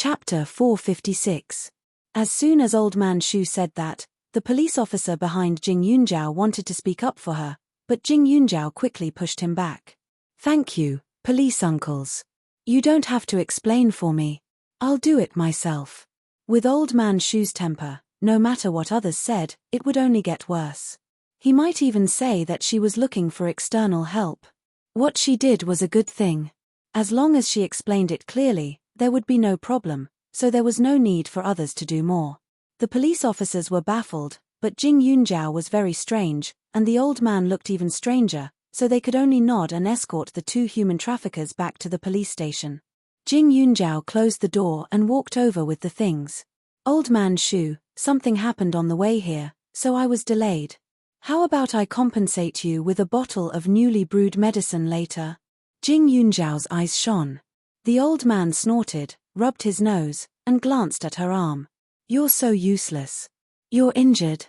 Chapter 456. As soon as Old Man Shu said that, the police officer behind Jing Yunjiao wanted to speak up for her, but Jing Yunjiao quickly pushed him back. Thank you, police uncles. You don't have to explain for me. I'll do it myself. With Old Man Shu's temper, no matter what others said, it would only get worse. He might even say that she was looking for external help. What she did was a good thing. As long as she explained it clearly, there would be no problem, so there was no need for others to do more. The police officers were baffled, but Jing Yunjiao was very strange, and the old man looked even stranger, so they could only nod and escort the two human traffickers back to the police station. Jing Yunjiao closed the door and walked over with the things. Old Man Shu, something happened on the way here, so I was delayed. How about I compensate you with a bottle of newly brewed medicine later? Jing Yunjiao's eyes shone. The old man snorted, rubbed his nose, and glanced at her arm. You're so useless. You're injured.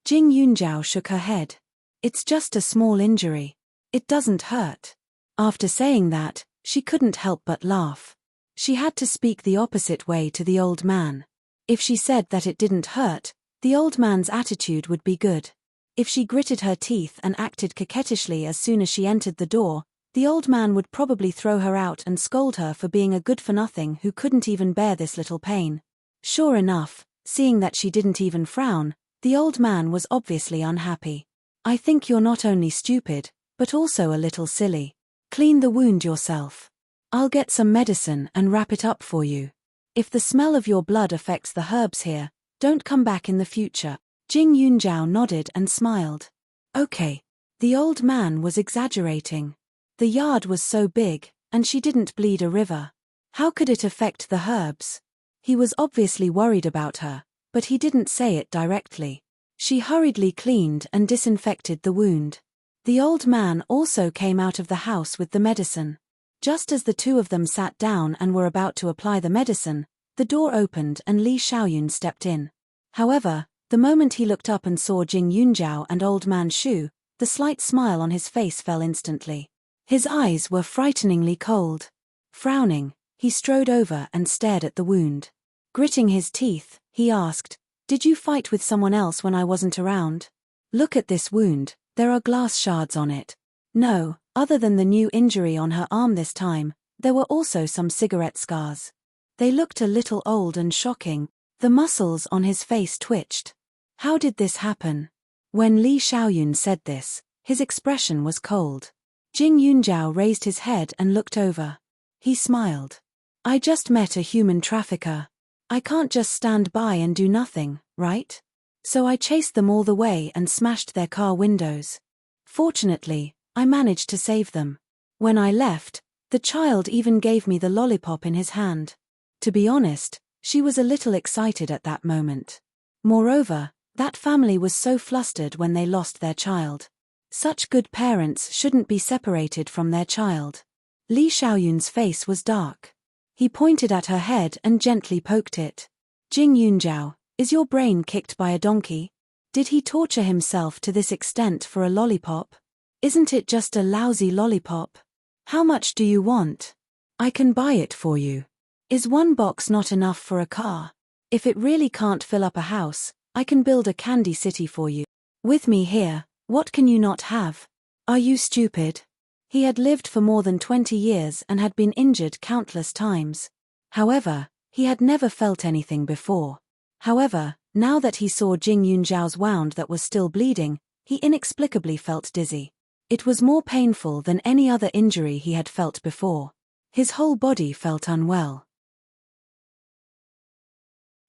Jing Yunjiao shook her head. It's just a small injury. It doesn't hurt. After saying that, she couldn't help but laugh. She had to speak the opposite way to the old man. If she said that it didn't hurt, the old man's attitude would be good. If she gritted her teeth and acted coquettishly as soon as she entered the door, the old man would probably throw her out and scold her for being a good-for-nothing who couldn't even bear this little pain. Sure enough, seeing that she didn't even frown, the old man was obviously unhappy. I think you're not only stupid, but also a little silly. Clean the wound yourself. I'll get some medicine and wrap it up for you. If the smell of your blood affects the herbs here, don't come back in the future. Jing Yunjiao nodded and smiled. Okay. The old man was exaggerating. The yard was so big, and she didn't bleed a river. How could it affect the herbs? He was obviously worried about her, but he didn't say it directly. She hurriedly cleaned and disinfected the wound. The old man also came out of the house with the medicine. Just as the two of them sat down and were about to apply the medicine, the door opened and Li Xiaoyun stepped in. However, the moment he looked up and saw Jing Yunjiao and Old Man Shu, the slight smile on his face fell instantly. His eyes were frighteningly cold. Frowning, he strode over and stared at the wound. Gritting his teeth, he asked, "Did you fight with someone else when I wasn't around? Look at this wound, there are glass shards on it." No, other than the new injury on her arm this time, there were also some cigarette scars. They looked a little old and shocking. The muscles on his face twitched. How did this happen? When Li Xiaoyun said this, his expression was cold. Jing Yunjiao raised his head and looked over. He smiled. I just met a human trafficker. I can't just stand by and do nothing, right? So I chased them all the way and smashed their car windows. Fortunately, I managed to save them. When I left, the child even gave me the lollipop in his hand. To be honest, she was a little excited at that moment. Moreover, that family was so flustered when they lost their child. Such good parents shouldn't be separated from their child. Li Xiaoyun's face was dark. He pointed at her head and gently poked it. Jing Yunjiao, is your brain kicked by a donkey? Did he torture himself to this extent for a lollipop? Isn't it just a lousy lollipop? How much do you want? I can buy it for you. Is one box not enough for a car? If it really can't fill up a house, I can build a candy city for you. With me here, what can you not have? Are you stupid? He had lived for more than 20 years and had been injured countless times. However, he had never felt anything before. However, now that he saw Jing Yunjiao's wound that was still bleeding, he inexplicably felt dizzy. It was more painful than any other injury he had felt before. His whole body felt unwell.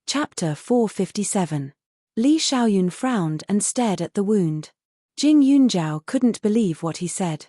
Chapter 457. Li Xiaoyun frowned and stared at the wound. Jing Yunjiao couldn't believe what he said.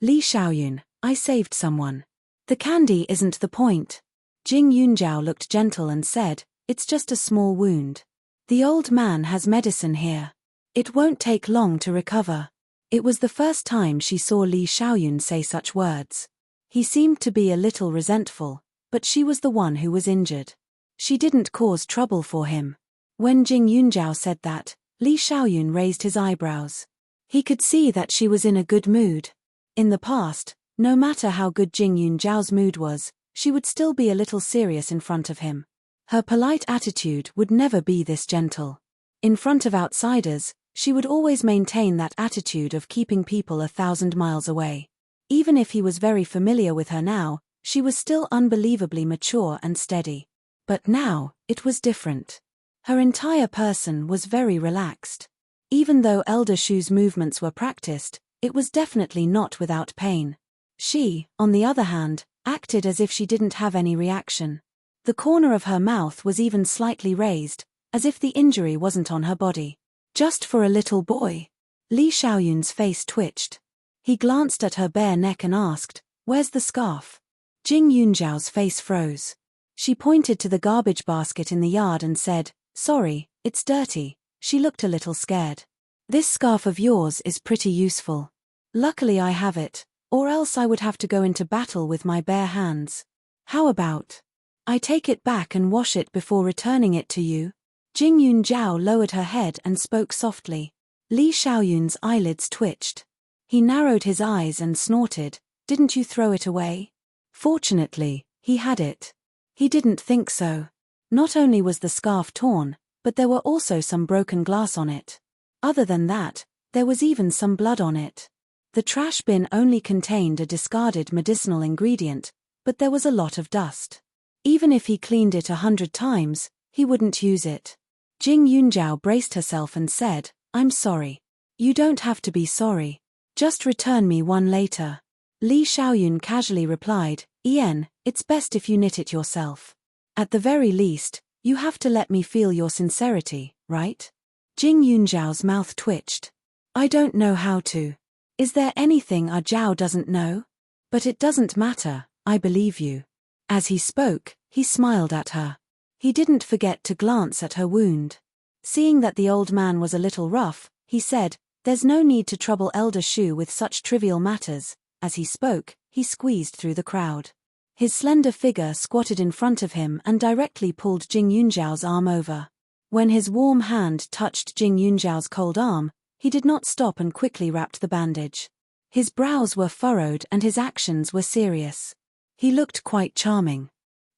Li Xiaoyun, I saved someone. The candy isn't the point. Jing Yunjiao looked gentle and said, it's just a small wound. The old man has medicine here. It won't take long to recover. It was the first time she saw Li Xiaoyun say such words. He seemed to be a little resentful, but she was the one who was injured. She didn't cause trouble for him. When Jing Yunjiao said that, Li Xiaoyun raised his eyebrows. He could see that she was in a good mood. In the past, no matter how good Jing Yunjiao's mood was, she would still be a little serious in front of him. Her polite attitude would never be this gentle. In front of outsiders, she would always maintain that attitude of keeping people 1,000 miles away. Even if he was very familiar with her now, she was still unbelievably mature and steady. But now, it was different. Her entire person was very relaxed. Even though Elder Shu's movements were practiced, it was definitely not without pain. She, on the other hand, acted as if she didn't have any reaction. The corner of her mouth was even slightly raised, as if the injury wasn't on her body. Just for a little boy. Li Xiaoyun's face twitched. He glanced at her bare neck and asked, "Where's the scarf?" Jing Yunjiao's face froze. She pointed to the garbage basket in the yard and said, "Sorry, it's dirty." She looked a little scared. "This scarf of yours is pretty useful. Luckily I have it, or else I would have to go into battle with my bare hands. How about I take it back and wash it before returning it to you?" Jing Yunjiao lowered her head and spoke softly. Li Xiaoyun's eyelids twitched. He narrowed his eyes and snorted, "Didn't you throw it away?" Fortunately, he had it. He didn't think so. Not only was the scarf torn, but there were also some broken glass on it. Other than that, there was even some blood on it. The trash bin only contained a discarded medicinal ingredient, but there was a lot of dust. Even if he cleaned it 100 times, he wouldn't use it. Jing Yunjiao braced herself and said, "I'm sorry." "You don't have to be sorry. Just return me one later." Li Xiaoyun casually replied, "Ian, it's best if you knit it yourself. At the very least, you have to let me feel your sincerity, right?" Jing Yunjiao's mouth twitched. "I don't know how to. Is there anything Jiao doesn't know? But it doesn't matter, I believe you." As he spoke, he smiled at her. He didn't forget to glance at her wound. Seeing that the old man was a little rough, he said, "There's no need to trouble Elder Shu with such trivial matters." As he spoke, he squeezed through the crowd. His slender figure squatted in front of him and directly pulled Jing Yunjiao's arm over. When his warm hand touched Jing Yunjiao's cold arm, he did not stop and quickly wrapped the bandage. His brows were furrowed and his actions were serious. He looked quite charming.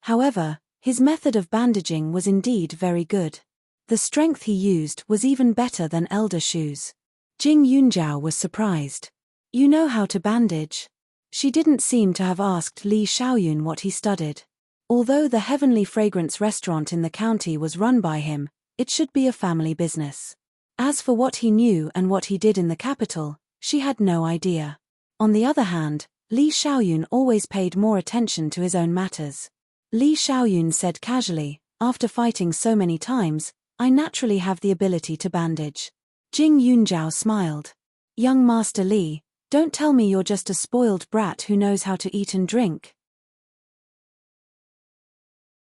However, his method of bandaging was indeed very good. The strength he used was even better than Elder Shu's. Jing Yunjiao was surprised. "You know how to bandage?" She didn't seem to have asked Li Xiaoyun what he studied. Although the Heavenly Fragrance restaurant in the county was run by him, it should be a family business. As for what he knew and what he did in the capital, she had no idea. On the other hand, Li Xiaoyun always paid more attention to his own matters. Li Xiaoyun said casually, "After fighting so many times, I naturally have the ability to bandage." Jing Yunjiao smiled. "Young Master Li, don't tell me you're just a spoiled brat who knows how to eat and drink."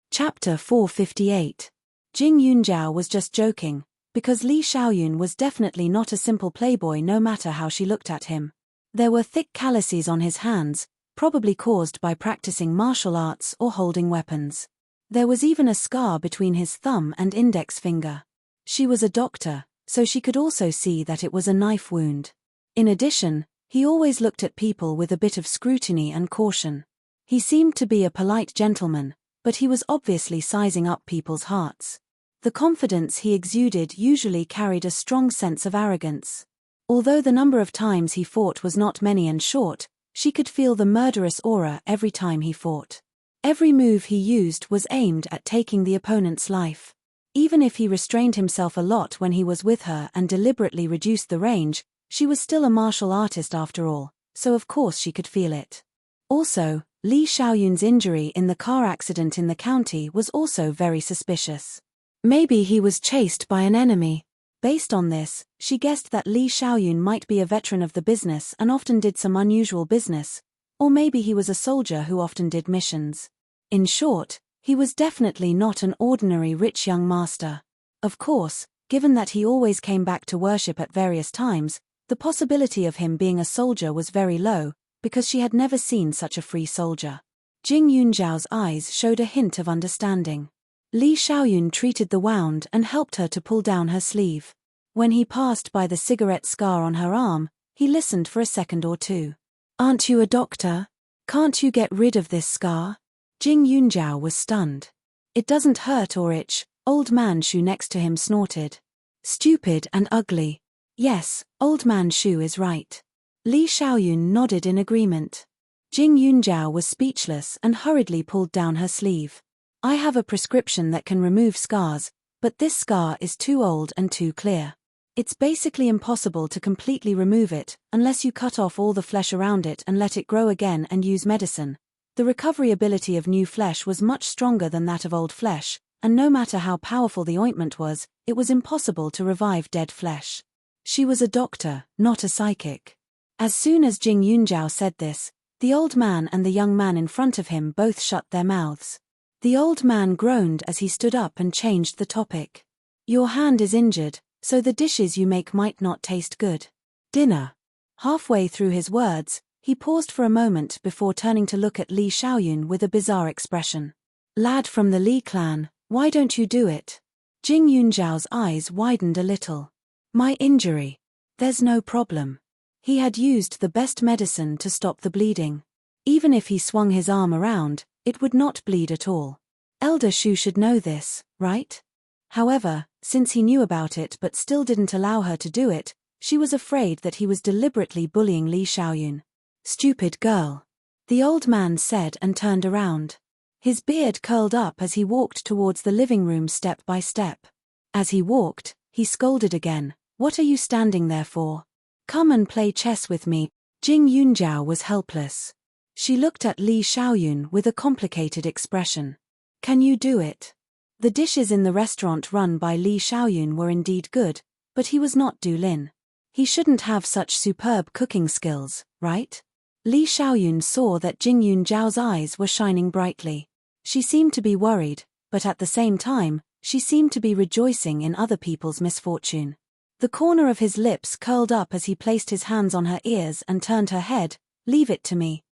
Chapter 458. Jing Yunjiao was just joking, because Li Xiaoyun was definitely not a simple playboy no matter how she looked at him. There were thick calluses on his hands, probably caused by practicing martial arts or holding weapons. There was even a scar between his thumb and index finger. She was a doctor, so she could also see that it was a knife wound. In addition, he always looked at people with a bit of scrutiny and caution. He seemed to be a polite gentleman, but he was obviously sizing up people's hearts. The confidence he exuded usually carried a strong sense of arrogance. Although the number of times he fought was not many and short, she could feel the murderous aura every time he fought. Every move he used was aimed at taking the opponent's life. Even if he restrained himself a lot when he was with her and deliberately reduced the range, she was still a martial artist after all, so of course she could feel it. Also, Li Xiaoyun's injury in the car accident in the county was also very suspicious. Maybe he was chased by an enemy. Based on this, she guessed that Li Xiaoyun might be a veteran of the business and often did some unusual business, or maybe he was a soldier who often did missions. In short, he was definitely not an ordinary rich young master. Of course, given that he always came back to worship at various times, the possibility of him being a soldier was very low, because she had never seen such a free soldier. Jing Yunjiao's eyes showed a hint of understanding. Li Xiaoyun treated the wound and helped her to pull down her sleeve. When he passed by the cigarette scar on her arm, he listened for a second or two. "Aren't you a doctor? Can't you get rid of this scar?" Jing Yunjiao was stunned. It doesn't hurt or itch, old man Shu next to him snorted. Stupid and ugly. Yes, old man Shu is right. Li Xiaoyun nodded in agreement. Jing Yunjiao was speechless and hurriedly pulled down her sleeve. I have a prescription that can remove scars, but this scar is too old and too clear. It's basically impossible to completely remove it, unless you cut off all the flesh around it and let it grow again and use medicine. The recovery ability of new flesh was much stronger than that of old flesh, and no matter how powerful the ointment was, it was impossible to revive dead flesh. She was a doctor, not a psychic. As soon as Jing Yunjiao said this, the old man and the young man in front of him both shut their mouths. The old man groaned as he stood up and changed the topic. Your hand is injured, so the dishes you make might not taste good. Dinner. Halfway through his words, he paused for a moment before turning to look at Li Xiaoyun with a bizarre expression. Lad from the Li clan, why don't you do it? Jing Yunjiao's eyes widened a little. My injury. There's no problem. He had used the best medicine to stop the bleeding. Even if he swung his arm around, it would not bleed at all. Elder Shu should know this, right? However, since he knew about it but still didn't allow her to do it, she was afraid that he was deliberately bullying Li Xiaoyun. Stupid girl. The old man said and turned around. His beard curled up as he walked towards the living room step by step. As he walked, he scolded again. What are you standing there for? Come and play chess with me. Jing Yunjiao was helpless. She looked at Li Xiaoyun with a complicated expression. Can you do it? The dishes in the restaurant run by Li Xiaoyun were indeed good, but he was not Du Lin. He shouldn't have such superb cooking skills, right? Li Xiaoyun saw that Jing Yunjiao's eyes were shining brightly. She seemed to be worried, but at the same time, she seemed to be rejoicing in other people's misfortune. The corner of his lips curled up as he placed his hands on her ears and turned her head. Leave it to me.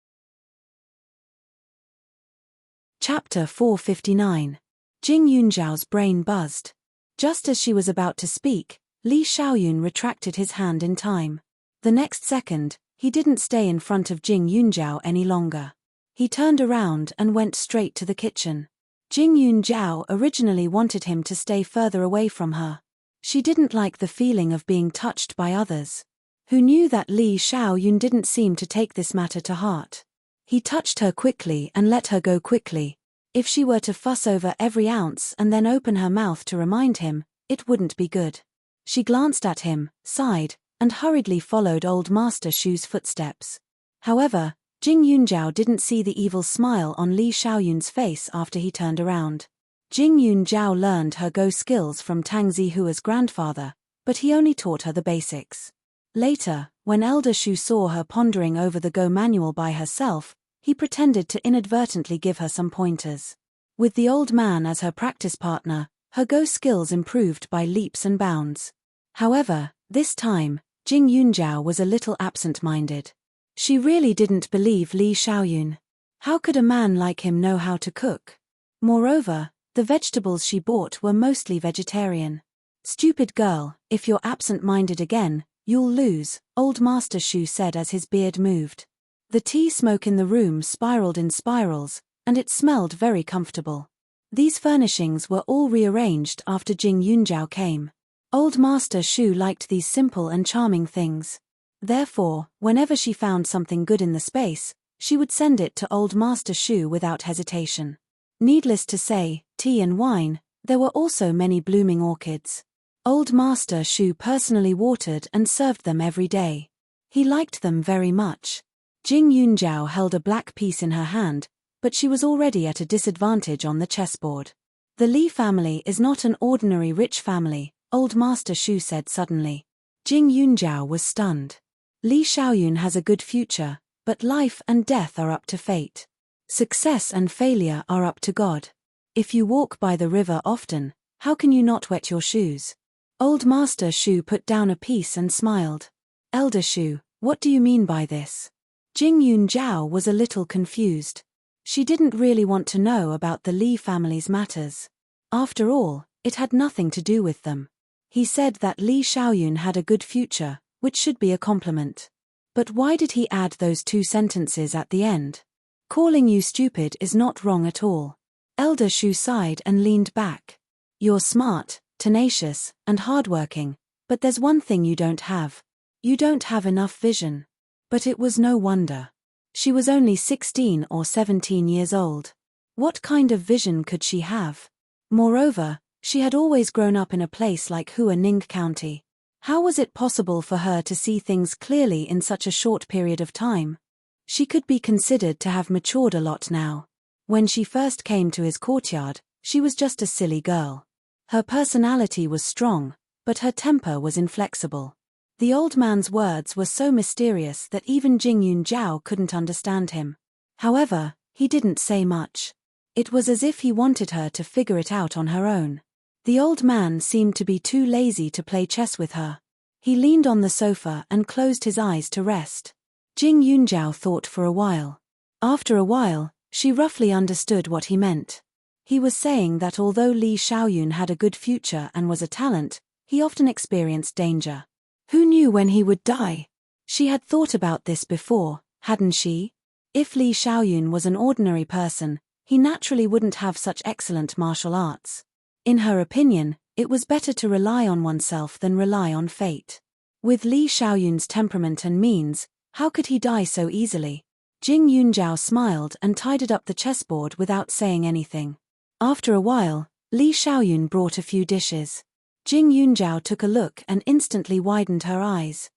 Chapter 459. Jing Yunjiao's brain buzzed. Just as she was about to speak, Li Xiaoyun retracted his hand in time. The next second, he didn't stay in front of Jing Yunjiao any longer. He turned around and went straight to the kitchen. Jing Yunjiao originally wanted him to stay further away from her. She didn't like the feeling of being touched by others. Who knew that Li Xiaoyun didn't seem to take this matter to heart. He touched her quickly and let her go quickly. If she were to fuss over every ounce and then open her mouth to remind him, it wouldn't be good. She glanced at him, sighed, and hurriedly followed old Master Shu's footsteps. However, Jing Yunjiao didn't see the evil smile on Li Xiaoyun's face after he turned around. Jing Yunjiao learned her Go skills from Tang Zihua's grandfather, but he only taught her the basics. Later, when Elder Shu saw her pondering over the Go manual by herself, he pretended to inadvertently give her some pointers. With the old man as her practice partner, her Go skills improved by leaps and bounds. However, this time, Jing Yunjiao was a little absent-minded. She really didn't believe Li Xiaoyun. How could a man like him know how to cook? Moreover, the vegetables she bought were mostly vegetarian. Stupid girl, if you're absent-minded again, you'll lose, old Master Shu said as his beard moved. The tea smoke in the room spiraled in spirals, and it smelled very comfortable. These furnishings were all rearranged after Jing Yunjiao came. Old Master Shu liked these simple and charming things. Therefore, whenever she found something good in the space, she would send it to old Master Shu without hesitation. Needless to say, tea and wine, there were also many blooming orchids. Old Master Shu personally watered and served them every day. He liked them very much. Jing Yunjiao held a black piece in her hand, but she was already at a disadvantage on the chessboard. The Li family is not an ordinary rich family, old Master Shu said suddenly. Jing Yunjiao was stunned. Li Xiaoyun has a good future, but life and death are up to fate. Success and failure are up to God. If you walk by the river often, how can you not wet your shoes? Old Master Shu put down a piece and smiled. Elder Shu, what do you mean by this? Jing Yunjiao was a little confused. She didn't really want to know about the Li family's matters. After all, it had nothing to do with them. He said that Li Xiaoyun had a good future, which should be a compliment. But why did he add those two sentences at the end? Calling you stupid is not wrong at all. Elder Shu sighed and leaned back. You're smart, tenacious, and hardworking, but there's one thing you don't have. You don't have enough vision. But it was no wonder. She was only 16 or 17 years old. What kind of vision could she have? Moreover, she had always grown up in a place like Huaning County. How was it possible for her to see things clearly in such a short period of time? She could be considered to have matured a lot now. When she first came to his courtyard, she was just a silly girl. Her personality was strong, but her temper was inflexible. The old man's words were so mysterious that even Jing Yunjiao couldn't understand him. However, he didn't say much. It was as if he wanted her to figure it out on her own. The old man seemed to be too lazy to play chess with her. He leaned on the sofa and closed his eyes to rest. Jing Yunjiao thought for a while. After a while, she roughly understood what he meant. He was saying that although Li Xiaoyun had a good future and was a talent, he often experienced danger. Who knew when he would die? She had thought about this before, hadn't she? If Li Xiaoyun was an ordinary person, he naturally wouldn't have such excellent martial arts. In her opinion, it was better to rely on oneself than rely on fate. With Li Xiaoyun's temperament and means, how could he die so easily? Jing Yunjiao smiled and tidied up the chessboard without saying anything. After a while, Li Xiaoyun brought a few dishes. Jing Yunjiao took a look and instantly widened her eyes.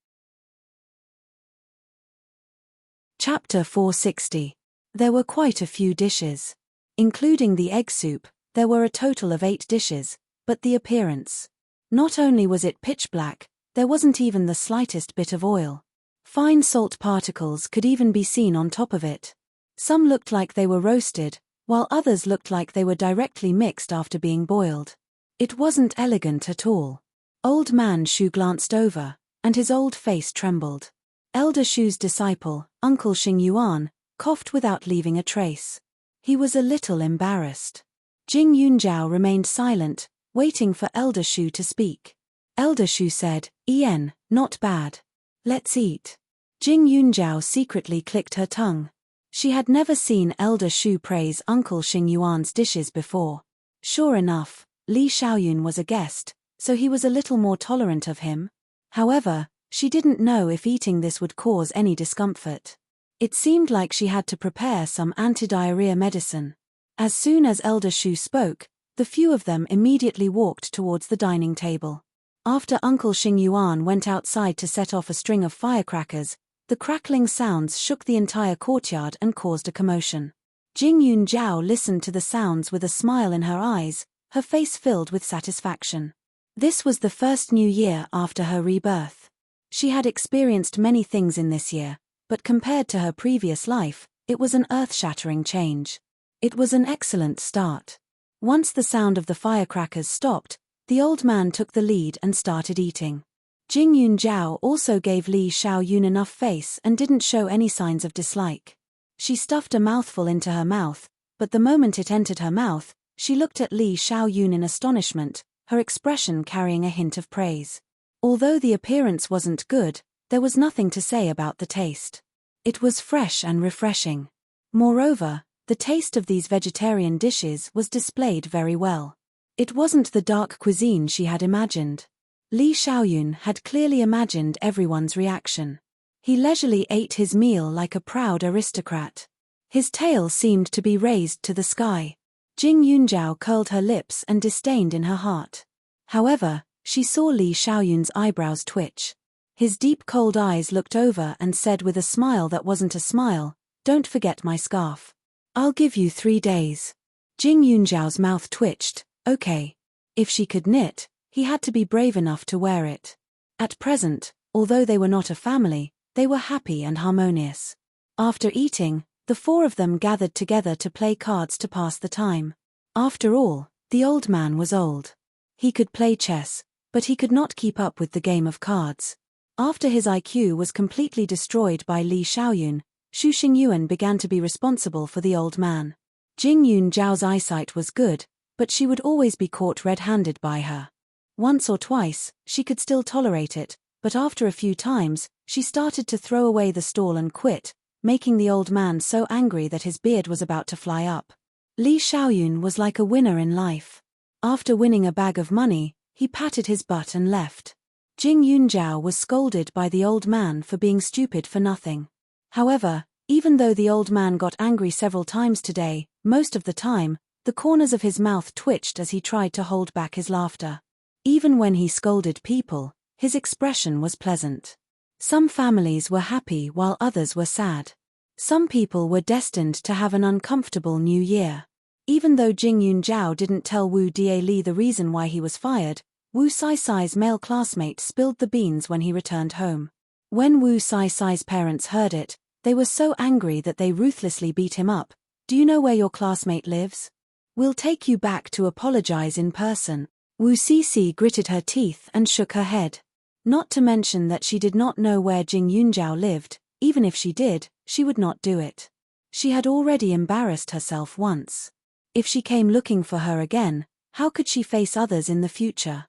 Chapter 460. There were quite a few dishes. Including the egg soup, there were a total of 8 dishes, but the appearance. Not only was it pitch black, there wasn't even the slightest bit of oil. Fine salt particles could even be seen on top of it. Some looked like they were roasted, while others looked like they were directly mixed after being boiled. It wasn't elegant at all. Old man Shu glanced over, and his old face trembled. Elder Shu's disciple, Uncle Xing Yuan, coughed without leaving a trace. He was a little embarrassed. Jing Yunjiao remained silent, waiting for Elder Shu to speak. Elder Shu said, "Ian, not bad. Let's eat." Jing Yunjiao secretly clicked her tongue. She had never seen Elder Shu praise Uncle Xing Yuan's dishes before. Sure enough, Li Xiaoyun was a guest, so he was a little more tolerant of him. However, she didn't know if eating this would cause any discomfort. It seemed like she had to prepare some anti-diarrhea medicine. As soon as Elder Shu spoke, the few of them immediately walked towards the dining table. After Uncle Xing Yuan went outside to set off a string of firecrackers, the crackling sounds shook the entire courtyard and caused a commotion. Jing Yunjiao listened to the sounds with a smile in her eyes, her face filled with satisfaction. This was the first new year after her rebirth. She had experienced many things in this year, but compared to her previous life, it was an earth-shattering change. It was an excellent start. Once the sound of the firecrackers stopped, the old man took the lead and started eating. Jing Yunjiao also gave Li Xiaoyun enough face and didn't show any signs of dislike. She stuffed a mouthful into her mouth, but the moment it entered her mouth, she looked at Li Xiaoyun in astonishment, her expression carrying a hint of praise. Although the appearance wasn't good, there was nothing to say about the taste. It was fresh and refreshing. Moreover, the taste of these vegetarian dishes was displayed very well. It wasn't the dark cuisine she had imagined. Li Xiaoyun had clearly imagined everyone's reaction. He leisurely ate his meal like a proud aristocrat. His tail seemed to be raised to the sky. Jing Yunjiao curled her lips and disdained in her heart. However, she saw Li Xiaoyun's eyebrows twitch. His deep cold eyes looked over and said with a smile that wasn't a smile, "Don't forget my scarf. I'll give you 3 days." Jing Yunjiao's mouth twitched. Okay. If she could knit, he had to be brave enough to wear it. At present, although they were not a family, they were happy and harmonious. After eating, the 4 of them gathered together to play cards to pass the time. After all, the old man was old. He could play chess, but he could not keep up with the game of cards. After his IQ was completely destroyed by Li Xiaoyun, Xu Xingyuan began to be responsible for the old man. Jing Yunjiao's eyesight was good, but she would always be caught red-handed by her. Once or twice, she could still tolerate it, but after a few times, she started to throw away the stall and quit, making the old man so angry that his beard was about to fly up. Li Xiaoyun was like a winner in life. After winning a bag of money, he patted his butt and left. Jing Yunjiao was scolded by the old man for being stupid for nothing. However, even though the old man got angry several times today, most of the time, the corners of his mouth twitched as he tried to hold back his laughter. Even when he scolded people, his expression was pleasant. Some families were happy while others were sad. Some people were destined to have an uncomfortable new year. Even though Jing Yunjiao didn't tell Wu Daili the reason why he was fired, Wu Saisai's male classmate spilled the beans when he returned home. When Wu Saisai's parents heard it, they were so angry that they ruthlessly beat him up. "Do you know where your classmate lives? We'll take you back to apologize in person." Wu Sisi gritted her teeth and shook her head. Not to mention that she did not know where Jing Yunjiao lived. Even if she did, she would not do it. She had already embarrassed herself once. If she came looking for her again, how could she face others in the future?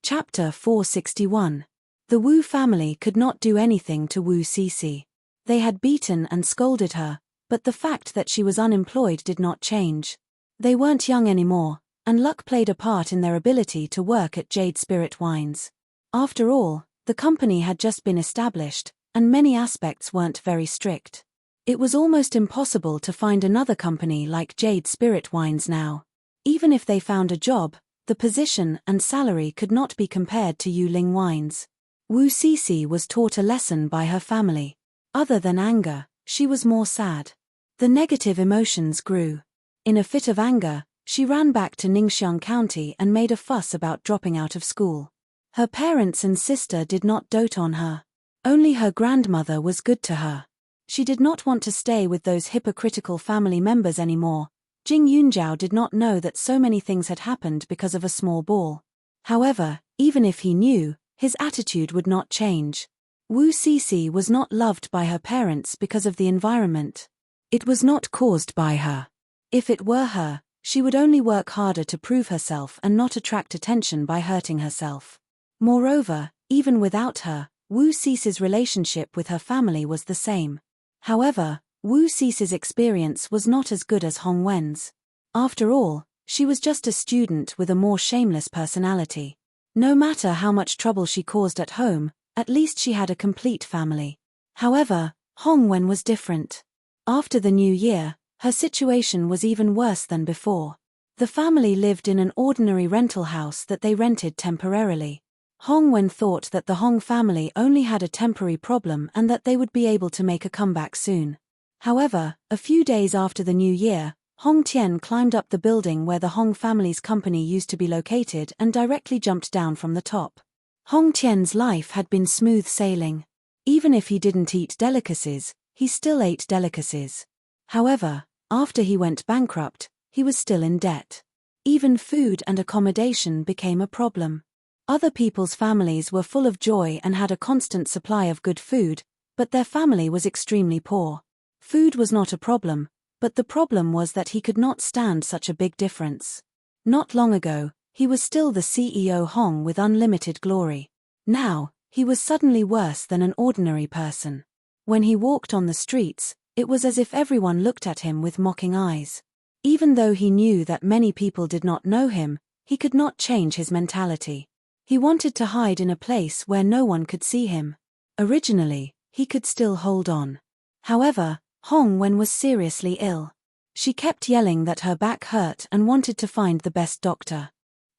Chapter 461. The Wu family could not do anything to Wu Sisi. They had beaten and scolded her, but the fact that she was unemployed did not change. They weren't young anymore, and luck played a part in their ability to work at Jade Spirit Wines. After all, the company had just been established, and many aspects weren't very strict. It was almost impossible to find another company like Jade Spirit Wines now. Even if they found a job, the position and salary could not be compared to Yuling Wines. Wu Sisi was taught a lesson by her family. Other than anger, she was more sad. The negative emotions grew. In a fit of anger, she ran back to Ningxiang County and made a fuss about dropping out of school. Her parents and sister did not dote on her. Only her grandmother was good to her. She did not want to stay with those hypocritical family members anymore. Jing Yunjiao did not know that so many things had happened because of a small ball. However, even if he knew, his attitude would not change. Wu Sisi was not loved by her parents because of the environment. It was not caused by her. If it were her, she would only work harder to prove herself and not attract attention by hurting herself. Moreover, even without her, Wu Sisi's relationship with her family was the same. However, Wu Sisi's experience was not as good as Hong Wen's. After all, she was just a student with a more shameless personality. No matter how much trouble she caused at home, at least she had a complete family. However, Hong Wen was different. After the new year, her situation was even worse than before. The family lived in an ordinary rental house that they rented temporarily. Hong Wen thought that the Hong family only had a temporary problem and that they would be able to make a comeback soon. However, a few days after the new year, Hong Tian climbed up the building where the Hong family's company used to be located and directly jumped down from the top. Hong Tian's life had been smooth sailing. Even if he didn't eat delicacies, he still ate delicacies. However, after he went bankrupt, he was still in debt. Even food and accommodation became a problem. Other people's families were full of joy and had a constant supply of good food, but their family was extremely poor. Food was not a problem, but the problem was that he could not stand such a big difference. Not long ago, he was still the CEO Hong with unlimited glory. Now, he was suddenly worse than an ordinary person. When he walked on the streets, it was as if everyone looked at him with mocking eyes. Even though he knew that many people did not know him, he could not change his mentality. He wanted to hide in a place where no one could see him. Originally, he could still hold on. However, Hong Wen was seriously ill. She kept yelling that her back hurt and wanted to find the best doctor.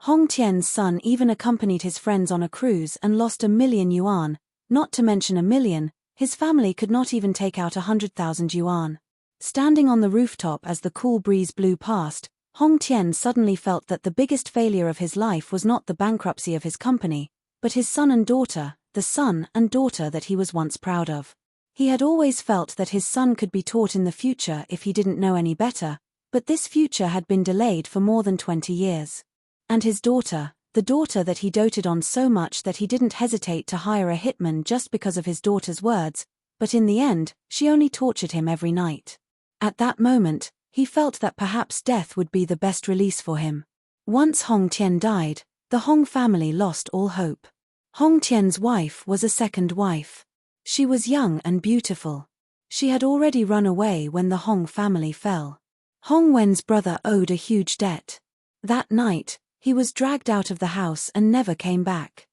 Hong Tian's son even accompanied his friends on a cruise and lost 1,000,000 yuan, not to mention 1,000,000, his family could not even take out 100,000 yuan. Standing on the rooftop as the cool breeze blew past, Hong Tian suddenly felt that the biggest failure of his life was not the bankruptcy of his company, but his son and daughter, the son and daughter that he was once proud of. He had always felt that his son could be taught in the future if he didn't know any better, but this future had been delayed for more than 20 years. And his daughter, the daughter that he doted on so much that he didn't hesitate to hire a hitman just because of his daughter's words, but in the end, she only tortured him every night. At that moment, he felt that perhaps death would be the best release for him. Once Hong Tian died, the Hong family lost all hope. Hong Tian's wife was a second wife. She was young and beautiful. She had already run away when the Hong family fell. Hong Wen's brother owed a huge debt. That night, he was dragged out of the house and never came back.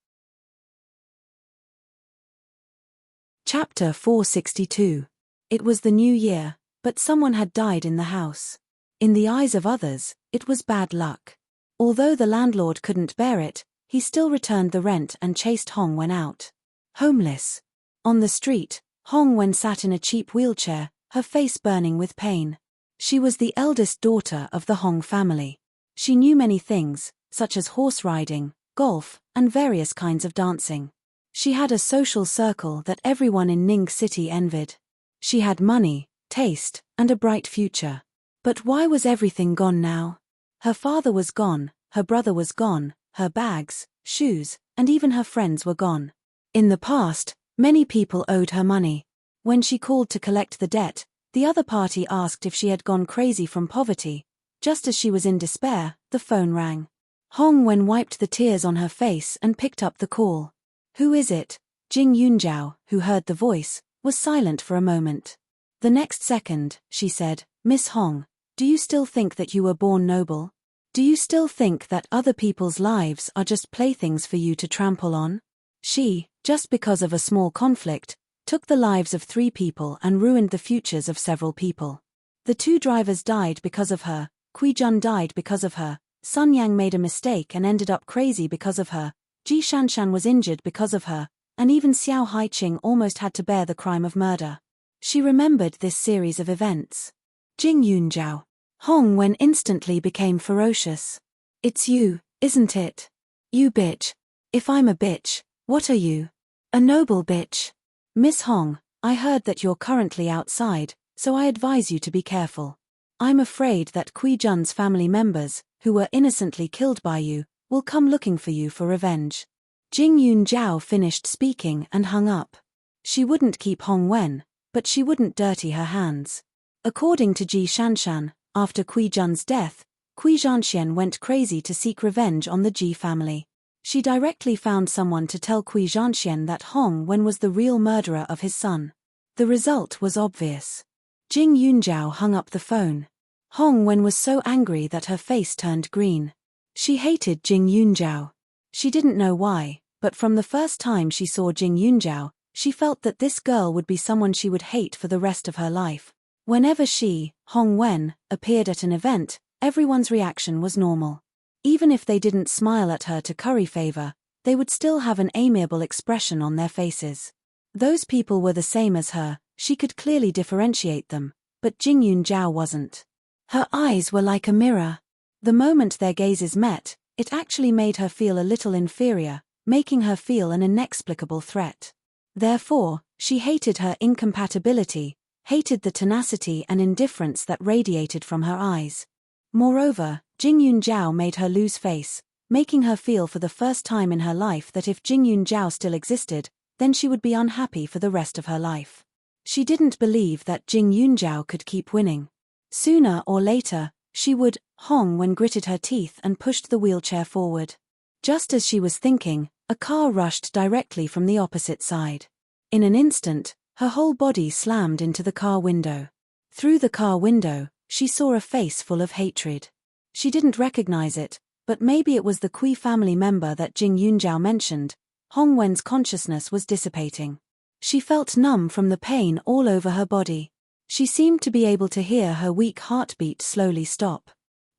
Chapter 462. It was the new year, but someone had died in the house. In the eyes of others, it was bad luck. Although the landlord couldn't bear it, he still returned the rent and chased Hong Wen out. Homeless. On the street, Hong Wen sat in a cheap wheelchair, her face burning with pain. She was the eldest daughter of the Hong family. She knew many things, such as horse riding, golf, and various kinds of dancing. She had a social circle that everyone in Ning City envied. She had money, taste, and a bright future. But why was everything gone now? Her father was gone, her brother was gone, her bags, shoes, and even her friends were gone. In the past, many people owed her money. When she called to collect the debt, the other party asked if she had gone crazy from poverty. Just as she was in despair, the phone rang. Hong Wen wiped the tears on her face and picked up the call. "Who is it?" Jing Yunjiao, who heard the voice, was silent for a moment. The next second, she said, "Miss Hong, do you still think that you were born noble? Do you still think that other people's lives are just playthings for you to trample on?" She, just because of a small conflict, took the lives of 3 people and ruined the futures of several people. The 2 drivers died because of her, Kui Jun died because of her, Sun Yang made a mistake and ended up crazy because of her, Ji Shanshan was injured because of her, and even Xiao Haiqing almost had to bear the crime of murder. She remembered this series of events. Jing Yunjiao. Hong Wen instantly became ferocious. "It's you, isn't it? You bitch. If I'm a bitch, what are you? A noble bitch. Miss Hong, I heard that you're currently outside, so I advise you to be careful. I'm afraid that Kui Jun's family members, who were innocently killed by you, will come looking for you for revenge." Jing Yunjiao finished speaking and hung up. She wouldn't keep Hong Wen, but she wouldn't dirty her hands. According to Ji Shanshan, after Kui Jun's death, Kui Zhanxian went crazy to seek revenge on the Ji family. She directly found someone to tell Kui Zhanxian that Hong Wen was the real murderer of his son. The result was obvious. Jing Yunjiao hung up the phone. Hong Wen was so angry that her face turned green. She hated Jing Yunjiao. She didn't know why, but from the first time she saw Jing Yunjiao, she felt that this girl would be someone she would hate for the rest of her life. Whenever she, Hong Wen, appeared at an event, everyone's reaction was normal. Even if they didn't smile at her to curry favor, they would still have an amiable expression on their faces. Those people were the same as her, she could clearly differentiate them, but Jing Yunjiao wasn't. Her eyes were like a mirror. The moment their gazes met, it actually made her feel a little inferior, making her feel an inexplicable threat. Therefore, she hated her incompatibility, hated the tenacity and indifference that radiated from her eyes. Moreover, Jing Yunjiao made her lose face, making her feel for the first time in her life that if Jing Yunjiao still existed, then she would be unhappy for the rest of her life. She didn't believe that Jing Yunjiao could keep winning. Sooner or later, she would. Hong Wen gritted her teeth and pushed the wheelchair forward. Just as she was thinking, a car rushed directly from the opposite side. In an instant, her whole body slammed into the car window. Through the car window, she saw a face full of hatred. She didn't recognize it, but maybe it was the Kui family member that Jing Yunjiao mentioned. Hong Wen's consciousness was dissipating. She felt numb from the pain all over her body. She seemed to be able to hear her weak heartbeat slowly stop.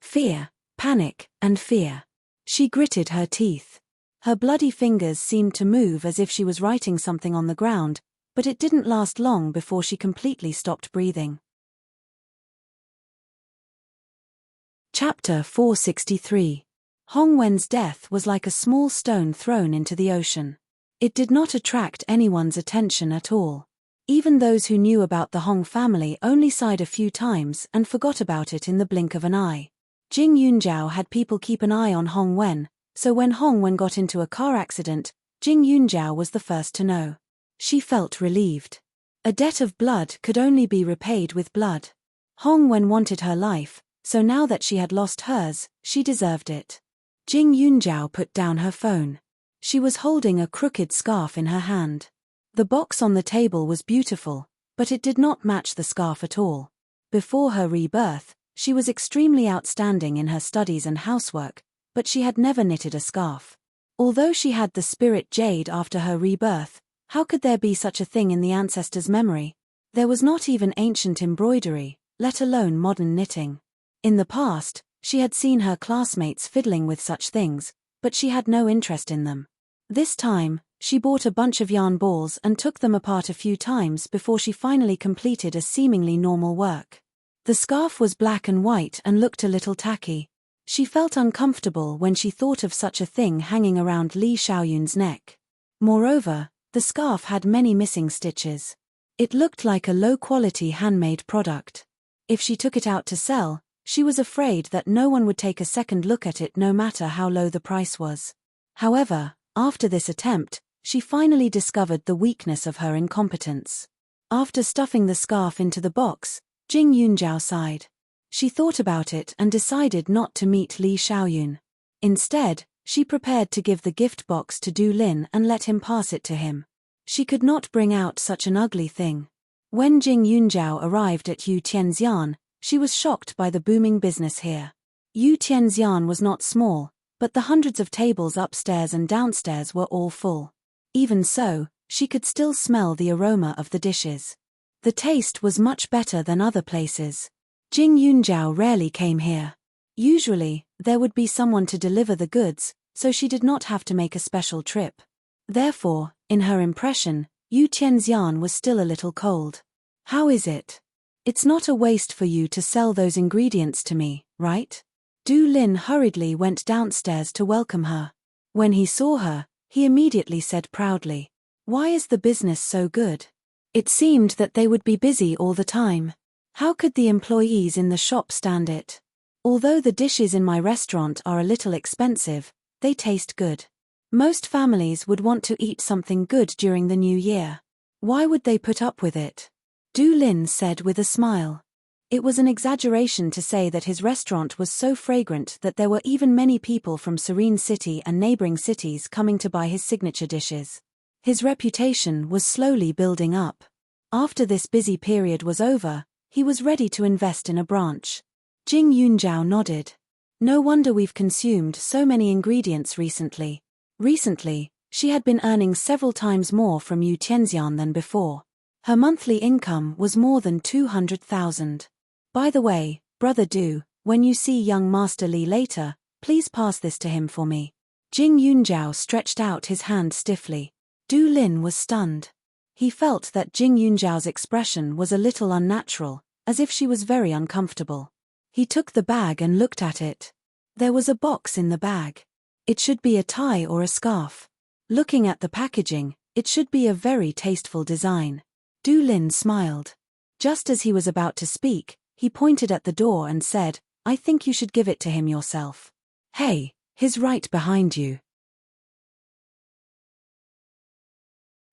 Fear, panic, and fear. She gritted her teeth. Her bloody fingers seemed to move as if she was writing something on the ground, but it didn't last long before she completely stopped breathing. Chapter 463. Hong Wen's death was like a small stone thrown into the ocean. It did not attract anyone's attention at all. Even those who knew about the Hong family only sighed a few times and forgot about it in the blink of an eye. Jing Yunjiao had people keep an eye on Hong Wen, so when Hong Wen got into a car accident, Jing Yunjiao was the first to know. She felt relieved. A debt of blood could only be repaid with blood. Hong Wen wanted her life, so now that she had lost hers, she deserved it. Jing Yunjiao put down her phone. She was holding a crooked scarf in her hand. The box on the table was beautiful, but it did not match the scarf at all. Before her rebirth, she was extremely outstanding in her studies and housework, but she had never knitted a scarf. Although she had the spirit jade after her rebirth, how could there be such a thing in the ancestors' memory? There was not even ancient embroidery, let alone modern knitting. In the past, she had seen her classmates fiddling with such things, but she had no interest in them. This time, she bought a bunch of yarn balls and took them apart a few times before she finally completed a seemingly normal work. The scarf was black and white and looked a little tacky. She felt uncomfortable when she thought of such a thing hanging around Li Xiaoyun's neck. Moreover, the scarf had many missing stitches. It looked like a low-quality handmade product. If she took it out to sell, she was afraid that no one would take a second look at it no matter how low the price was. However, after this attempt, she finally discovered the weakness of her incompetence. After stuffing the scarf into the box, Jing Yunjiao sighed. She thought about it and decided not to meet Li Xiaoyun. Instead, she prepared to give the gift box to Du Lin and let him pass it to him. She could not bring out such an ugly thing. When Jing Yunjiao arrived at Yu Tianxian, she was shocked by the booming business here. Yu Tianxian was not small, but the hundreds of tables upstairs and downstairs were all full. Even so, she could still smell the aroma of the dishes. The taste was much better than other places. Jing Yunjiao rarely came here. Usually, there would be someone to deliver the goods, so she did not have to make a special trip. Therefore, in her impression, Yu Tianxian was still a little cold. How is it? It's not a waste for you to sell those ingredients to me, right? Du Lin hurriedly went downstairs to welcome her. When he saw her, he immediately said proudly, "Why is the business so good?" It seemed that they would be busy all the time. How could the employees in the shop stand it? Although the dishes in my restaurant are a little expensive, they taste good. Most families would want to eat something good during the new year. Why would they put up with it? Du Lin said with a smile. It was an exaggeration to say that his restaurant was so fragrant that there were even many people from Serene City and neighboring cities coming to buy his signature dishes. His reputation was slowly building up. After this busy period was over, he was ready to invest in a branch. Jing Yunjiao nodded. No wonder we've consumed so many ingredients recently. Recently, she had been earning several times more from Yu Tianxian than before. Her monthly income was more than 200,000. By the way, Brother Du, when you see young Master Li later, please pass this to him for me. Jing Yunjiao stretched out his hand stiffly. Du Lin was stunned. He felt that Jing Yunjiao's expression was a little unnatural, as if she was very uncomfortable. He took the bag and looked at it. There was a box in the bag. It should be a tie or a scarf. Looking at the packaging, it should be a very tasteful design. Du Lin smiled. Just as he was about to speak, he pointed at the door and said, "I think you should give it to him yourself." Hey, he's right behind you.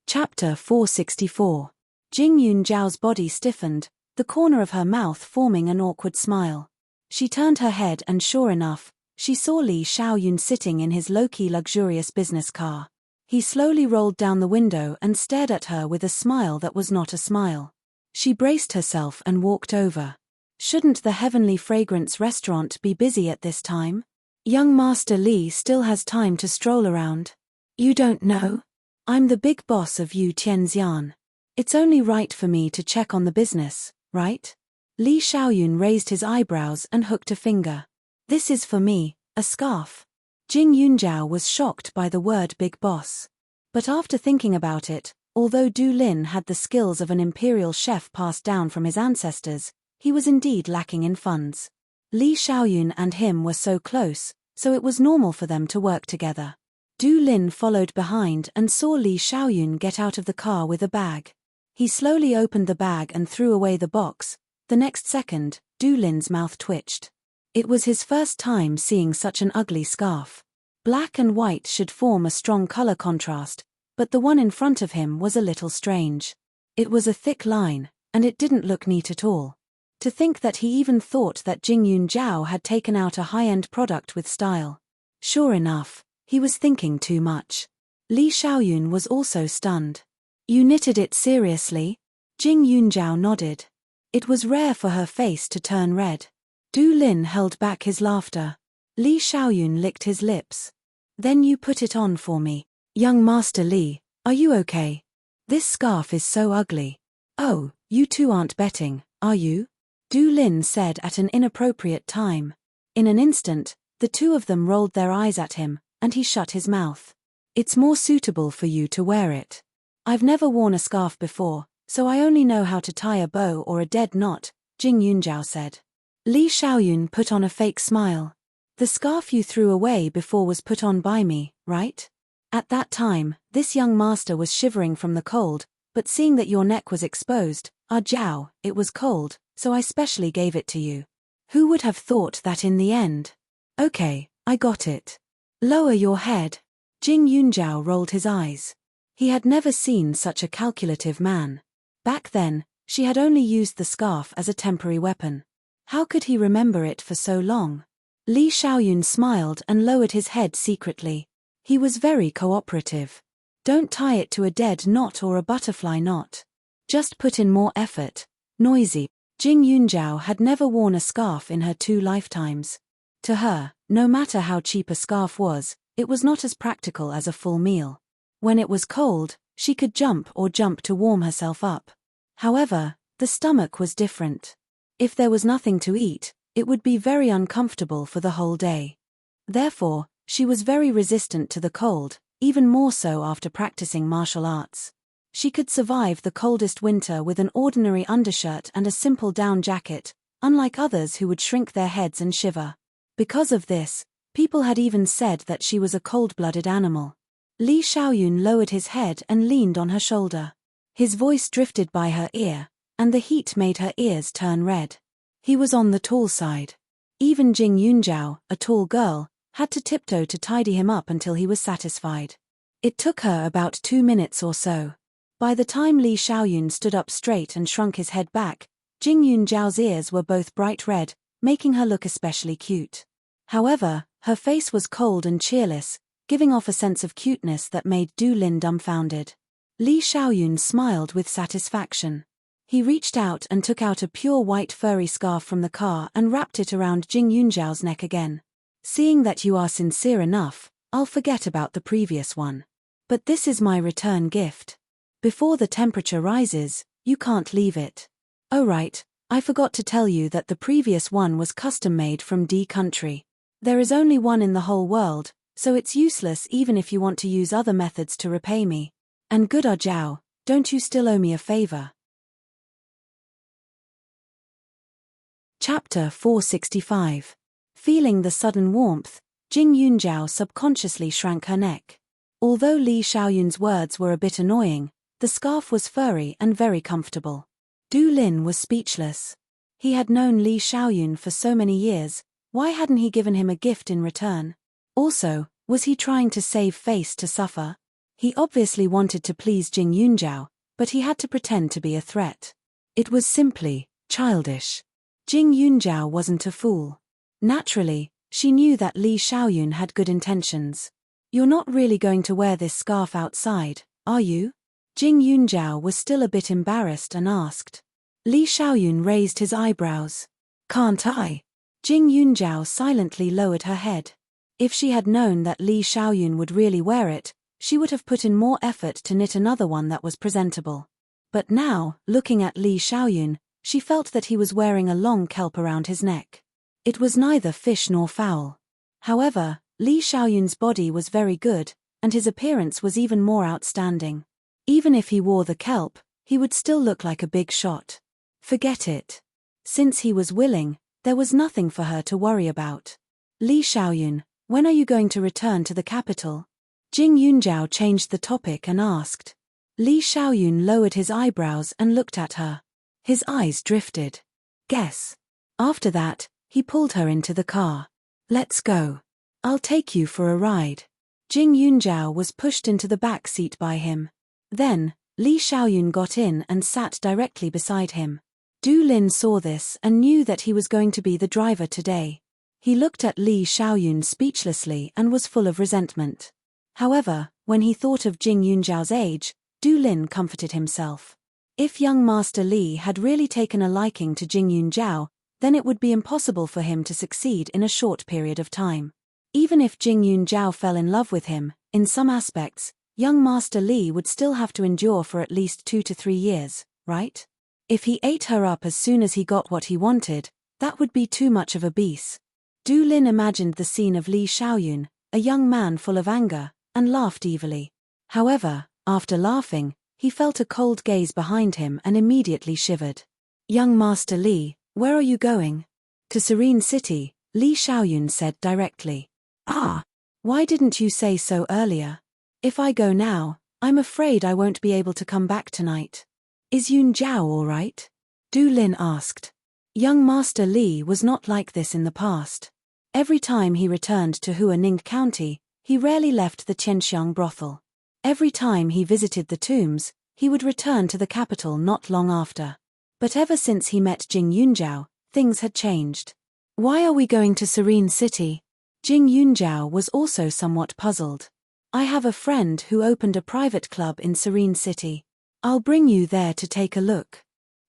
Chapter 464. Jing Yunjiao's body stiffened, the corner of her mouth forming an awkward smile. She turned her head and sure enough, she saw Li Xiaoyun sitting in his low-key luxurious business car. He slowly rolled down the window and stared at her with a smile that was not a smile. She braced herself and walked over. Shouldn't the Heavenly Fragrance restaurant be busy at this time? Young Master Li still has time to stroll around. You don't know? I'm the big boss of Yu Tianxian. It's only right for me to check on the business, right? Li Xiaoyun raised his eyebrows and hooked a finger. This is for me, a scarf. Jing Yunjiao was shocked by the word big boss. But after thinking about it, although Du Lin had the skills of an imperial chef passed down from his ancestors, he was indeed lacking in funds. Li Xiaoyun and him were so close, so it was normal for them to work together. Du Lin followed behind and saw Li Xiaoyun get out of the car with a bag. He slowly opened the bag and threw away the box. The next second, Du Lin's mouth twitched. It was his first time seeing such an ugly scarf. Black and white should form a strong color contrast, but the one in front of him was a little strange. It was a thick line, and it didn't look neat at all. To think that he even thought that Jing Yunjiao had taken out a high-end product with style. Sure enough, he was thinking too much. Li Xiaoyun was also stunned. You knitted it seriously? Jing Yunjiao nodded. It was rare for her face to turn red. Du Lin held back his laughter. Li Xiaoyun licked his lips. Then you put it on for me. Young Master Li, are you okay? This scarf is so ugly. Oh, you two aren't betting, are you? Du Lin said at an inappropriate time. In an instant, the two of them rolled their eyes at him, and he shut his mouth. It's more suitable for you to wear it. I've never worn a scarf before, so I only know how to tie a bow or a dead knot, Jing Yunjiao said. Li Xiaoyun put on a fake smile. The scarf you threw away before was put on by me, right? At that time, this young master was shivering from the cold, but seeing that your neck was exposed, Jiao, it was cold, so I specially gave it to you. Who would have thought that in the end? Okay, I got it. Lower your head. Jing Yunjiao rolled his eyes. He had never seen such a calculative man. Back then, she had only used the scarf as a temporary weapon. How could he remember it for so long? Li Xiaoyun smiled and lowered his head secretly. He was very cooperative. Don't tie it to a dead knot or a butterfly knot. Just put in more effort. Noisy. Jing Yunjiao had never worn a scarf in her 2 lifetimes. To her, no matter how cheap a scarf was, it was not as practical as a full meal. When it was cold, she could jump to warm herself up. However, the stomach was different. If there was nothing to eat, it would be very uncomfortable for the whole day. Therefore, she was very resistant to the cold, even more so after practicing martial arts. She could survive the coldest winter with an ordinary undershirt and a simple down jacket, unlike others who would shrink their heads and shiver. Because of this, people had even said that she was a cold-blooded animal. Li Xiaoyun lowered his head and leaned on her shoulder. His voice drifted by her ear, and the heat made her ears turn red. He was on the tall side. Even Jing Yunjiao, a tall girl, had to tiptoe to tidy him up until he was satisfied. It took her about 2 minutes or so. By the time Li Xiaoyun stood up straight and shrunk his head back, Jing Yunjiao's ears were both bright red, making her look especially cute. However, her face was cold and cheerless, giving off a sense of cuteness that made Du Lin dumbfounded. Li Xiaoyun smiled with satisfaction. He reached out and took out a pure white furry scarf from the car and wrapped it around Jing Yunjiao's neck again. Seeing that you are sincere enough, I'll forget about the previous one. But this is my return gift. Before the temperature rises, you can't leave it. Oh right, I forgot to tell you that the previous one was custom-made from D country. There is only one in the whole world, so it's useless even if you want to use other methods to repay me. And good Jiao, don't you still owe me a favor? Chapter 465. Feeling the sudden warmth, Jing Yunjiao subconsciously shrank her neck. Although Li Xiaoyun's words were a bit annoying, the scarf was furry and very comfortable. Du Lin was speechless. He had known Li Xiaoyun for so many years, why hadn't he given him a gift in return? Also, was he trying to save face to suffer? He obviously wanted to please Jing Yunjiao, but he had to pretend to be a threat. It was simply childish. Jing Yunjiao wasn't a fool. Naturally, she knew that Li Xiaoyun had good intentions. You're not really going to wear this scarf outside, are you? Jing Yunjiao was still a bit embarrassed and asked. Li Xiaoyun raised his eyebrows. Can't I? Jing Yunjiao silently lowered her head. If she had known that Li Xiaoyun would really wear it, she would have put in more effort to knit another one that was presentable. But now, looking at Li Xiaoyun, she felt that he was wearing a long kelp around his neck. It was neither fish nor fowl. However, Li Xiaoyun's body was very good, and his appearance was even more outstanding. Even if he wore the kelp, he would still look like a big shot. Forget it. Since he was willing, there was nothing for her to worry about. Li Xiaoyun, when are you going to return to the capital? Jing Yunjiao changed the topic and asked. Li Xiaoyun lowered his eyebrows and looked at her. His eyes drifted. Guess. After that, he pulled her into the car. Let's go. I'll take you for a ride. Jing Yunjiao was pushed into the back seat by him. Then, Li Xiaoyun got in and sat directly beside him. Du Lin saw this and knew that he was going to be the driver today. He looked at Li Xiaoyun speechlessly and was full of resentment. However, when he thought of Jing Yunjiao's age, Du Lin comforted himself. If young Master Li had really taken a liking to Jing Yunjiao, then it would be impossible for him to succeed in a short period of time. Even if Jing Yunjiao fell in love with him, in some aspects, young Master Li would still have to endure for at least 2 to 3 years, right? If he ate her up as soon as he got what he wanted, that would be too much of a beast. Du Lin imagined the scene of Li Xiaoyun, a young man full of anger, and laughed evilly. However, after laughing, he felt a cold gaze behind him and immediately shivered. Young Master Li, where are you going? To Serene City, Li Xiaoyun said directly. Ah! Why didn't you say so earlier? If I go now, I'm afraid I won't be able to come back tonight. Is Yunjiao all right? Du Lin asked. Young Master Li was not like this in the past. Every time he returned to Huaning County, he rarely left the Qianxiang brothel. Every time he visited the tombs, he would return to the capital not long after. But ever since he met Jing Yunjiao, things had changed. Why are we going to Serene City? Jing Yunjiao was also somewhat puzzled. I have a friend who opened a private club in Serene City. I'll bring you there to take a look.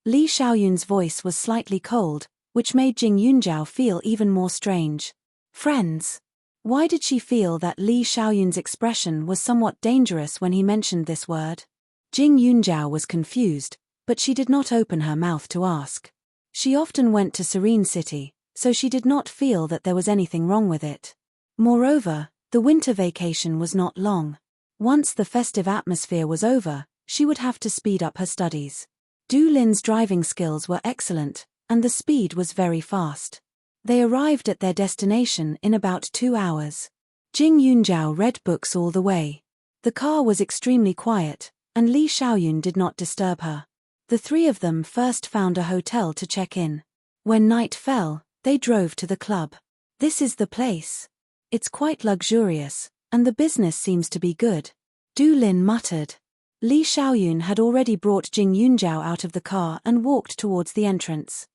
Li Xiaoyun's voice was slightly cold, which made Jing Yunjiao feel even more strange. Friends? Why did she feel that Li Xiaoyun's expression was somewhat dangerous when he mentioned this word? Jing Yunjiao was confused, but she did not open her mouth to ask. She often went to Serene City, so she did not feel that there was anything wrong with it. Moreover, the winter vacation was not long. Once the festive atmosphere was over, she would have to speed up her studies. Du Lin's driving skills were excellent, and the speed was very fast. They arrived at their destination in about 2 hours. Jing Yunjiao read books all the way. The car was extremely quiet, and Li Xiaoyun did not disturb her. The three of them first found a hotel to check in. When night fell, they drove to the club. This is the place. It's quite luxurious, and the business seems to be good. Du Lin muttered. Li Xiaoyun had already brought Jing Yunjiao out of the car and walked towards the entrance.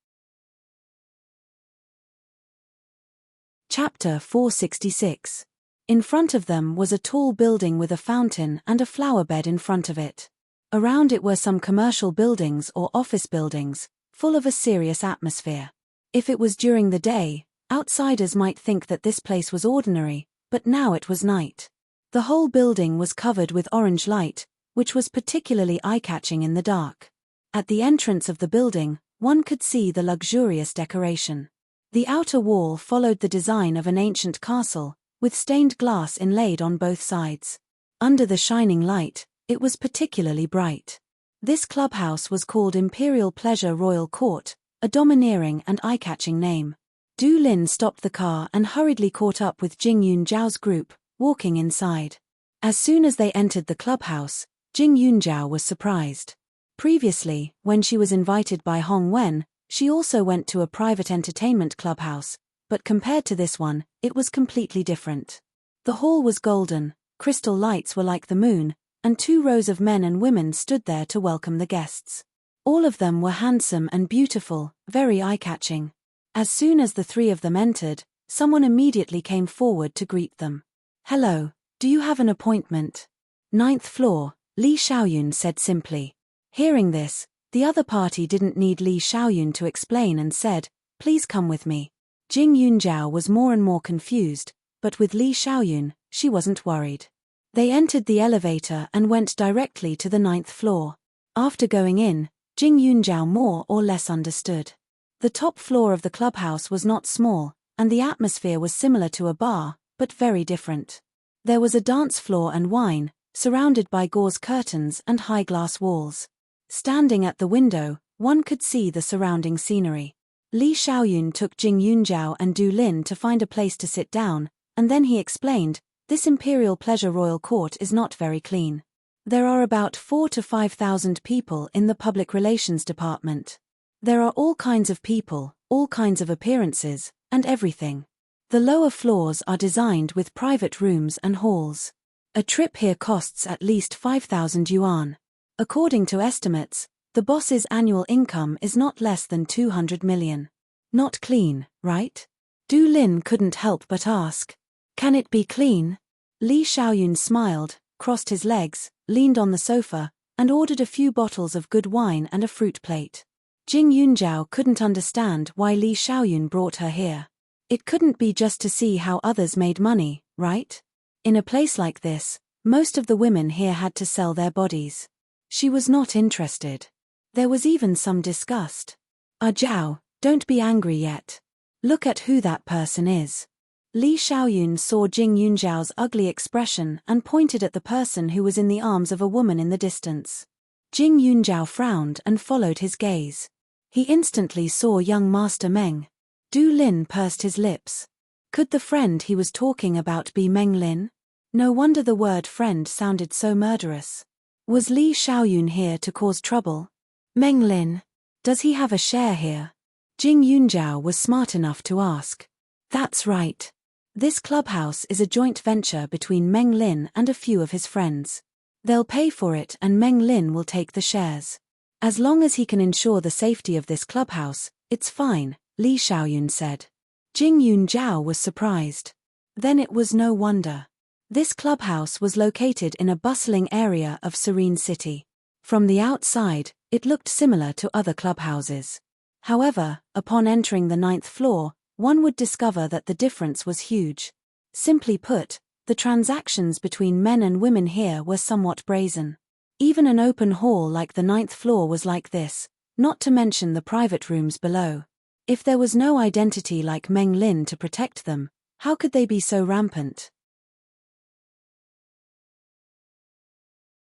Chapter 466. In front of them was a tall building with a fountain and a flower bed in front of it. Around it were some commercial buildings or office buildings, full of a serious atmosphere. If it was during the day, outsiders might think that this place was ordinary, but now it was night. The whole building was covered with orange light, which was particularly eye-catching in the dark. At the entrance of the building, one could see the luxurious decoration. The outer wall followed the design of an ancient castle, with stained glass inlaid on both sides. Under the shining light, it was particularly bright. This clubhouse was called Imperial Pleasure Royal Court, a domineering and eye-catching name. Du Lin stopped the car and hurriedly caught up with Jing Yunjiao's group, walking inside. As soon as they entered the clubhouse, Jing Yunjiao was surprised. Previously, when she was invited by Hong Wen, she also went to a private entertainment clubhouse, but compared to this one, it was completely different. The hall was golden, crystal lights were like the moon, and 2 rows of men and women stood there to welcome the guests. All of them were handsome and beautiful, very eye-catching. As soon as the 3 of them entered, someone immediately came forward to greet them. Hello, do you have an appointment? 9th floor, Li Xiaoyun said simply. Hearing this, the other party didn't need Li Xiaoyun to explain and said, please come with me. Jing Yunjiao was more and more confused, but with Li Xiaoyun, she wasn't worried. They entered the elevator and went directly to the 9th floor. After going in, Jing Yunjiao more or less understood. The top floor of the clubhouse was not small, and the atmosphere was similar to a bar, but very different. There was a dance floor and wine, surrounded by gauze curtains and high glass walls. Standing at the window, one could see the surrounding scenery. Li Xiaoyun took Jing Yunjiao and Du Lin to find a place to sit down, and then he explained, this Imperial Pleasure Royal Court is not very clean. There are about 4,000 to 5,000 people in the public relations department. There are all kinds of people, all kinds of appearances, and everything. The lower floors are designed with private rooms and halls. A trip here costs at least 5,000 yuan. According to estimates, the boss's annual income is not less than 200 million. Not clean, right? Du Lin couldn't help but ask. Can it be clean? Li Xiaoyun smiled, crossed his legs, leaned on the sofa, and ordered a few bottles of good wine and a fruit plate. Jing Yunjiao couldn't understand why Li Xiaoyun brought her here. It couldn't be just to see how others made money, right? In a place like this, most of the women here had to sell their bodies. She was not interested. There was even some disgust. Zhao, don't be angry yet. Look at who that person is. Li Xiaoyun saw Jing Yunjiao's ugly expression and pointed at the person who was in the arms of a woman in the distance. Jing Yunjiao frowned and followed his gaze. He instantly saw young Master Meng. Du Lin pursed his lips. Could the friend he was talking about be Meng Lin? No wonder the word friend sounded so murderous. Was Li Xiaoyun here to cause trouble? Meng Lin. Does he have a share here? Jing Yunjiao was smart enough to ask. That's right. This clubhouse is a joint venture between Meng Lin and a few of his friends. They'll pay for it and Meng Lin will take the shares. As long as he can ensure the safety of this clubhouse, it's fine, Li Xiaoyun said. Jing Yunjiao was surprised. Then it was no wonder. This clubhouse was located in a bustling area of Serene City. From the outside, it looked similar to other clubhouses. However, upon entering the 9th floor, one would discover that the difference was huge. Simply put, the transactions between men and women here were somewhat brazen. Even an open hall like the 9th floor was like this, not to mention the private rooms below. If there was no identity like Meng Lin to protect them, how could they be so rampant?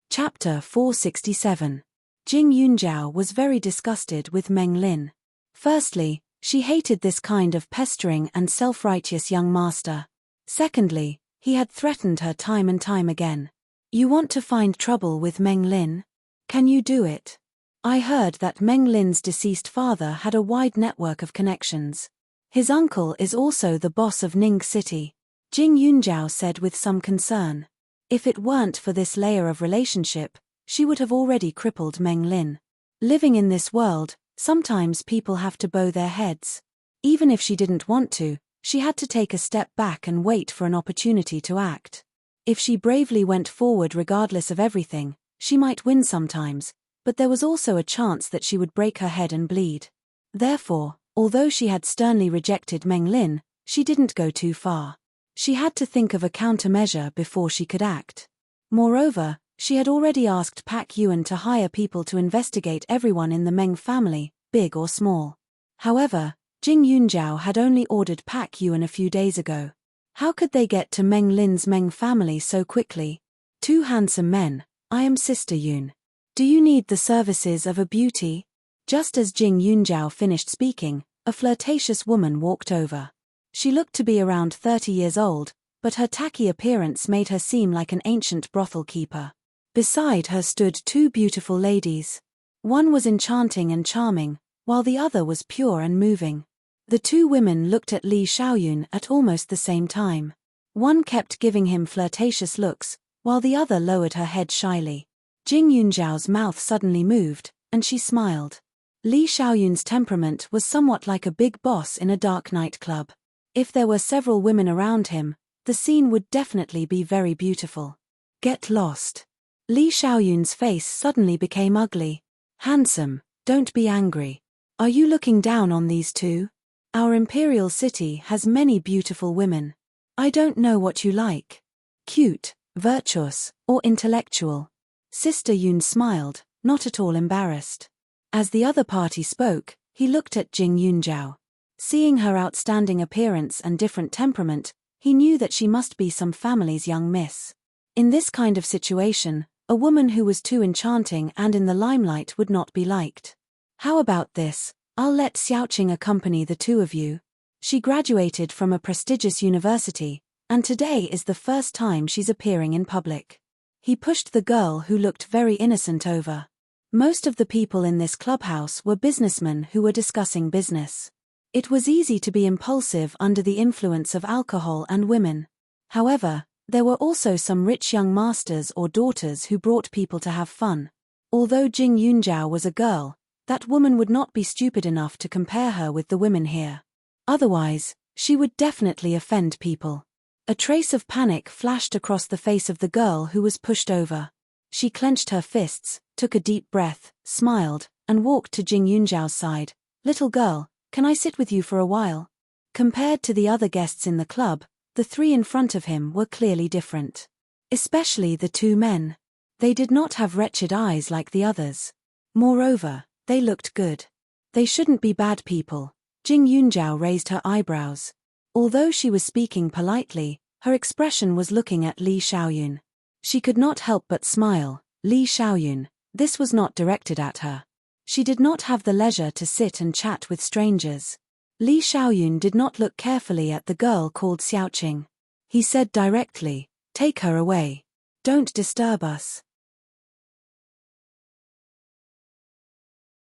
Chapter 467. Jing Yunjiao was very disgusted with Meng Lin. Firstly, she hated this kind of pestering and self-righteous young master. Secondly, he had threatened her time and time again. You want to find trouble with Meng Lin? Can you do it? I heard that Meng Lin's deceased father had a wide network of connections. His uncle is also the boss of Ning City, Jing Yunjiao said with some concern. If it weren't for this layer of relationship, she would have already crippled Meng Lin. Living in this world, sometimes people have to bow their heads. Even if she didn't want to, she had to take a step back and wait for an opportunity to act. If she bravely went forward regardless of everything, she might win sometimes, but there was also a chance that she would break her head and bleed. Therefore, although she had sternly rejected Meng Lin, she didn't go too far. She had to think of a countermeasure before she could act. Moreover, she had already asked Pak Yuan to hire people to investigate everyone in the Meng family, big or small. However, Jing Yunjiao had only ordered Pak Yuan a few days ago. How could they get to Meng Lin's Meng family so quickly? Two handsome men. I am Sister Yun. Do you need the services of a beauty? Just as Jing Yunjiao finished speaking, a flirtatious woman walked over. She looked to be around 30 years old, but her tacky appearance made her seem like an ancient brothel keeper. Beside her stood two beautiful ladies. One was enchanting and charming, while the other was pure and moving. The two women looked at Li Xiaoyun at almost the same time. One kept giving him flirtatious looks, while the other lowered her head shyly. Jing Yunjiao's mouth suddenly moved, and she smiled. Li Xiaoyun's temperament was somewhat like a big boss in a dark nightclub. If there were several women around him, the scene would definitely be very beautiful. Get lost. Li Xiaoyun's face suddenly became ugly. Handsome, don't be angry. Are you looking down on these two? Our imperial city has many beautiful women. I don't know what you like. Cute, virtuous, or intellectual. Sister Yun smiled, not at all embarrassed. As the other party spoke, he looked at Jing Yunjiao. Seeing her outstanding appearance and different temperament, he knew that she must be some family's young miss. In this kind of situation, a woman who was too enchanting and in the limelight would not be liked. How about this? I'll let Xiaoqing accompany the two of you. She graduated from a prestigious university, and today is the first time she's appearing in public. He pushed the girl who looked very innocent over. Most of the people in this clubhouse were businessmen who were discussing business. It was easy to be impulsive under the influence of alcohol and women. However, there were also some rich young masters or daughters who brought people to have fun. Although Jing Yunjiao was a girl, that woman would not be stupid enough to compare her with the women here. Otherwise, she would definitely offend people. A trace of panic flashed across the face of the girl who was pushed over. She clenched her fists, took a deep breath, smiled, and walked to Jing Yunjiao's side. "Little girl, can I sit with you for a while?" Compared to the other guests in the club, the three in front of him were clearly different. Especially the two men. They did not have wretched eyes like the others. Moreover, they looked good. They shouldn't be bad people. Jing Yunjiao raised her eyebrows. Although she was speaking politely, her expression was looking at Li Xiaoyun. She could not help but smile. Li Xiaoyun, this was not directed at her. She did not have the leisure to sit and chat with strangers. Li Xiaoyun did not look carefully at the girl called Xiaoqing. He said directly, "Take her away. Don't disturb us."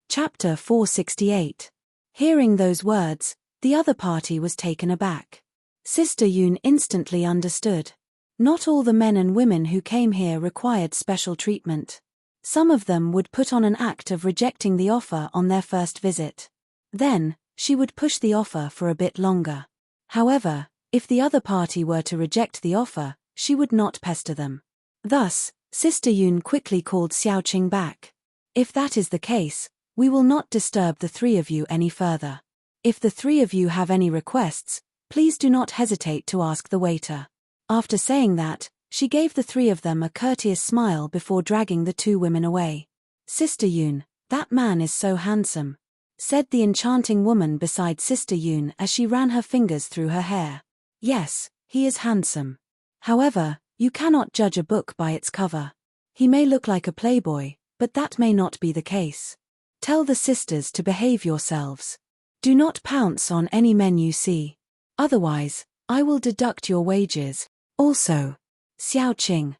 Chapter 468. Hearing those words, the other party was taken aback. Sister Yun instantly understood. Not all the men and women who came here required special treatment. Some of them would put on an act of rejecting the offer on their first visit. Then, she would push the offer for a bit longer. However, if the other party were to reject the offer, she would not pester them. Thus, Sister Yun quickly called Xiaoqing back. "If that is the case, we will not disturb the three of you any further. If the three of you have any requests, please do not hesitate to ask the waiter." After saying that, she gave the three of them a courteous smile before dragging the two women away. "Sister Yun, that man is so handsome," said the enchanting woman beside Sister Yun as she ran her fingers through her hair. "Yes, he is handsome. However, you cannot judge a book by its cover. He may look like a playboy, but that may not be the case. Tell the sisters to behave yourselves. Do not pounce on any men you see. Otherwise, I will deduct your wages. Also, Xiaoqing,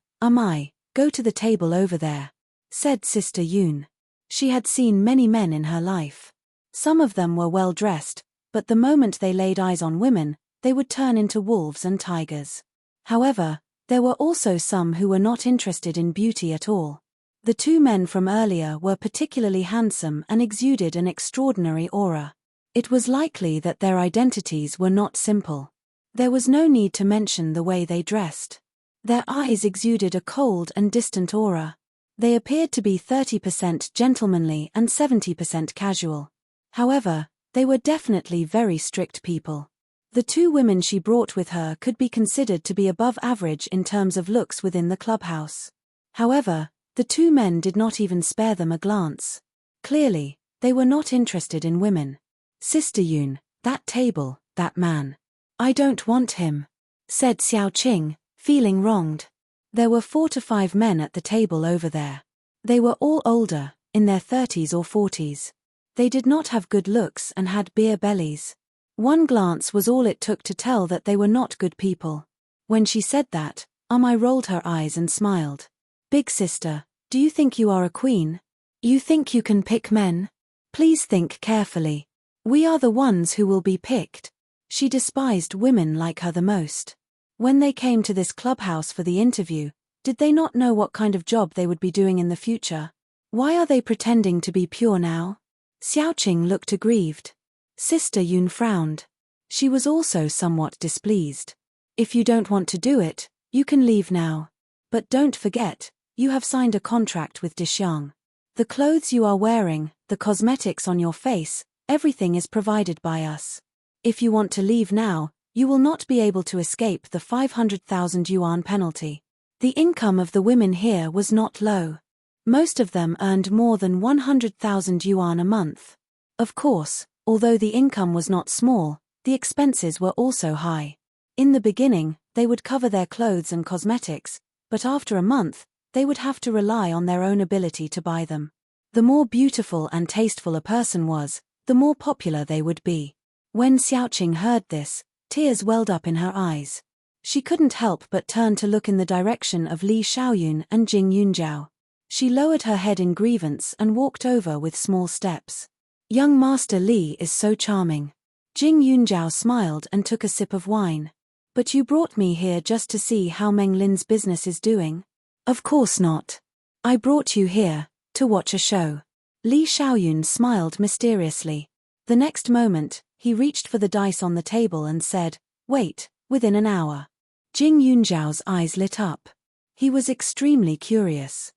go to the table over there," said Sister Yun. She had seen many men in her life. Some of them were well dressed, but the moment they laid eyes on women, they would turn into wolves and tigers. However, there were also some who were not interested in beauty at all. The two men from earlier were particularly handsome and exuded an extraordinary aura. It was likely that their identities were not simple. There was no need to mention the way they dressed. Their eyes exuded a cold and distant aura. They appeared to be 30% gentlemanly and 70% casual. However, they were definitely very strict people. The two women she brought with her could be considered to be above average in terms of looks within the clubhouse. However, the two men did not even spare them a glance. Clearly, they were not interested in women. "Sister Yun, that table, that man. I don't want him," said Xiaoqing, feeling wronged. There were 4 to 5 men at the table over there. They were all older, in their 30s or 40s. They did not have good looks and had beer bellies. One glance was all it took to tell that they were not good people. When she said that, Amai rolled her eyes and smiled. "Big sister, do you think you are a queen? You think you can pick men? Please think carefully. We are the ones who will be picked." She despised women like her the most. When they came to this clubhouse for the interview, did they not know what kind of job they would be doing in the future? Why are they pretending to be pure now? Xiaoqing looked aggrieved. Sister Yun frowned. She was also somewhat displeased. "If you don't want to do it, you can leave now. But don't forget, you have signed a contract with Dishyang. The clothes you are wearing, the cosmetics on your face, everything is provided by us. If you want to leave now, you will not be able to escape the 500,000 yuan penalty." The income of the women here was not low. Most of them earned more than 100,000 yuan a month. Of course, although the income was not small, the expenses were also high. In the beginning, they would cover their clothes and cosmetics, but after a month, they would have to rely on their own ability to buy them. The more beautiful and tasteful a person was, the more popular they would be. When Xiaoqing heard this, tears welled up in her eyes. She couldn't help but turn to look in the direction of Li Xiaoyun and Jing Yunjiao. She lowered her head in grievance and walked over with small steps. "Young Master Li is so charming." Jing Yunjiao smiled and took a sip of wine. "But you brought me here just to see how Meng Lin's business is doing?" "Of course not. I brought you here to watch a show." Li Xiaoyun smiled mysteriously. The next moment, he reached for the dice on the table and said, "Wait, within an hour." Jing Yunjiao's eyes lit up. He was extremely curious.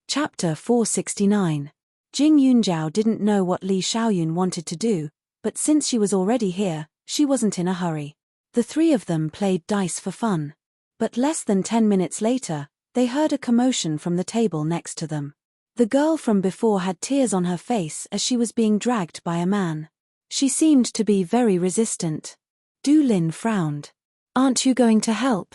Chapter 469. Jing Yunjiao didn't know what Li Xiaoyun wanted to do, but since she was already here, she wasn't in a hurry. The three of them played dice for fun. But less than 10 minutes later, they heard a commotion from the table next to them. The girl from before had tears on her face as she was being dragged by a man. She seemed to be very resistant. Du Lin frowned. "Aren't you going to help?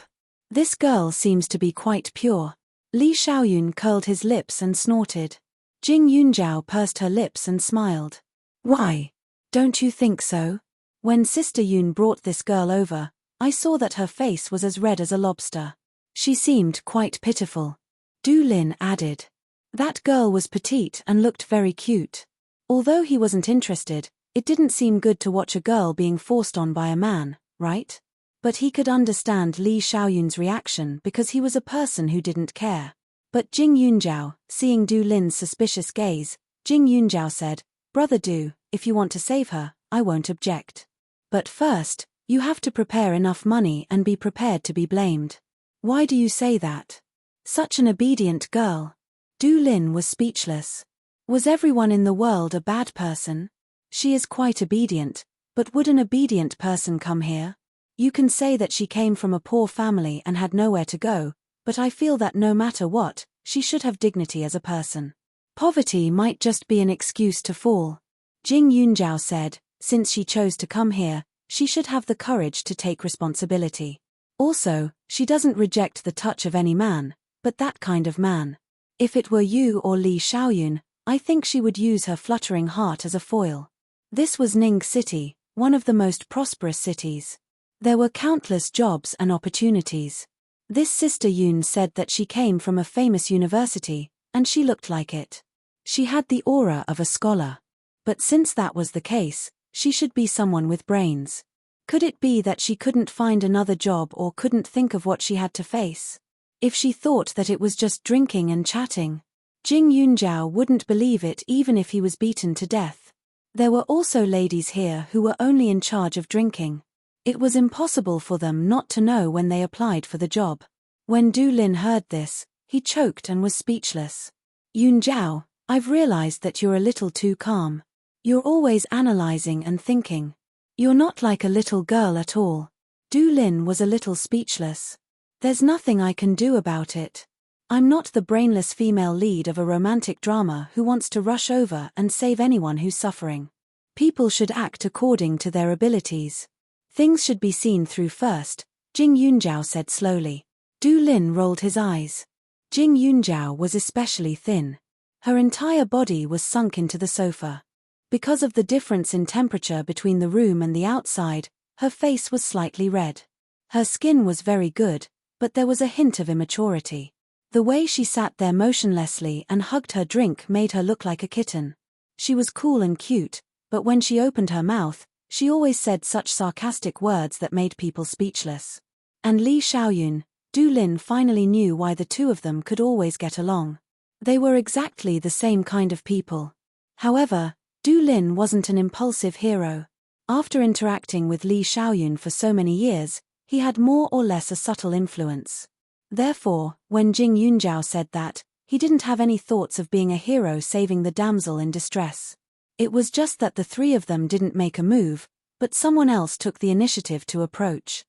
This girl seems to be quite pure." Li Xiaoyun curled his lips and snorted. Jing Yunjiao pursed her lips and smiled. "Why? Don't you think so? When Sister Yun brought this girl over, I saw that her face was as red as a lobster. She seemed quite pitiful." Du Lin added. "That girl was petite and looked very cute." Although he wasn't interested, it didn't seem good to watch a girl being forced on by a man, right? But he could understand Li Xiaoyun's reaction because he was a person who didn't care. But Jing Yunjiao, seeing Du Lin's suspicious gaze, Jing Yunjiao said, "Brother Du, if you want to save her, I won't object. But first, you have to prepare enough money and be prepared to be blamed." "Why do you say that? Such an obedient girl." Du Lin was speechless. Was everyone in the world a bad person? She is quite obedient, but would an obedient person come here? You can say that she came from a poor family and had nowhere to go, but I feel that no matter what, she should have dignity as a person. Poverty might just be an excuse to fall. Jing Yunjiao said, since she chose to come here, she should have the courage to take responsibility. Also, she doesn't reject the touch of any man, but that kind of man. If it were you or Li Xiaoyun, I think she would use her fluttering heart as a foil. This was Ning City, one of the most prosperous cities. There were countless jobs and opportunities. This Sister Yun said that she came from a famous university, and she looked like it. She had the aura of a scholar. But since that was the case, she should be someone with brains. Could it be that she couldn't find another job or couldn't think of what she had to face? If she thought that it was just drinking and chatting, Jing Yunjiao wouldn't believe it even if he was beaten to death. There were also ladies here who were only in charge of drinking. It was impossible for them not to know when they applied for the job. When Du Lin heard this, he choked and was speechless. "Yunjiao, I've realized that you're a little too calm. You're always analyzing and thinking. You're not like a little girl at all." Du Lin was a little speechless. "There's nothing I can do about it. I'm not the brainless female lead of a romantic drama who wants to rush over and save anyone who's suffering. People should act according to their abilities. Things should be seen through first," Jing Yunjiao said slowly. Du Lin rolled his eyes. Jing Yunjiao was especially thin. Her entire body was sunk into the sofa. Because of the difference in temperature between the room and the outside, her face was slightly red. Her skin was very good, but there was a hint of immaturity. The way she sat there motionlessly and hugged her drink made her look like a kitten. She was cool and cute, but when she opened her mouth, she always said such sarcastic words that made people speechless. And Li Xiaoyun, Du Lin finally knew why the two of them could always get along. They were exactly the same kind of people. However, Du Lin wasn't an impulsive hero. After interacting with Li Xiaoyun for so many years, he had more or less a subtle influence. Therefore, when Jing Yunjiao said that, he didn't have any thoughts of being a hero saving the damsel in distress. It was just that the three of them didn't make a move, but someone else took the initiative to approach.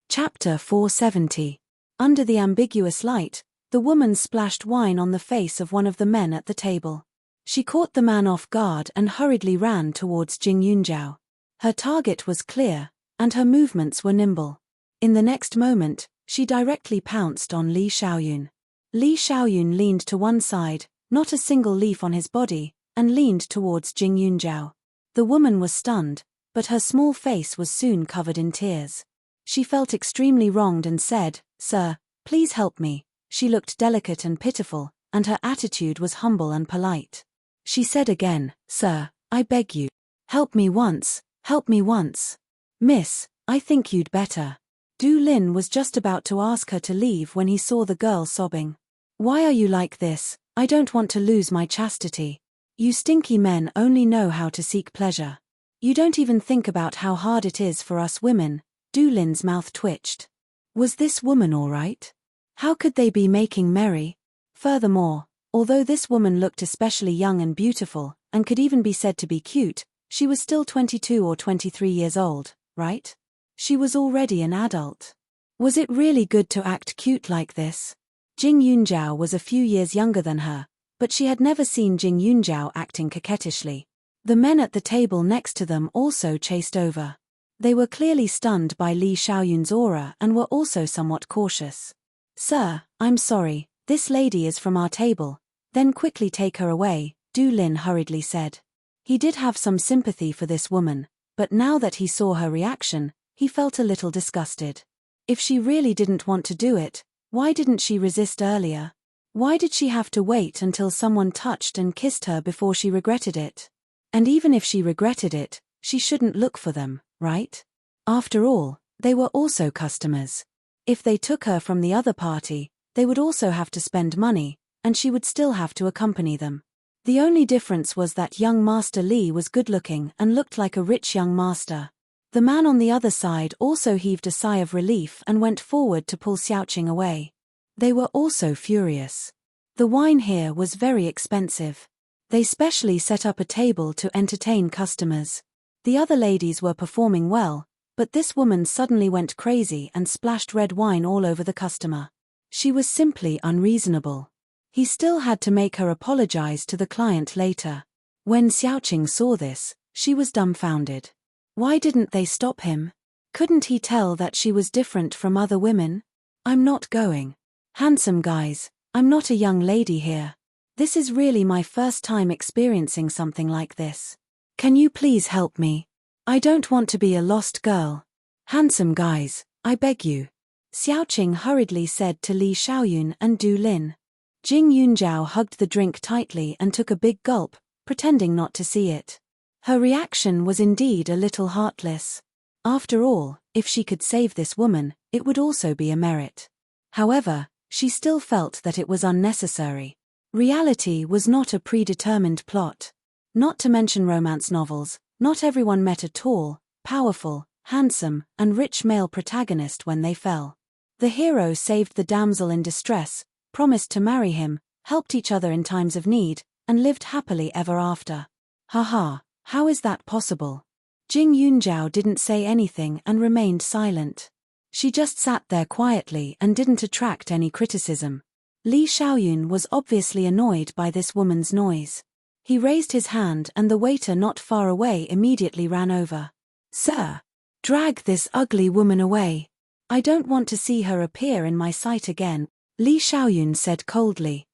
Chapter 470. Under the ambiguous light, the woman splashed wine on the face of one of the men at the table. She caught the man off guard and hurriedly ran towards Jing Yunjiao. Her target was clear, and her movements were nimble. In the next moment, she directly pounced on Li Xiaoyun. Li Xiaoyun leaned to one side, not a single leaf on his body, and leaned towards Jing Yunjiao. The woman was stunned, but her small face was soon covered in tears. She felt extremely wronged and said, "Sir, please help me." She looked delicate and pitiful, and her attitude was humble and polite. She said again, "Sir, I beg you. Help me once, help me once." "Miss, I think you'd better." Du Lin was just about to ask her to leave when he saw the girl sobbing. "Why are you like this? I don't want to lose my chastity. You stinky men only know how to seek pleasure. You don't even think about how hard it is for us women." Du Lin's mouth twitched. Was this woman all right? How could they be making merry? Furthermore, although this woman looked especially young and beautiful, and could even be said to be cute, she was still 22 or 23 years old, right? She was already an adult. Was it really good to act cute like this? Jing Yunjiao was a few years younger than her, but she had never seen Jing Yunjiao acting coquettishly. The men at the table next to them also chased over. They were clearly stunned by Li Xiaoyun's aura and were also somewhat cautious. Sir, I'm sorry, this lady is from our table. Then quickly take her away, Du Lin hurriedly said. He did have some sympathy for this woman, but now that he saw her reaction, he felt a little disgusted. If she really didn't want to do it, why didn't she resist earlier? Why did she have to wait until someone touched and kissed her before she regretted it? And even if she regretted it, she shouldn't look for them, right? After all, they were also customers. If they took her from the other party, they would also have to spend money, and she would still have to accompany them. The only difference was that young Master Li was good-looking and looked like a rich young master. The man on the other side also heaved a sigh of relief and went forward to pull Xiaoqing away. They were also furious. The wine here was very expensive. They specially set up a table to entertain customers. The other ladies were performing well, but this woman suddenly went crazy and splashed red wine all over the customer. She was simply unreasonable. He still had to make her apologize to the client later. When Xiaoqing saw this, she was dumbfounded. Why didn't they stop him? Couldn't he tell that she was different from other women? I'm not going. Handsome guys, I'm not a young lady here. This is really my first time experiencing something like this. Can you please help me? I don't want to be a lost girl. Handsome guys, I beg you. Xiaoqing hurriedly said to Li Xiaoyun and Du Lin. Jing Yunjiao hugged the drink tightly and took a big gulp, pretending not to see it. Her reaction was indeed a little heartless. After all, if she could save this woman, it would also be a merit. However, she still felt that it was unnecessary. Reality was not a predetermined plot. Not to mention romance novels, not everyone met a tall, powerful, handsome, and rich male protagonist when they fell. The hero saved the damsel in distress, promised to marry him, helped each other in times of need, and lived happily ever after. Haha, how is that possible? Jing Yunjiao didn't say anything and remained silent. She just sat there quietly and didn't attract any criticism. Li Xiaoyun was obviously annoyed by this woman's noise. He raised his hand and the waiter not far away immediately ran over. Sir, drag this ugly woman away. I don't want to see her appear in my sight again, Li Xiaoyun said coldly.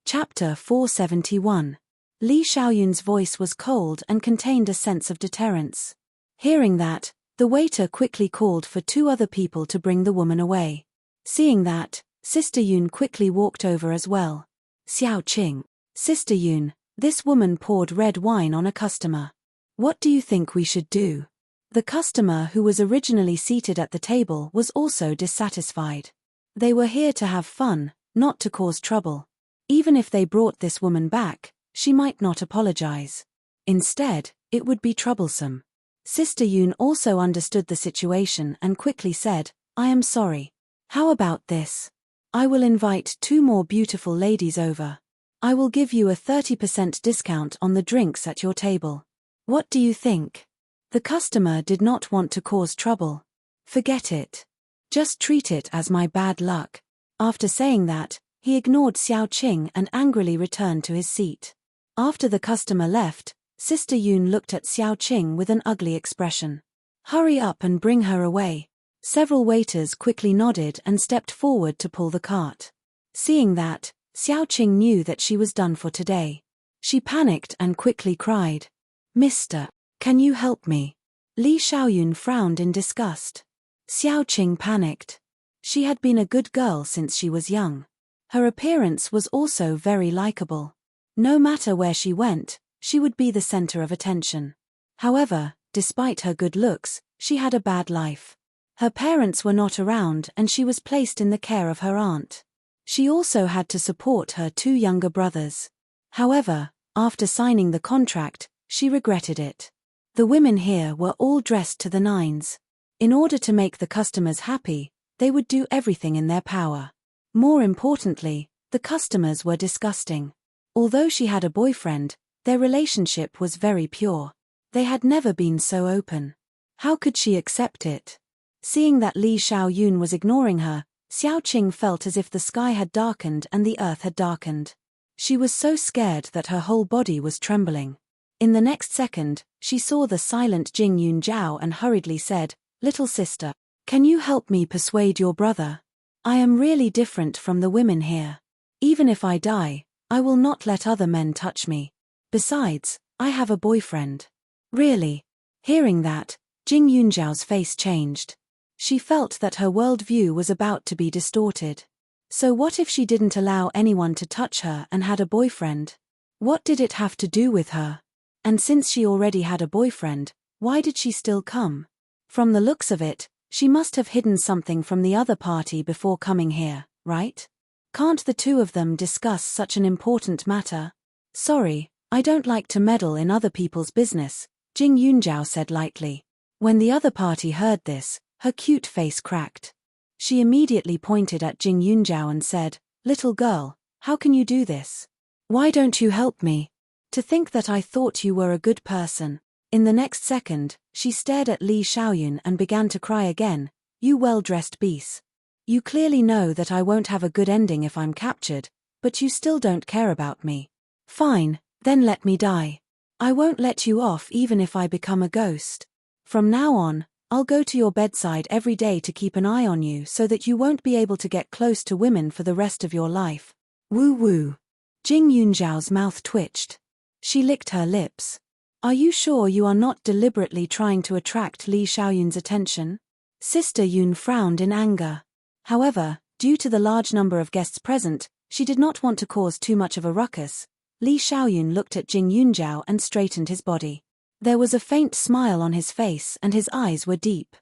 Chapter 471. Li Xiaoyun's voice was cold and contained a sense of deterrence. Hearing that, the waiter quickly called for two other people to bring the woman away. Seeing that, Sister Yun quickly walked over as well. Xiaoqing, Sister Yun, this woman poured red wine on a customer. What do you think we should do? The customer who was originally seated at the table was also dissatisfied. They were here to have fun, not to cause trouble. Even if they brought this woman back, she might not apologize. Instead, it would be troublesome. Sister Yun also understood the situation and quickly said, I am sorry. How about this? I will invite two more beautiful ladies over. I will give you a 30% discount on the drinks at your table. What do you think? The customer did not want to cause trouble. Forget it. Just treat it as my bad luck. After saying that, he ignored Xiaoqing and angrily returned to his seat. After the customer left, Sister Yun looked at Xiaoqing with an ugly expression. Hurry up and bring her away. Several waiters quickly nodded and stepped forward to pull the cart. Seeing that, Xiaoqing knew that she was done for today. She panicked and quickly cried, Mister, can you help me? Li Xiaoyun frowned in disgust. Xiaoqing panicked. She had been a good girl since she was young. Her appearance was also very likable. No matter where she went, she would be the center of attention. However, despite her good looks, she had a bad life. Her parents were not around and she was placed in the care of her aunt. She also had to support her two younger brothers. However, after signing the contract, she regretted it. The women here were all dressed to the nines. In order to make the customers happy, they would do everything in their power. More importantly, the customers were disgusting. Although she had a boyfriend, their relationship was very pure. They had never been so open. How could she accept it? Seeing that Li Xiaoyun was ignoring her, Xiaoqing felt as if the sky had darkened and the earth had darkened. She was so scared that her whole body was trembling. In the next second, she saw the silent Jing Yunjiao and hurriedly said, "Little sister, can you help me persuade your brother? I am really different from the women here. Even if I die, I will not let other men touch me. Besides, I have a boyfriend." Really? Hearing that, Jing Yunjiao's face changed. She felt that her worldview was about to be distorted. So what if she didn't allow anyone to touch her and had a boyfriend? What did it have to do with her? And since she already had a boyfriend, why did she still come? From the looks of it, she must have hidden something from the other party before coming here, right? Can't the two of them discuss such an important matter? "Sorry, I don't like to meddle in other people's business," Jing Yunjiao said lightly. When the other party heard this, her cute face cracked. She immediately pointed at Jing Yunjiao and said, "Little girl, how can you do this? Why don't you help me? To think that I thought you were a good person." In the next second, she stared at Li Xiaoyun and began to cry again. "You well-dressed beast. You clearly know that I won't have a good ending if I'm captured, but you still don't care about me. Fine, then let me die. I won't let you off even if I become a ghost. From now on, I'll go to your bedside every day to keep an eye on you so that you won't be able to get close to women for the rest of your life." Woo woo. Jing Yunjiao's mouth twitched. She licked her lips. "Are you sure you are not deliberately trying to attract Li Xiaoyun's attention?" Sister Yun frowned in anger. However, due to the large number of guests present, she did not want to cause too much of a ruckus. Li Xiaoyun looked at Jing Yunjiao and straightened his body. There was a faint smile on his face and his eyes were deep.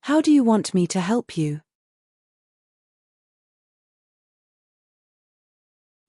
"How do you want me to help you?"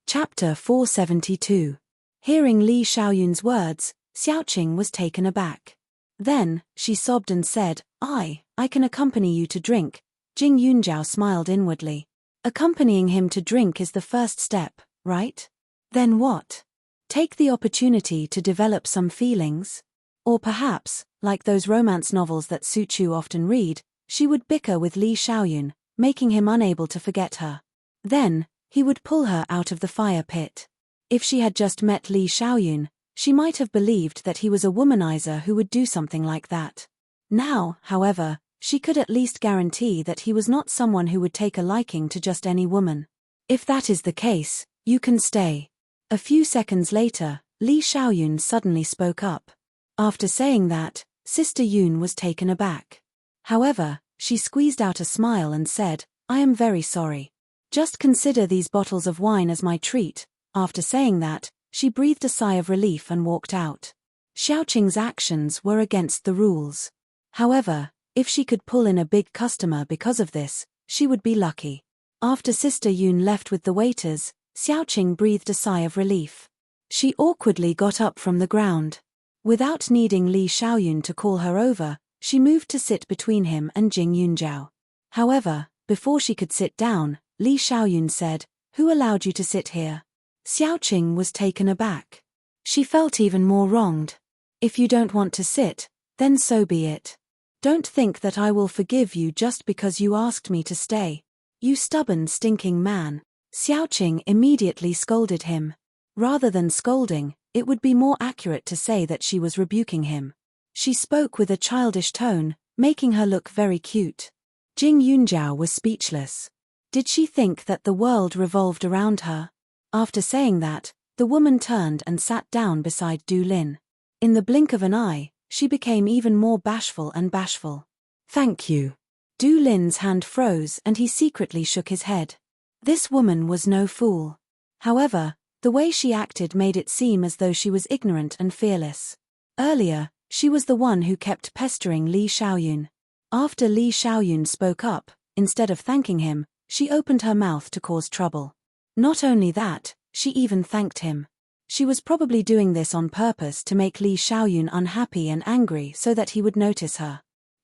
Chapter 472. Hearing Li Xiaoyun's words, Xiaoqing was taken aback. Then, she sobbed and said, I can accompany you to drink." Jing Yunjiao smiled inwardly. Accompanying him to drink is the first step, right? Then what? Take the opportunity to develop some feelings? Or perhaps, like those romance novels that Suchu often read, she would bicker with Li Xiaoyun, making him unable to forget her. Then, he would pull her out of the fire pit. If she had just met Li Xiaoyun, she might have believed that he was a womanizer who would do something like that. Now, however, she could at least guarantee that he was not someone who would take a liking to just any woman. "If that is the case, you can stay." A few seconds later, Li Xiaoyun suddenly spoke up. After saying that, Sister Yun was taken aback. However, she squeezed out a smile and said, "I am very sorry. Just consider these bottles of wine as my treat." After saying that, she breathed a sigh of relief and walked out. Xiaoqing's actions were against the rules. However, if she could pull in a big customer because of this, she would be lucky. After Sister Yun left with the waiters, Xiaoqing breathed a sigh of relief. She awkwardly got up from the ground. Without needing Li Xiaoyun to call her over, she moved to sit between him and Jing Yunjiao. However, before she could sit down, Li Xiaoyun said, "Who allowed you to sit here?" Xiaoqing was taken aback. She felt even more wronged. "If you don't want to sit, then so be it. Don't think that I will forgive you just because you asked me to stay. You stubborn stinking man." Xiaoqing immediately scolded him. Rather than scolding, it would be more accurate to say that she was rebuking him. She spoke with a childish tone, making her look very cute. Jing Yunjiao was speechless. Did she think that the world revolved around her? After saying that, the woman turned and sat down beside Du Lin. In the blink of an eye, she became even more bashful and bashful. "Thank you." Du Lin's hand froze and he secretly shook his head. This woman was no fool. However, the way she acted made it seem as though she was ignorant and fearless. Earlier, she was the one who kept pestering Li Xiaoyun. After Li Xiaoyun spoke up, instead of thanking him, she opened her mouth to cause trouble. Not only that, she even thanked him. She was probably doing this on purpose to make Li Xiaoyun unhappy and angry so that he would notice her.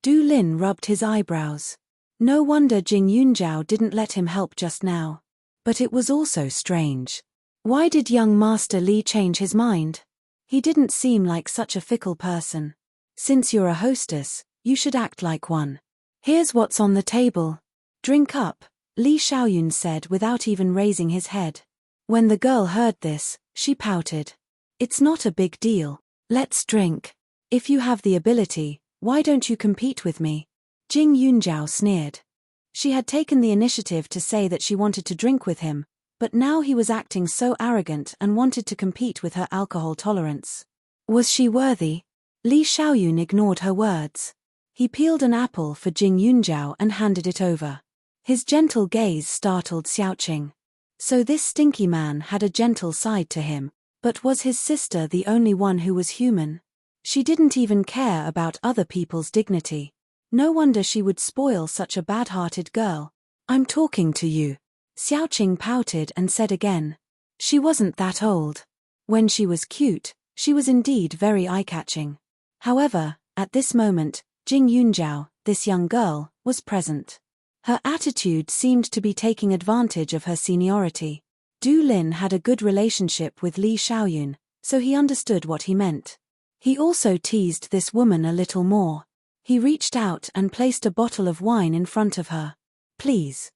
Du Lin rubbed his eyebrows. No wonder Jing Yunjiao didn't let him help just now. But it was also strange. Why did young Master Li change his mind? He didn't seem like such a fickle person. Since you're a hostess, you should act like one. Here's what's on the table. Drink up, Li Xiaoyun said without even raising his head. When the girl heard this, she pouted. It's not a big deal. Let's drink. If you have the ability, why don't you compete with me? Jing Yunjiao sneered. She had taken the initiative to say that she wanted to drink with him, but now he was acting so arrogant and wanted to compete with her alcohol tolerance. Was she worthy? Li Xiaoyun ignored her words. He peeled an apple for Jing Yunjiao and handed it over. His gentle gaze startled Xiaoqing. So this stinky man had a gentle side to him, but was his sister the only one who was human? She didn't even care about other people's dignity. No wonder she would spoil such a bad-hearted girl. I'm talking to you. Xiaoqing pouted and said again. She wasn't that old. When she was cute, she was indeed very eye-catching. However, at this moment, Jing Yunjiao, this young girl, was present. Her attitude seemed to be taking advantage of her seniority. Du Lin had a good relationship with Li Xiaoyun, so he understood what he meant. He also teased this woman a little more. He reached out and placed a bottle of wine in front of her. Please.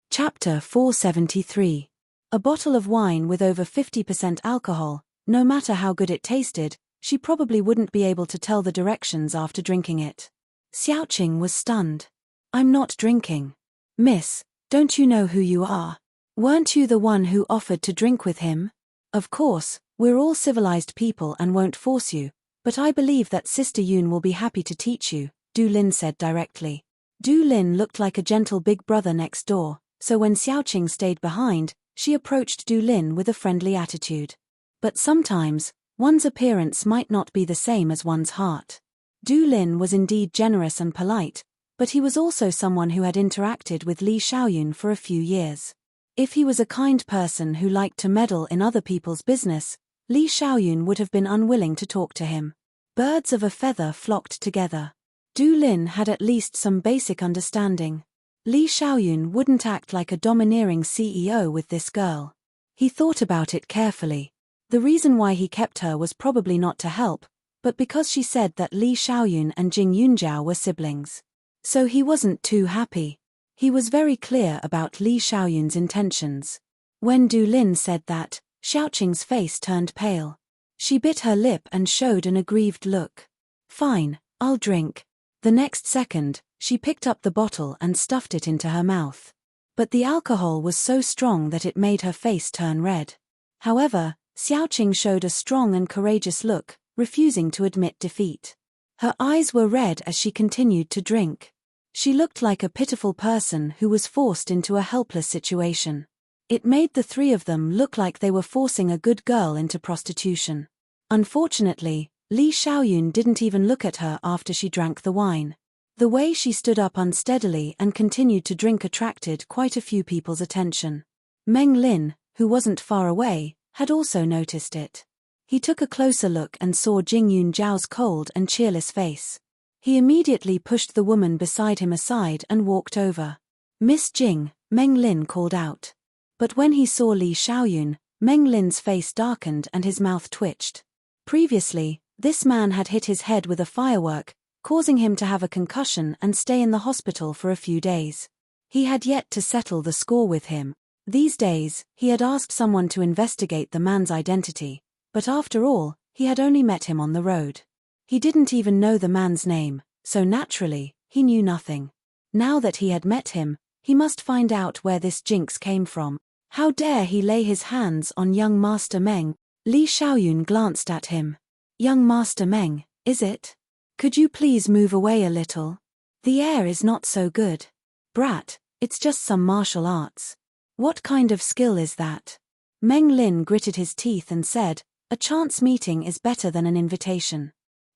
Chapter 473. A bottle of wine with over 50% alcohol. No matter how good it tasted, she probably wouldn't be able to tell the directions after drinking it. Xiaoqing was stunned. I'm not drinking. Miss, don't you know who you are? Weren't you the one who offered to drink with him? Of course, we're all civilized people and won't force you, but I believe that Sister Yun will be happy to teach you, Du Lin said directly. Du Lin looked like a gentle big brother next door, so when Xiaoqing stayed behind, she approached Du Lin with a friendly attitude. But sometimes, one's appearance might not be the same as one's heart. Du Lin was indeed generous and polite, but he was also someone who had interacted with Li Xiaoyun for a few years. If he was a kind person who liked to meddle in other people's business, Li Xiaoyun would have been unwilling to talk to him. Birds of a feather flocked together. Du Lin had at least some basic understanding. Li Xiaoyun wouldn't act like a domineering CEO with this girl. He thought about it carefully. The reason why he kept her was probably not to help, but because she said that Li Xiaoyun and Jing Yunjiao were siblings. So he wasn't too happy. He was very clear about Li Xiaoyun's intentions. When Du Lin said that, Xiaoqing's face turned pale. She bit her lip and showed an aggrieved look. Fine, I'll drink. The next second, she picked up the bottle and stuffed it into her mouth. But the alcohol was so strong that it made her face turn red. However, Xiaoqing showed a strong and courageous look, refusing to admit defeat. Her eyes were red as she continued to drink. She looked like a pitiful person who was forced into a helpless situation. It made the three of them look like they were forcing a good girl into prostitution. Unfortunately, Li Xiaoyun didn't even look at her after she drank the wine. The way she stood up unsteadily and continued to drink attracted quite a few people's attention. Meng Lin, who wasn't far away, had also noticed it. He took a closer look and saw Jing Yunjiao's cold and cheerless face. He immediately pushed the woman beside him aside and walked over. Miss Jing, Meng Lin called out. But when he saw Li Xiaoyun, Meng Lin's face darkened and his mouth twitched. Previously, this man had hit his head with a firework, causing him to have a concussion and stay in the hospital for a few days. He had yet to settle the score with him. These days, he had asked someone to investigate the man's identity, but after all, he had only met him on the road. He didn't even know the man's name, so naturally, he knew nothing. Now that he had met him, he must find out where this jinx came from. How dare he lay his hands on young Master Meng? Li Xiaoyun glanced at him. Young Master Meng, is it? Could you please move away a little? The air is not so good. Brat, it's just some martial arts. What kind of skill is that? Meng Lin gritted his teeth and said, a chance meeting is better than an invitation.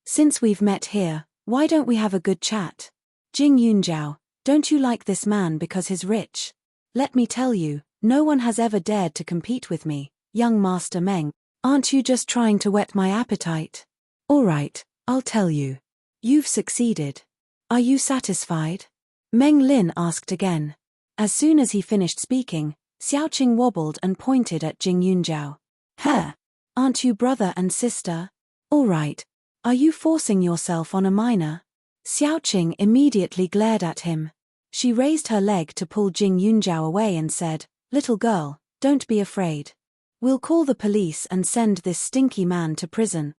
Since we've met here, why don't we have a good chat? Jing Yunjiao, don't you like this man because he's rich? Let me tell you, no one has ever dared to compete with me, young Master Meng. Aren't you just trying to whet my appetite? All right, I'll tell you. You've succeeded. Are you satisfied? Meng Lin asked again. As soon as he finished speaking, Xiaoqing wobbled and pointed at Jing Yunjiao. Huh? Aren't you brother and sister? All right. Are you forcing yourself on a minor? Xiaoqing immediately glared at him. She raised her leg to pull Jing Yunjiao away and said, "Little girl, don't be afraid. We'll call the police and send this stinky man to prison."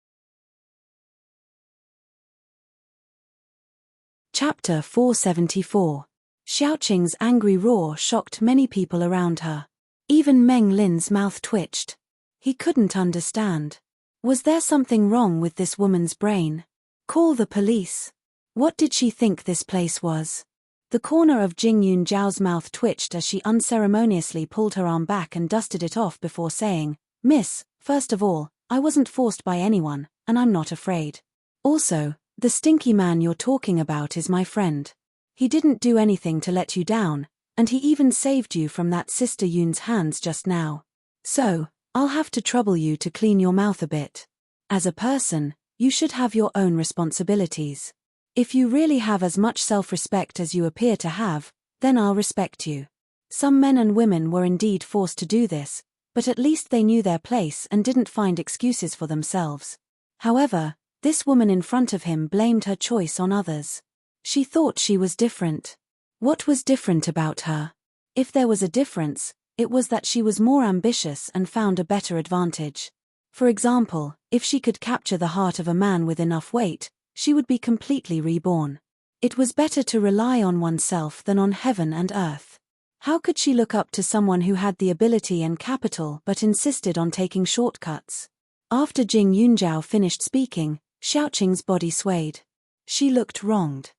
Chapter 474. Xiaoqing's angry roar shocked many people around her. Even Meng Lin's mouth twitched. He couldn't understand. Was there something wrong with this woman's brain? Call the police. What did she think this place was? The corner of Jing Yunjiao's mouth twitched as she unceremoniously pulled her arm back and dusted it off before saying, "Miss, first of all, I wasn't forced by anyone, and I'm not afraid. Also, the stinky man you're talking about is my friend. He didn't do anything to let you down, and he even saved you from that Sister Yun's hands just now. So, I'll have to trouble you to clean your mouth a bit. As a person, you should have your own responsibilities. If you really have as much self-respect as you appear to have, then I'll respect you." Some men and women were indeed forced to do this, but at least they knew their place and didn't find excuses for themselves. However, this woman in front of him blamed her choice on others. She thought she was different. What was different about her? If there was a difference, it was that she was more ambitious and found a better advantage. For example, if she could capture the heart of a man with enough weight, she would be completely reborn. It was better to rely on oneself than on heaven and earth. How could she look up to someone who had the ability and capital but insisted on taking shortcuts? After Jing Yunjiao finished speaking, Xiaoqing's body swayed. She looked wronged.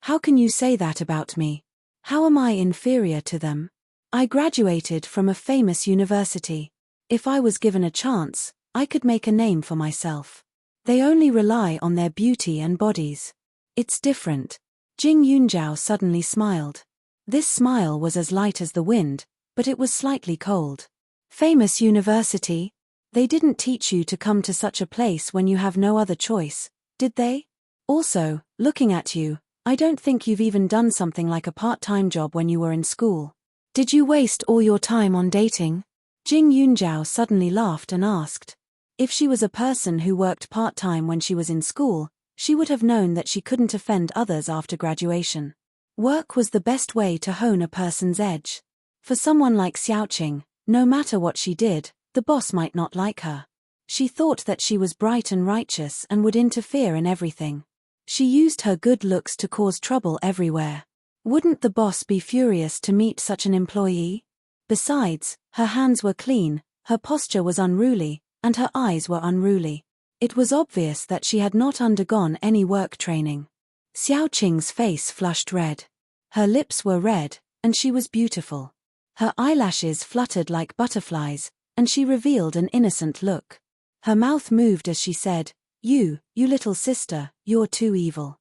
How can you say that about me? How am I inferior to them? I graduated from a famous university. If I was given a chance, I could make a name for myself. They only rely on their beauty and bodies. It's different." Jing Yunjiao suddenly smiled. This smile was as light as the wind, but it was slightly cold. "Famous university? They didn't teach you to come to such a place when you have no other choice, did they? Also, looking at you, I don't think you've even done something like a part-time job when you were in school. Did you waste all your time on dating?" Jing Yunjiao suddenly laughed and asked. If she was a person who worked part-time when she was in school, she would have known that she couldn't offend others after graduation. Work was the best way to hone a person's edge. For someone like Xiaoqing, no matter what she did, the boss might not like her. She thought that she was bright and righteous and would interfere in everything. She used her good looks to cause trouble everywhere. Wouldn't the boss be furious to meet such an employee? Besides, her hands were clean, her posture was unruly, and her eyes were unruly. It was obvious that she had not undergone any work training. Xiaoqing's face flushed red. Her lips were red, and she was beautiful. Her eyelashes fluttered like butterflies, and she revealed an innocent look. Her mouth moved as she said, You little sister, you're too evil.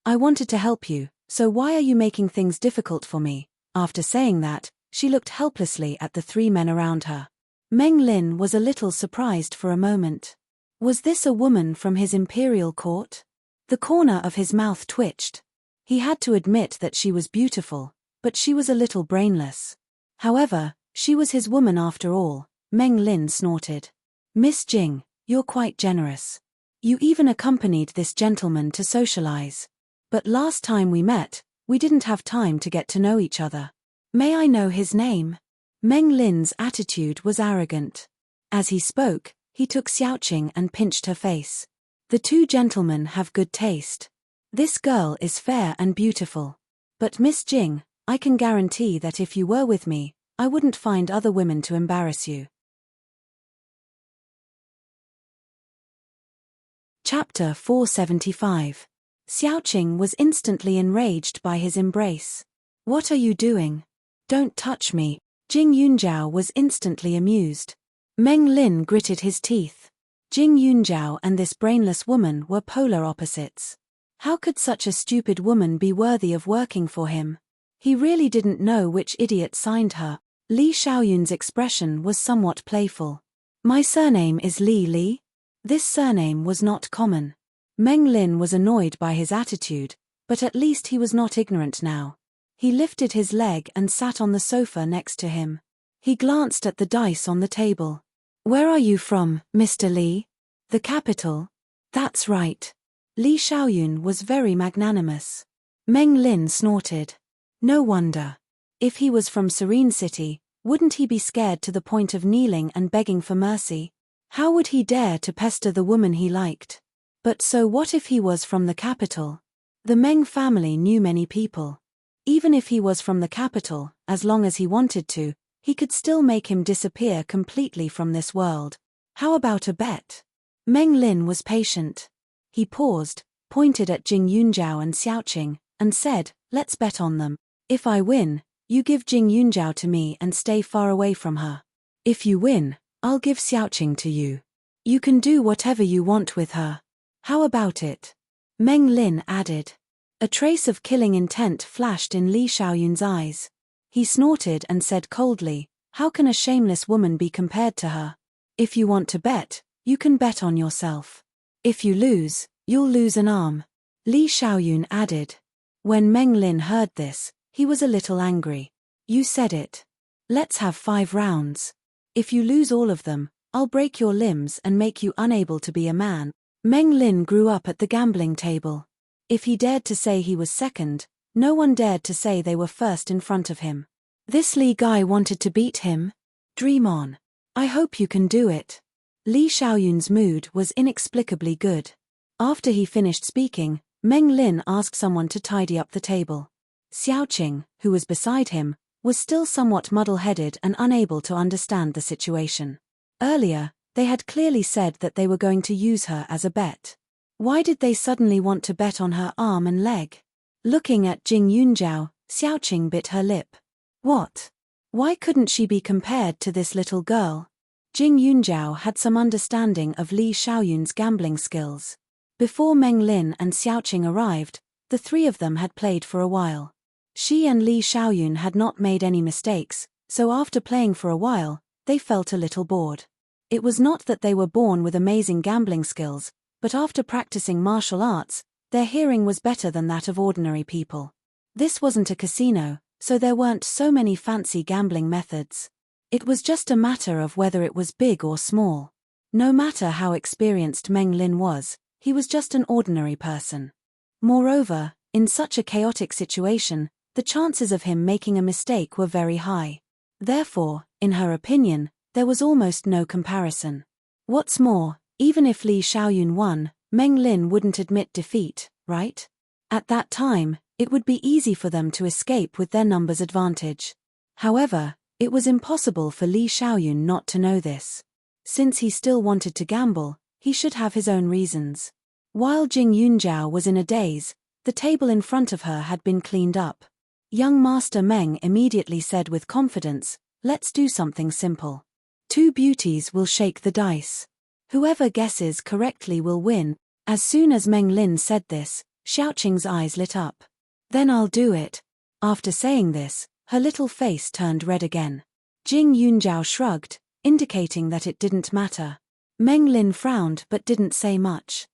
I wanted to help you, so why are you making things difficult for me?" After saying that, she looked helplessly at the three men around her. Meng Lin was a little surprised for a moment. Was this a woman from his imperial court? The corner of his mouth twitched. He had to admit that she was beautiful, but she was a little brainless. However, she was his woman after all. Meng Lin snorted. "Miss Jing, you're quite generous. You even accompanied this gentleman to socialize. But last time we met, we didn't have time to get to know each other. May I know his name?" Meng Lin's attitude was arrogant. As he spoke, he took Xiaoqing and pinched her face. "The two gentlemen have good taste. This girl is fair and beautiful. But Miss Jing, I can guarantee that if you were with me, I wouldn't find other women to embarrass you." Chapter 475. Xiaoqing was instantly enraged by his embrace. "What are you doing? Don't touch me." Jing Yunjiao was instantly amused. Meng Lin gritted his teeth. Jing Yunjiao and this brainless woman were polar opposites. How could such a stupid woman be worthy of working for him? He really didn't know which idiot signed her. Li Xiaoyun's expression was somewhat playful. "My surname is Li Li. This surname was not common. Meng Lin was annoyed by his attitude, but at least he was not ignorant now. He lifted his leg and sat on the sofa next to him. He glanced at the dice on the table. Where are you from, Mr. Li? The capital? That's right. Li Xiaoyun was very magnanimous. Meng Lin snorted. No wonder. If he was from Serene City, wouldn't he be scared to the point of kneeling and begging for mercy? How would he dare to pester the woman he liked? But so what if he was from the capital? The Meng family knew many people. Even if he was from the capital, as long as he wanted to, he could still make him disappear completely from this world. How about a bet? Meng Lin was patient. He paused, pointed at Jing Yunjiao and Xiaoqing, and said, let's bet on them. If I win, you give Jing Yunjiao to me and stay far away from her. If you win, I'll give Xiaoqing to you. You can do whatever you want with her. How about it? Meng Lin added. A trace of killing intent flashed in Li Xiaoyun's eyes. He snorted and said coldly, how can a shameless woman be compared to her? If you want to bet, you can bet on yourself. If you lose, you'll lose an arm. Li Xiaoyun added. When Meng Lin heard this, he was a little angry. You said it. Let's have 5 rounds. If you lose all of them, I'll break your limbs and make you unable to be a man. Meng Lin grew up at the gambling table. If he dared to say he was second, no one dared to say they were first in front of him. This Li guy wanted to beat him? Dream on. I hope you can do it. Li Xiaoyun's mood was inexplicably good. After he finished speaking, Meng Lin asked someone to tidy up the table. Xiaoqing, who was beside him, was still somewhat muddle-headed and unable to understand the situation. Earlier, they had clearly said that they were going to use her as a bet. Why did they suddenly want to bet on her arm and leg? Looking at Jing Yunjiao, Xiaoqing bit her lip. What? Why couldn't she be compared to this little girl? Jing Yunjiao had some understanding of Li Xiaoyun's gambling skills. Before Meng Lin and Xiaoqing arrived, the 3 of them had played for a while. She and Li Xiaoyun had not made any mistakes, so after playing for a while, they felt a little bored. It was not that they were born with amazing gambling skills, but after practicing martial arts, their hearing was better than that of ordinary people. This wasn't a casino, so there weren't so many fancy gambling methods. It was just a matter of whether it was big or small. No matter how experienced Meng Lin was, he was just an ordinary person. Moreover, in such a chaotic situation, the chances of him making a mistake were very high. Therefore, in her opinion, there was almost no comparison. What's more, even if Li Xiaoyun won, Meng Lin wouldn't admit defeat, right? At that time, it would be easy for them to escape with their numbers advantage. However, it was impossible for Li Xiaoyun not to know this. Since he still wanted to gamble, he should have his own reasons. While Jing Yunjiao was in a daze, the table in front of her had been cleaned up. Young Master Meng immediately said with confidence, let's do something simple. 2 beauties will shake the dice. Whoever guesses correctly will win. As soon as Meng Lin said this, Xiaoqing's eyes lit up. Then I'll do it. After saying this, her little face turned red again. Jing Yunjiao shrugged, indicating that it didn't matter. Meng Lin frowned but didn't say much.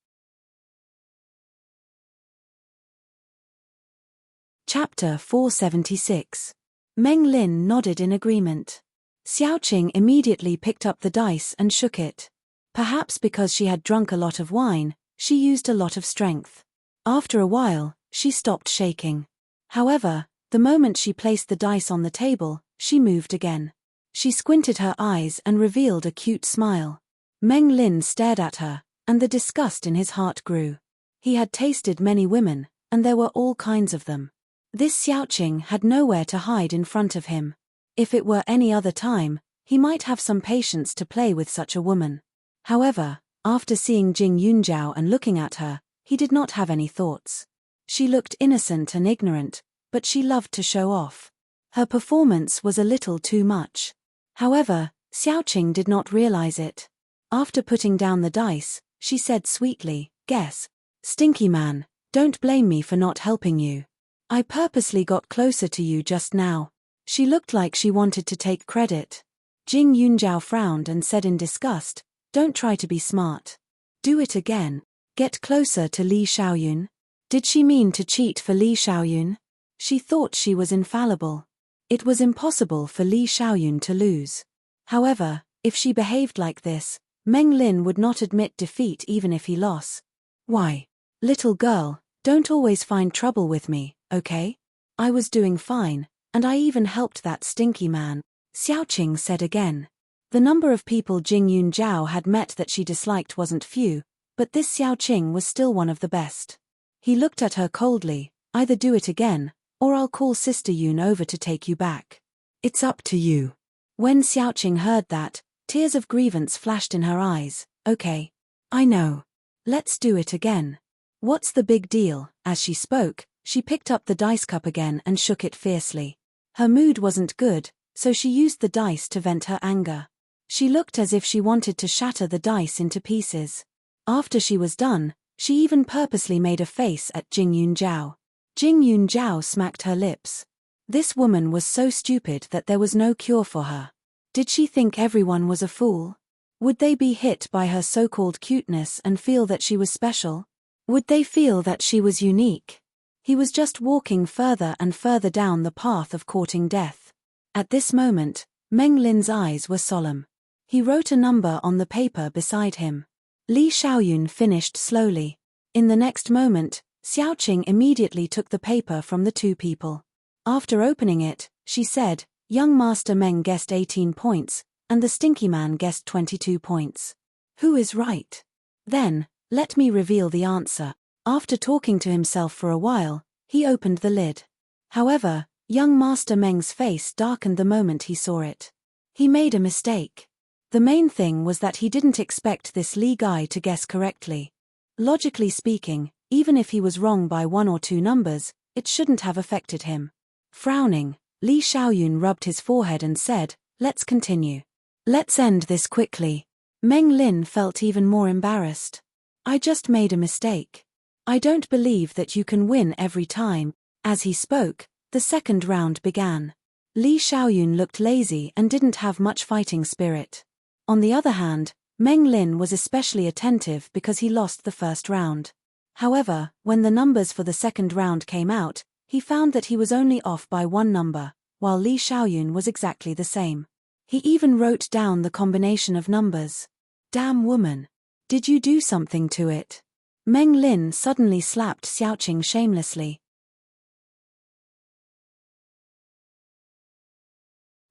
Chapter 476. Meng Lin nodded in agreement. Xiaoqing immediately picked up the dice and shook it. Perhaps because she had drunk a lot of wine, she used a lot of strength. After a while, she stopped shaking. However, the moment she placed the dice on the table, she moved again. She squinted her eyes and revealed a cute smile. Meng Lin stared at her, and the disgust in his heart grew. He had tasted many women, and there were all kinds of them. This Xiaoqing had nowhere to hide in front of him. If it were any other time, he might have some patience to play with such a woman. However, after seeing Jing Yunjiao and looking at her, he did not have any thoughts. She looked innocent and ignorant, but she loved to show off. Her performance was a little too much. However, Xiaoqing did not realize it. After putting down the dice, she said sweetly, guess. Stinky man, don't blame me for not helping you. I purposely got closer to you just now. She looked like she wanted to take credit. Jing Yunjiao frowned and said in disgust, don't try to be smart. Do it again. Get closer to Li Xiaoyun. Did she mean to cheat for Li Xiaoyun? She thought she was infallible. It was impossible for Li Xiaoyun to lose. However, if she behaved like this, Meng Lin would not admit defeat even if he lost. Why? Little girl, don't always find trouble with me, okay? I was doing fine, and I even helped that stinky man, Xiaoqing said again. The number of people Jing Yunjiao had met that she disliked wasn't few, but this Xiaoqing was still one of the best. He looked at her coldly, either do it again, or I'll call Sister Yun over to take you back. It's up to you. When Xiaoqing heard that, tears of grievance flashed in her eyes. Okay. I know. Let's do it again. What's the big deal? As she spoke, she picked up the dice cup again and shook it fiercely. Her mood wasn't good, so she used the dice to vent her anger. She looked as if she wanted to shatter the dice into pieces. After she was done, she even purposely made a face at Jing Yunjiao. Jing Yunjiao smacked her lips. This woman was so stupid that there was no cure for her. Did she think everyone was a fool? Would they be hit by her so-called cuteness and feel that she was special? Would they feel that she was unique? He was just walking further and further down the path of courting death. At this moment, Meng Lin's eyes were solemn. He wrote a number on the paper beside him. Li Xiaoyun finished slowly. In the next moment, Xiaoqing immediately took the paper from the two people. After opening it, she said, Young Master Meng guessed 18 points, and the stinky man guessed 22 points. Who is right? Then, let me reveal the answer. After talking to himself for a while, he opened the lid. However, young Master Meng's face darkened the moment he saw it. He made a mistake. The main thing was that he didn't expect this Li guy to guess correctly. Logically speaking, even if he was wrong by 1 or 2 numbers, it shouldn't have affected him. Frowning, Li Xiaoyun rubbed his forehead and said, Let's continue. Let's end this quickly. Meng Lin felt even more embarrassed. I just made a mistake. I don't believe that you can win every time. As he spoke, the second round began. Li Xiaoyun looked lazy and didn't have much fighting spirit. On the other hand, Meng Lin was especially attentive because he lost the first round. However, when the numbers for the second round came out, he found that he was only off by 1 number, while Li Xiaoyun was exactly the same. He even wrote down the combination of numbers. Damn woman. Did you do something to it? Meng Lin suddenly slapped Xiaoqing shamelessly.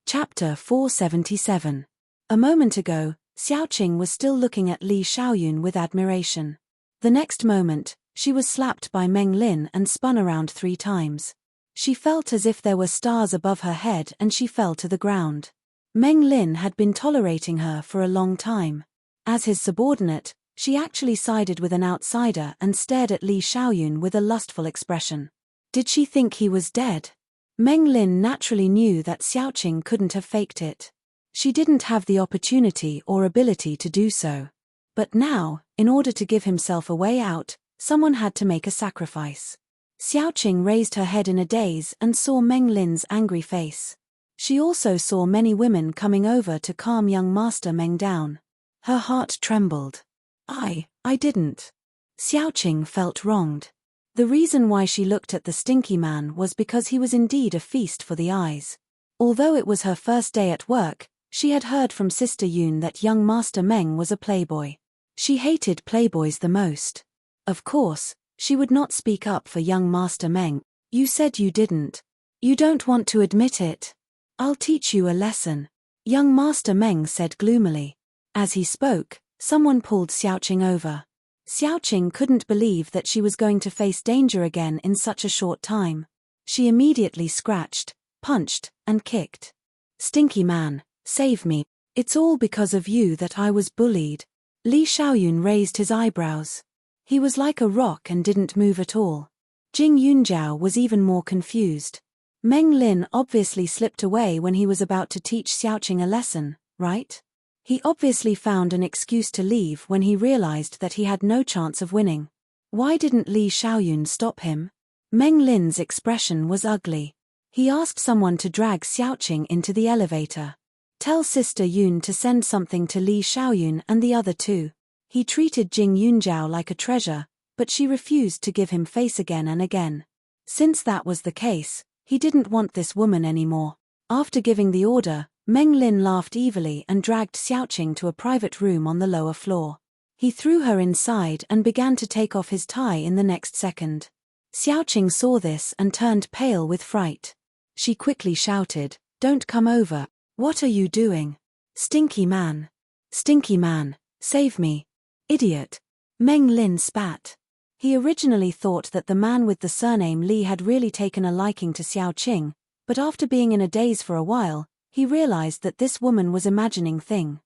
Chapter 477. A moment ago, Xiaoqing was still looking at Li Xiaoyun with admiration. The next moment, she was slapped by Meng Lin and spun around 3 times. She felt as if there were stars above her head and she fell to the ground. Meng Lin had been tolerating her for a long time. As his subordinate, she actually sided with an outsider and stared at Li Xiaoyun with a lustful expression. Did she think he was dead? Meng Lin naturally knew that Xiaoqing couldn't have faked it. She didn't have the opportunity or ability to do so. But now, in order to give himself a way out, someone had to make a sacrifice. Xiaoqing raised her head in a daze and saw Meng Lin's angry face. She also saw many women coming over to calm young Master Meng down. Her heart trembled. I didn't. Xiaoqing felt wronged. The reason why she looked at the stinky man was because he was indeed a feast for the eyes. Although it was her first day at work, she had heard from Sister Yun that young Master Meng was a playboy. She hated playboys the most. Of course, she would not speak up for young Master Meng. You said you didn't. You don't want to admit it. I'll teach you a lesson, young Master Meng said gloomily. As he spoke, someone pulled Xiaoqing over. Xiaoqing couldn't believe that she was going to face danger again in such a short time. She immediately scratched, punched, and kicked. Stinky man, save me. It's all because of you that I was bullied. Li Xiaoyun raised his eyebrows. He was like a rock and didn't move at all. Jing Yunjiao was even more confused. Meng Lin obviously slipped away when he was about to teach Xiaoqing a lesson, right? He obviously found an excuse to leave when he realized that he had no chance of winning. Why didn't Li Xiaoyun stop him? Meng Lin's expression was ugly. He asked someone to drag Xiaoqing into the elevator. Tell Sister Yun to send something to Li Xiaoyun and the other 2. He treated Jing Yunjiao like a treasure, but she refused to give him face again and again. Since that was the case, he didn't want this woman anymore. After giving the order, Meng Lin laughed evilly and dragged Xiaoqing to a private room on the lower floor. He threw her inside and began to take off his tie in the next second. Xiaoqing saw this and turned pale with fright. She quickly shouted, "Don't come over. What are you doing? Stinky man. Stinky man, save me. Idiot." Meng Lin spat. He originally thought that the man with the surname Li had really taken a liking to Xiaoqing, but after being in a daze for a while, he realized that this woman was imagining thing.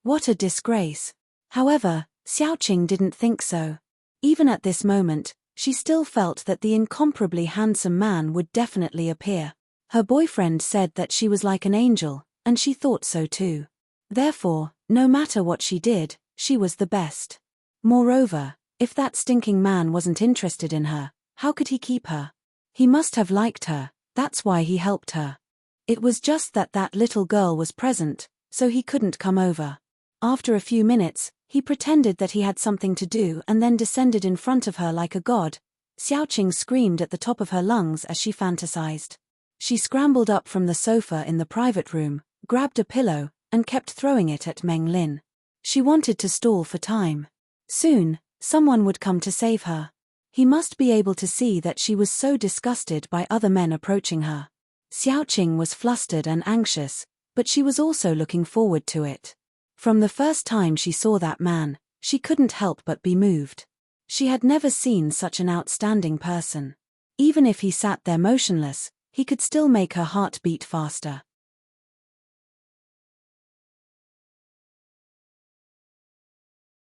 What a disgrace. However, Xiaoqing didn't think so. Even at this moment, she still felt that the incomparably handsome man would definitely appear. Her boyfriend said that she was like an angel, and she thought so too. Therefore, no matter what she did, she was the best. Moreover, if that stinking man wasn't interested in her, how could he keep her? He must have liked her, that's why he helped her. It was just that that little girl was present, so he couldn't come over. After a few minutes, he pretended that he had something to do and then descended in front of her like a god. Xiaoqing screamed at the top of her lungs as she fantasized. She scrambled up from the sofa in the private room, grabbed a pillow, and kept throwing it at Meng Lin. She wanted to stall for time. Soon, someone would come to save her. He must be able to see that she was so disgusted by other men approaching her. Xiaoqing was flustered and anxious, but she was also looking forward to it. From the first time she saw that man, she couldn't help but be moved. She had never seen such an outstanding person. Even if he sat there motionless, he could still make her heart beat faster.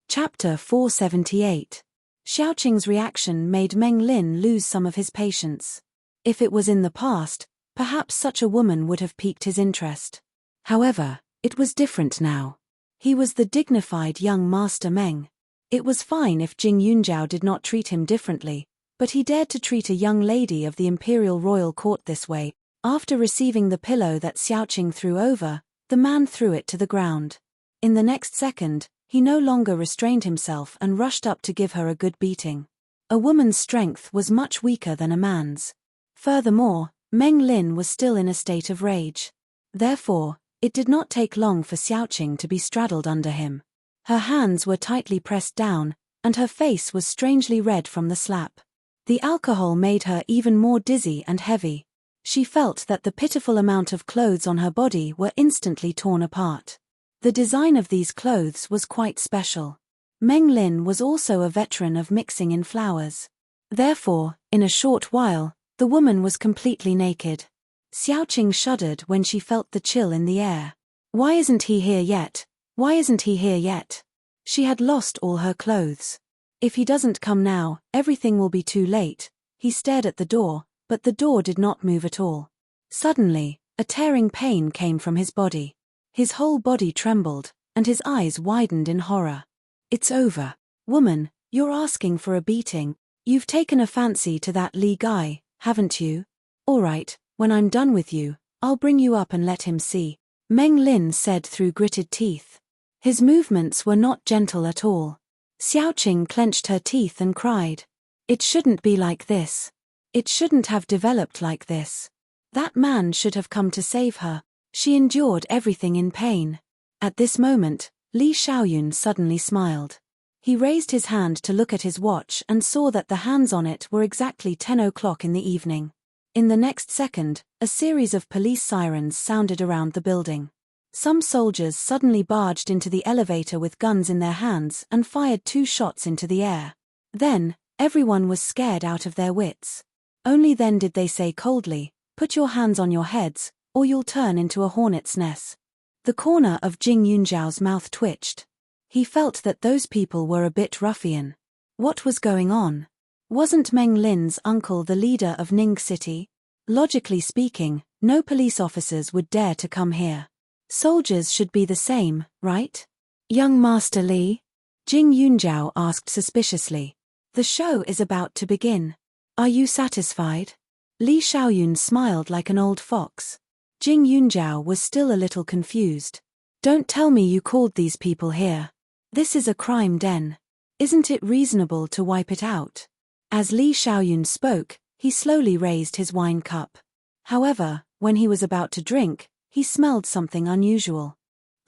Chapter 478. Xiaoqing's reaction made Meng Lin lose some of his patience. If it was in the past, perhaps such a woman would have piqued his interest. However, it was different now. He was the dignified young master Meng. It was fine if Jing Yunjiao did not treat him differently, but he dared to treat a young lady of the imperial royal court this way. After receiving the pillow that Xiaoqing threw over, the man threw it to the ground. In the next second, he no longer restrained himself and rushed up to give her a good beating. A woman's strength was much weaker than a man's. Furthermore, Meng Lin was still in a state of rage. Therefore, it did not take long for Xiaoqing to be straddled under him. Her hands were tightly pressed down, and her face was strangely red from the slap. The alcohol made her even more dizzy and heavy. She felt that the pitiful amount of clothes on her body were instantly torn apart. The design of these clothes was quite special. Meng Lin was also a veteran of mixing in flowers. Therefore, in a short while, the woman was completely naked. Xiaoqing shuddered when she felt the chill in the air. Why isn't he here yet? Why isn't he here yet? She had lost all her clothes. If he doesn't come now, everything will be too late. He stared at the door, but the door did not move at all. Suddenly, a tearing pain came from his body. His whole body trembled, and his eyes widened in horror. It's over. Woman, you're asking for a beating. You've taken a fancy to that Li guy, haven't you? All right. When I'm done with you, I'll bring you up and let him see, Meng Lin said through gritted teeth. His movements were not gentle at all. Xiaoqing clenched her teeth and cried. It shouldn't be like this. It shouldn't have developed like this. That man should have come to save her. She endured everything in pain. At this moment, Li Xiaoyun suddenly smiled. He raised his hand to look at his watch and saw that the hands on it were exactly 10 o'clock in the evening. In the next second, a series of police sirens sounded around the building. Some soldiers suddenly barged into the elevator with guns in their hands and fired 2 shots into the air. Then, everyone was scared out of their wits. Only then did they say coldly, "Put your hands on your heads, or you'll turn into a hornet's nest." The corner of Jing Yunjiao's mouth twitched. He felt that those people were a bit ruffian. What was going on? Wasn't Meng Lin's uncle the leader of Ning City? Logically speaking, no police officers would dare to come here. Soldiers should be the same, right? Young Master Li? Jing Yunjiao asked suspiciously. The show is about to begin. Are you satisfied? Li Xiaoyun smiled like an old fox. Jing Yunjiao was still a little confused. Don't tell me you called these people here. This is a crime den. Isn't it reasonable to wipe it out? As Li Xiaoyun spoke, he slowly raised his wine cup. However, when he was about to drink, he smelled something unusual.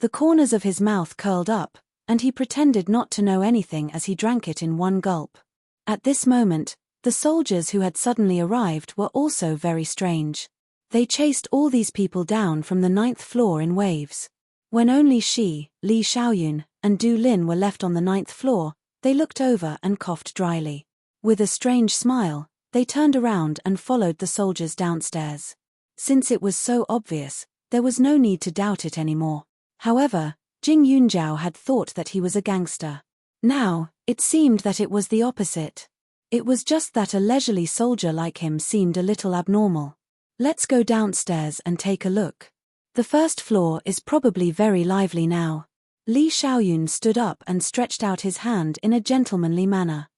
The corners of his mouth curled up, and he pretended not to know anything as he drank it in one gulp. At this moment, the soldiers who had suddenly arrived were also very strange. They chased all these people down from the 9th floor in waves. When only she, Li Xiaoyun, and Du Lin were left on the 9th floor, they looked over and coughed dryly. With a strange smile, they turned around and followed the soldiers downstairs. Since it was so obvious, there was no need to doubt it anymore. However, Jing Yunjiao had thought that he was a gangster. Now, it seemed that it was the opposite. It was just that a leisurely soldier like him seemed a little abnormal. Let's go downstairs and take a look. The 1st floor is probably very lively now. Li Xiaoyun stood up and stretched out his hand in a gentlemanly manner.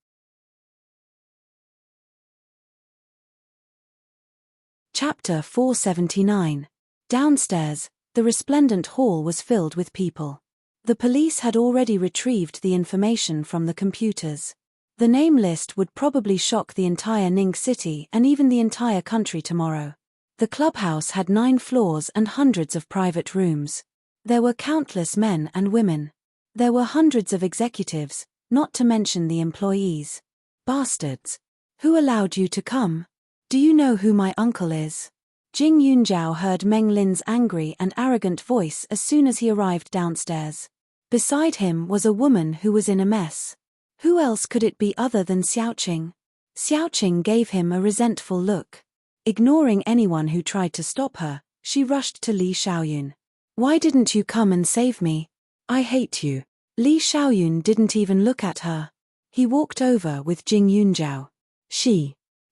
Chapter 479. Downstairs, the resplendent hall was filled with people. The police had already retrieved the information from the computers. The name list would probably shock the entire Ning city and even the entire country tomorrow. The clubhouse had 9 floors and hundreds of private rooms. There were countless men and women. There were hundreds of executives, not to mention the employees. Bastards! Who allowed you to come? Do you know who my uncle is? Jing Yunjiao heard Meng Lin's angry and arrogant voice as soon as he arrived downstairs. Beside him was a woman who was in a mess. Who else could it be other than Xiaoqing? Xiaoqing gave him a resentful look. Ignoring anyone who tried to stop her, she rushed to Li Xiaoyun. Why didn't you come and save me? I hate you. Li Xiaoyun didn't even look at her. He walked over with Jing Yunjiao.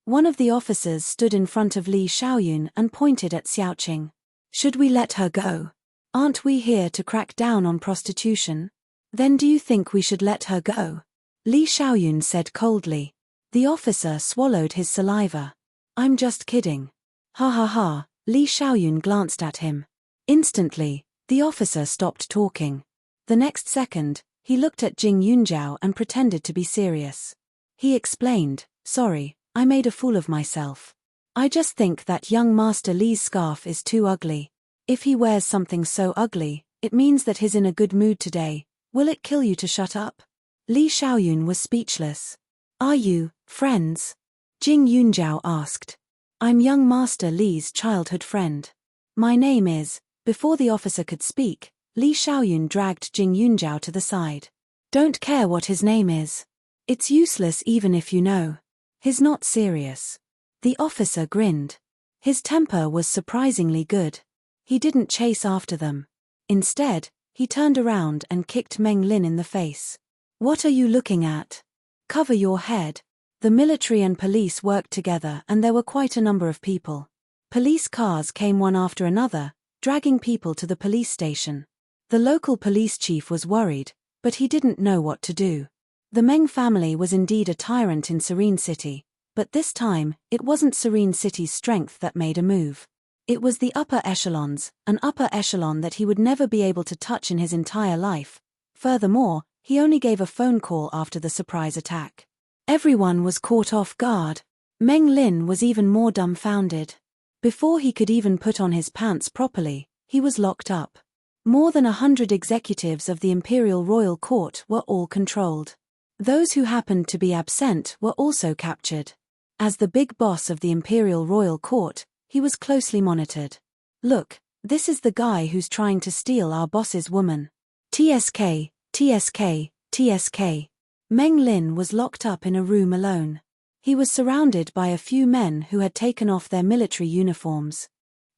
One of the officers stood in front of Li Xiaoyun and pointed at Xiaoqing. Should we let her go? Aren't we here to crack down on prostitution? Then do you think we should let her go? Li Xiaoyun said coldly. The officer swallowed his saliva. I'm just kidding. Ha ha ha, Li Xiaoyun glanced at him. Instantly, the officer stopped talking. The next second, he looked at Jing Yunjiao and pretended to be serious. He explained, sorry, I made a fool of myself. I just think that young Master Li's scarf is too ugly. If he wears something so ugly, it means that he's in a good mood today. Will it kill you to shut up? Li Xiaoyun was speechless. Are you friends? Jing Yunjiao asked. I'm young Master Li's childhood friend. My name is. Before the officer could speak, Li Xiaoyun dragged Jing Yunjiao to the side. Don't care what his name is. It's useless even if you know. He's not serious. The officer grinned. His temper was surprisingly good. He didn't chase after them. Instead, he turned around and kicked Meng Lin in the face. What are you looking at? Cover your head. The military and police worked together and there were quite a number of people. Police cars came one after another, dragging people to the police station. The local police chief was worried, but he didn't know what to do. The Meng family was indeed a tyrant in Serene City, but this time, it wasn't Serene City's strength that made a move. It was the upper echelons, an upper echelon that he would never be able to touch in his entire life. Furthermore, he only gave a phone call after the surprise attack. Everyone was caught off guard. Meng Lin was even more dumbfounded. Before he could even put on his pants properly, he was locked up. More than 100 executives of the Imperial Royal Court were all controlled. Those who happened to be absent were also captured. As the big boss of the Imperial Royal Court, he was closely monitored. Look, this is the guy who's trying to steal our boss's woman. TSK, TSK, TSK. Meng Lin was locked up in a room alone. He was surrounded by a few men who had taken off their military uniforms.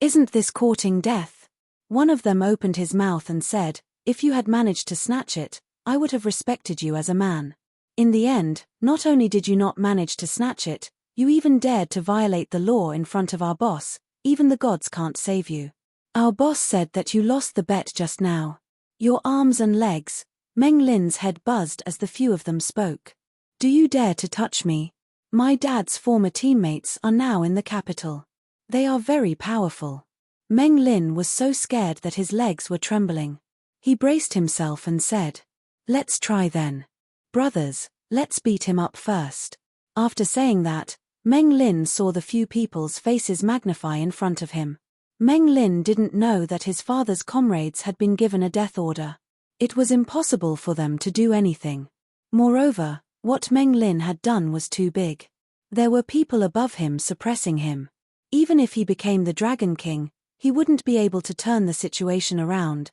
Isn't this courting death? One of them opened his mouth and said, if you had managed to snatch it, I would have respected you as a man. In the end, not only did you not manage to snatch it, you even dared to violate the law in front of our boss. Even the gods can't save you. Our boss said that you lost the bet just now. Your arms and legs. Meng Lin's head buzzed as the few of them spoke. Do you dare to touch me? My dad's former teammates are now in the capital. They are very powerful. Meng Lin was so scared that his legs were trembling. He braced himself and said, Let's try then. Brothers, let's beat him up first. After saying that, Meng Lin saw the few people's faces magnify in front of him. Meng Lin didn't know that his father's comrades had been given a death order. It was impossible for them to do anything. Moreover, what Meng Lin had done was too big. There were people above him suppressing him. Even if he became the Dragon King, he wouldn't be able to turn the situation around.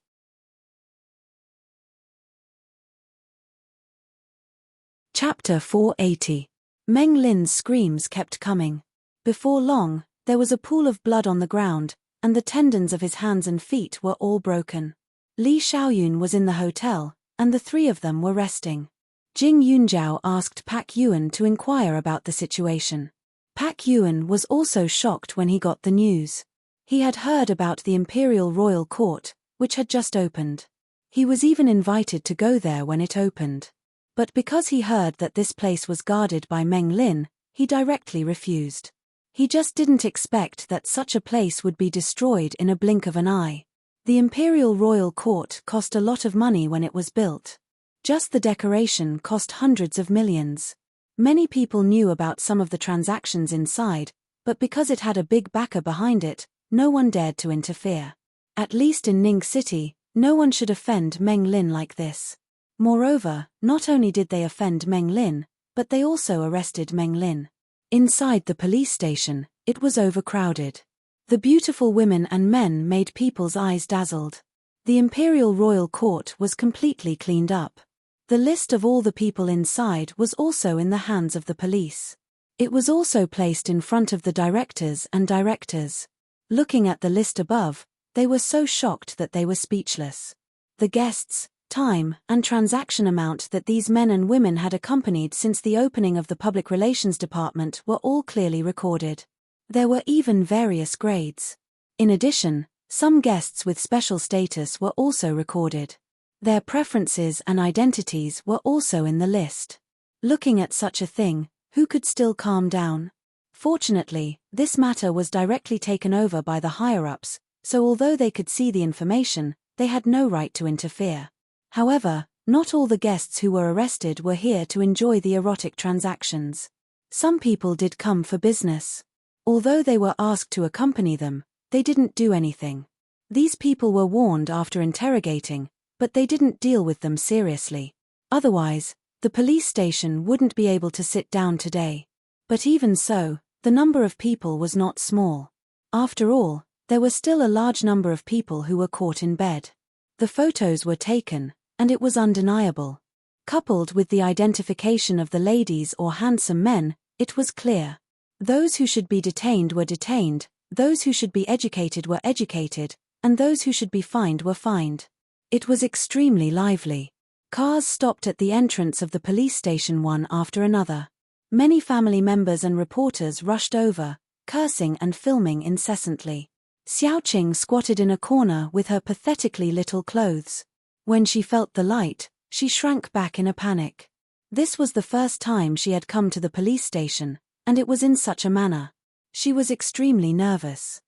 Chapter 480. Meng Lin's screams kept coming. Before long, there was a pool of blood on the ground, and the tendons of his hands and feet were all broken. Li Xiaoyun was in the hotel, and the three of them were resting. Jing Yunjiao asked Pak Yuan to inquire about the situation. Pak Yuan was also shocked when he got the news. He had heard about the Imperial Royal Court, which had just opened. He was even invited to go there when it opened. But because he heard that this place was guarded by Meng Lin, he directly refused. He just didn't expect that such a place would be destroyed in a blink of an eye. The Imperial Royal Court cost a lot of money when it was built. Just the decoration cost hundreds of millions. Many people knew about some of the transactions inside, but because it had a big backer behind it, no one dared to interfere. At least in Ning City, no one should offend Meng Lin like this. Moreover, not only did they offend Meng Lin, but they also arrested Meng Lin. Inside the police station, it was overcrowded. The beautiful women and men made people's eyes dazzled. The Imperial Royal Court was completely cleaned up. The list of all the people inside was also in the hands of the police. It was also placed in front of the directors and directors. Looking at the list above, they were so shocked that they were speechless. The guests, time, and transaction amount that these men and women had accompanied since the opening of the Public Relations Department were all clearly recorded. There were even various grades. In addition, some guests with special status were also recorded. Their preferences and identities were also in the list. Looking at such a thing, who could still calm down? Fortunately, this matter was directly taken over by the higher-ups, so although they could see the information, they had no right to interfere. However, not all the guests who were arrested were here to enjoy the erotic transactions. Some people did come for business. Although they were asked to accompany them, they didn't do anything. These people were warned after interrogating, but they didn't deal with them seriously. Otherwise, the police station wouldn't be able to sit down today. But even so, the number of people was not small. After all, there were still a large number of people who were caught in bed. The photos were taken, and it was undeniable. Coupled with the identification of the ladies or handsome men, it was clear. Those who should be detained were detained, those who should be educated were educated, and those who should be fined were fined. It was extremely lively. Cars stopped at the entrance of the police station one after another. Many family members and reporters rushed over, cursing and filming incessantly. Xiaoqing squatted in a corner with her pathetically little clothes. When she felt the light, she shrank back in a panic. This was the first time she had come to the police station, and it was in such a manner. She was extremely nervous.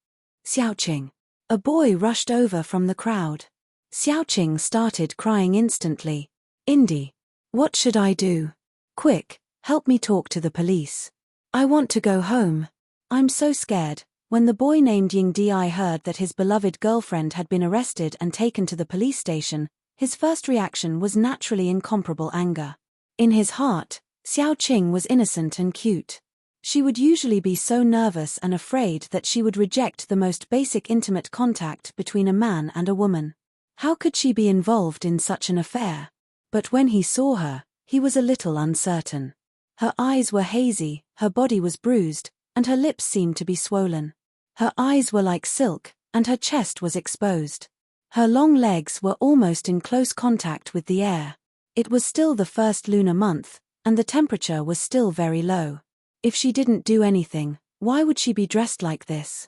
Xiaoqing. A boy rushed over from the crowd. Xiaoqing started crying instantly. Indy. What should I do? Quick, help me talk to the police. I want to go home. I'm so scared. When the boy named Ying Di heard that his beloved girlfriend had been arrested and taken to the police station, his first reaction was naturally incomparable anger. In his heart, Xiaoqing was innocent and cute. She would usually be so nervous and afraid that she would reject the most basic intimate contact between a man and a woman. How could she be involved in such an affair? But when he saw her, he was a little uncertain. Her eyes were hazy, her body was bruised, and her lips seemed to be swollen. Her eyes were like silk, and her chest was exposed. Her long legs were almost in close contact with the air. It was still the first lunar month, and the temperature was still very low. If she didn't do anything, why would she be dressed like this?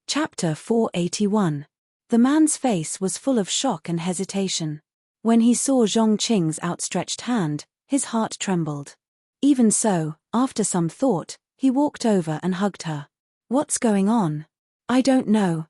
Chapter 481. The man's face was full of shock and hesitation. When he saw Zhongqing's outstretched hand, his heart trembled. Even so, after some thought, he walked over and hugged her. What's going on? I don't know.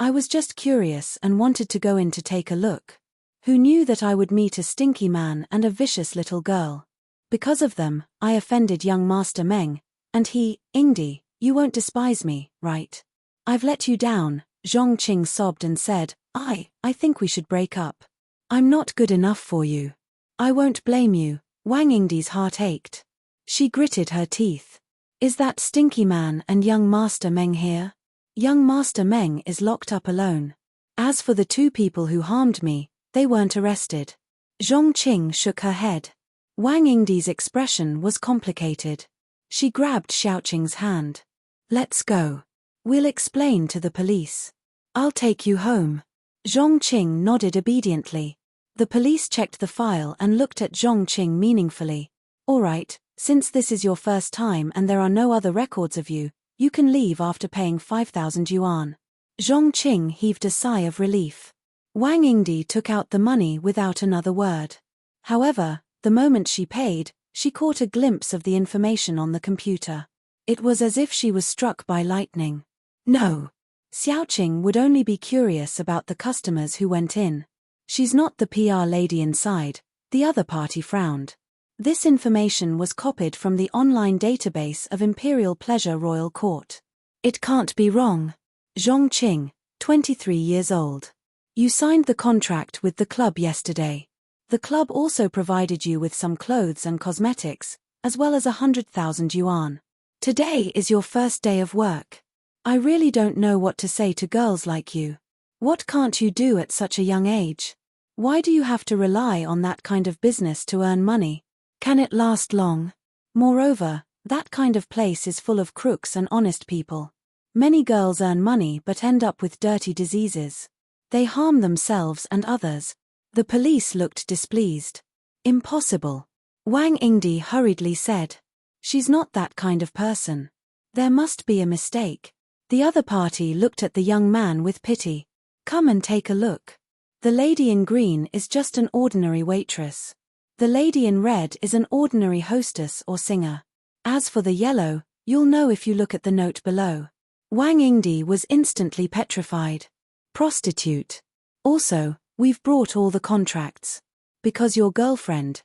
I was just curious and wanted to go in to take a look. Who knew that I would meet a stinky man and a vicious little girl? Because of them, I offended young Master Meng, and he, Ingdi, you won't despise me, right? I've let you down, Zhongqing sobbed and said, I think we should break up. I'm not good enough for you. I won't blame you. Wang Ingdi's heart ached. She gritted her teeth. Is that stinky man and young Master Meng here? Young Master Meng is locked up alone. As for the two people who harmed me, they weren't arrested. Zhongqing shook her head. Wang Ingdi's expression was complicated. She grabbed Xiaoqing's hand. Let's go. We'll explain to the police. I'll take you home. Zhongqing nodded obediently. The police checked the file and looked at Zhongqing meaningfully. All right, since this is your first time and there are no other records of you, you can leave after paying 5,000 yuan. Zhongqing heaved a sigh of relief. Wang Ingdi took out the money without another word. However, the moment she paid, she caught a glimpse of the information on the computer. It was as if she was struck by lightning. No. Xiaoqing would only be curious about the customers who went in. She's not the PR lady inside, the other party frowned. This information was copied from the online database of Imperial Pleasure Royal Court. It can't be wrong. Zhongqing, 23 years old. You signed the contract with the club yesterday. The club also provided you with some clothes and cosmetics, as well as 100,000 yuan. Today is your first day of work. I really don't know what to say to girls like you. What can't you do at such a young age? Why do you have to rely on that kind of business to earn money? Can it last long? Moreover, that kind of place is full of crooks and honest people. Many girls earn money but end up with dirty diseases. They harm themselves and others. The police looked displeased. Impossible. Wang Ingdi hurriedly said. She's not that kind of person. There must be a mistake. The other party looked at the young man with pity. Come and take a look. The lady in green is just an ordinary waitress. The lady in red is an ordinary hostess or singer. As for the yellow, you'll know if you look at the note below. Wang Ingdi was instantly petrified. Prostitute. Also, we've brought all the contracts. Because your girlfriend,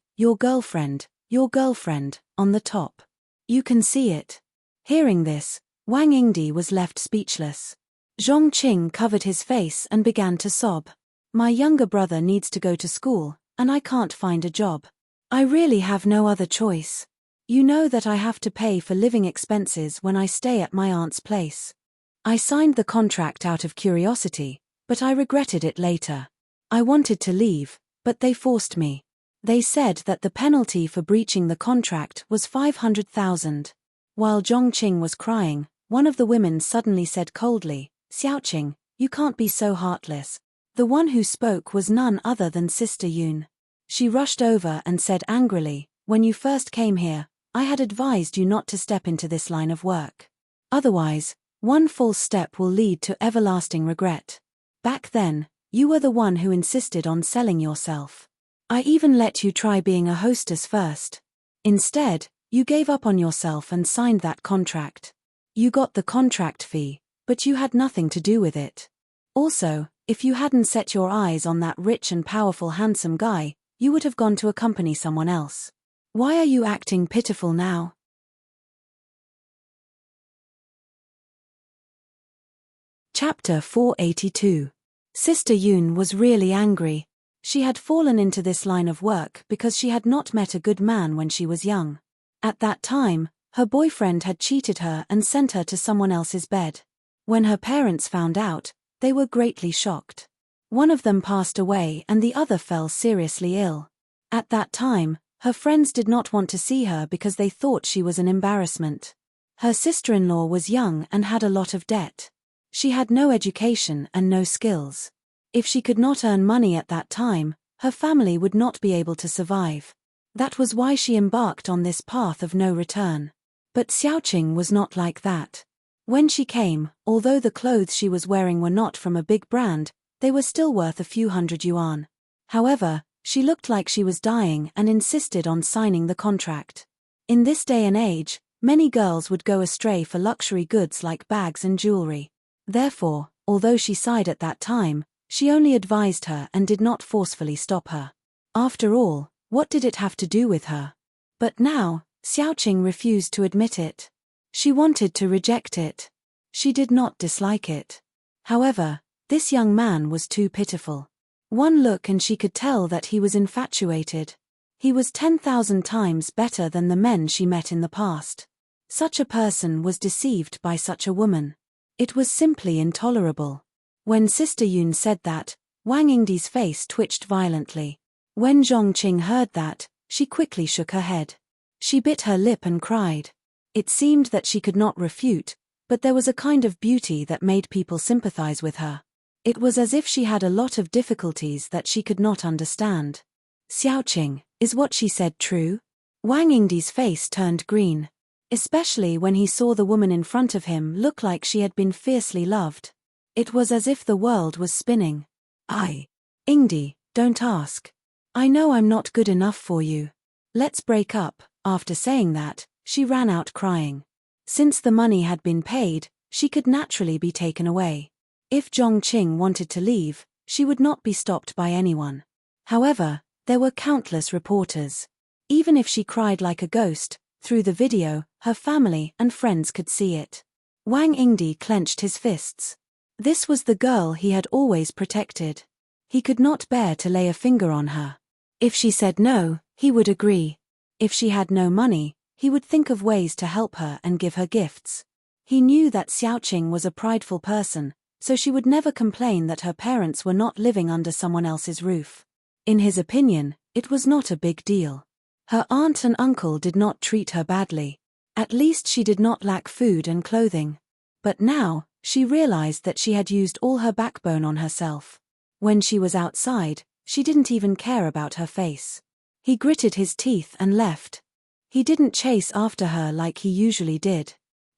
on the top. You can see it. Hearing this, Wang Ingdi was left speechless. Zhongqing covered his face and began to sob. My younger brother needs to go to school, and I can't find a job. I really have no other choice. You know that I have to pay for living expenses when I stay at my aunt's place. I signed the contract out of curiosity, but I regretted it later. I wanted to leave, but they forced me. They said that the penalty for breaching the contract was 500,000. While Zhongqing was crying, one of the women suddenly said coldly, Xiaoqing, you can't be so heartless. The one who spoke was none other than Sister Yun. She rushed over and said angrily, when you first came here, I had advised you not to step into this line of work. Otherwise, one false step will lead to everlasting regret. Back then, you were the one who insisted on selling yourself. I even let you try being a hostess first. Instead, you gave up on yourself and signed that contract. You got the contract fee, but you had nothing to do with it. Also, if you hadn't set your eyes on that rich and powerful handsome guy, you would have gone to accompany someone else. Why are you acting pitiful now? Chapter 482. Sister Yun was really angry. She had fallen into this line of work because she had not met a good man when she was young. At that time, her boyfriend had cheated her and sent her to someone else's bed. When her parents found out, they were greatly shocked. One of them passed away and the other fell seriously ill. At that time, her friends did not want to see her because they thought she was an embarrassment. Her sister-in-law was young and had a lot of debt. She had no education and no skills. If she could not earn money at that time, her family would not be able to survive. That was why she embarked on this path of no return. But Xiaoqing was not like that. When she came, although the clothes she was wearing were not from a big brand, they were still worth a few hundred yuan. However, she looked like she was dying and insisted on signing the contract. In this day and age, many girls would go astray for luxury goods like bags and jewelry. Therefore, Although she sighed at that time, she only advised her and did not forcefully stop her. After all, what did it have to do with her? But now, Xiaoqing refused to admit it. She wanted to reject it. She did not dislike it. However, this young man was too pitiful. One look and she could tell that he was infatuated. He was 10,000 times better than the men she met in the past. Such a person was deceived by such a woman. It was simply intolerable. When Sister Yun said that, Wang Yingdi's face twitched violently. When Zhongqing heard that, she quickly shook her head. She bit her lip and cried. It seemed that she could not refute, but there was a kind of beauty that made people sympathize with her. It was as if she had a lot of difficulties that she could not understand. Xiaoqing, is what she said true? Wang Yingdi's face turned green. Especially when he saw the woman in front of him look like she had been fiercely loved. It was as if the world was spinning. Yingdi, don't ask. I know I'm not good enough for you. Let's break up. After saying that, she ran out crying. Since the money had been paid, she could naturally be taken away. If Zhongqing wanted to leave, she would not be stopped by anyone. However, there were countless reporters. Even if she cried like a ghost, through the video, her family and friends could see it. Wang Yingdi clenched his fists. This was the girl he had always protected. He could not bear to lay a finger on her. If she said no, he would agree. If she had no money, he would think of ways to help her and give her gifts. He knew that Xiaoqing was a prideful person, so she would never complain that her parents were not living under someone else's roof. In his opinion, it was not a big deal. Her aunt and uncle did not treat her badly. At least she did not lack food and clothing. But now, she realized that she had used all her backbone on herself. When she was outside, she didn't even care about her face. He gritted his teeth and left. He didn't chase after her like he usually did.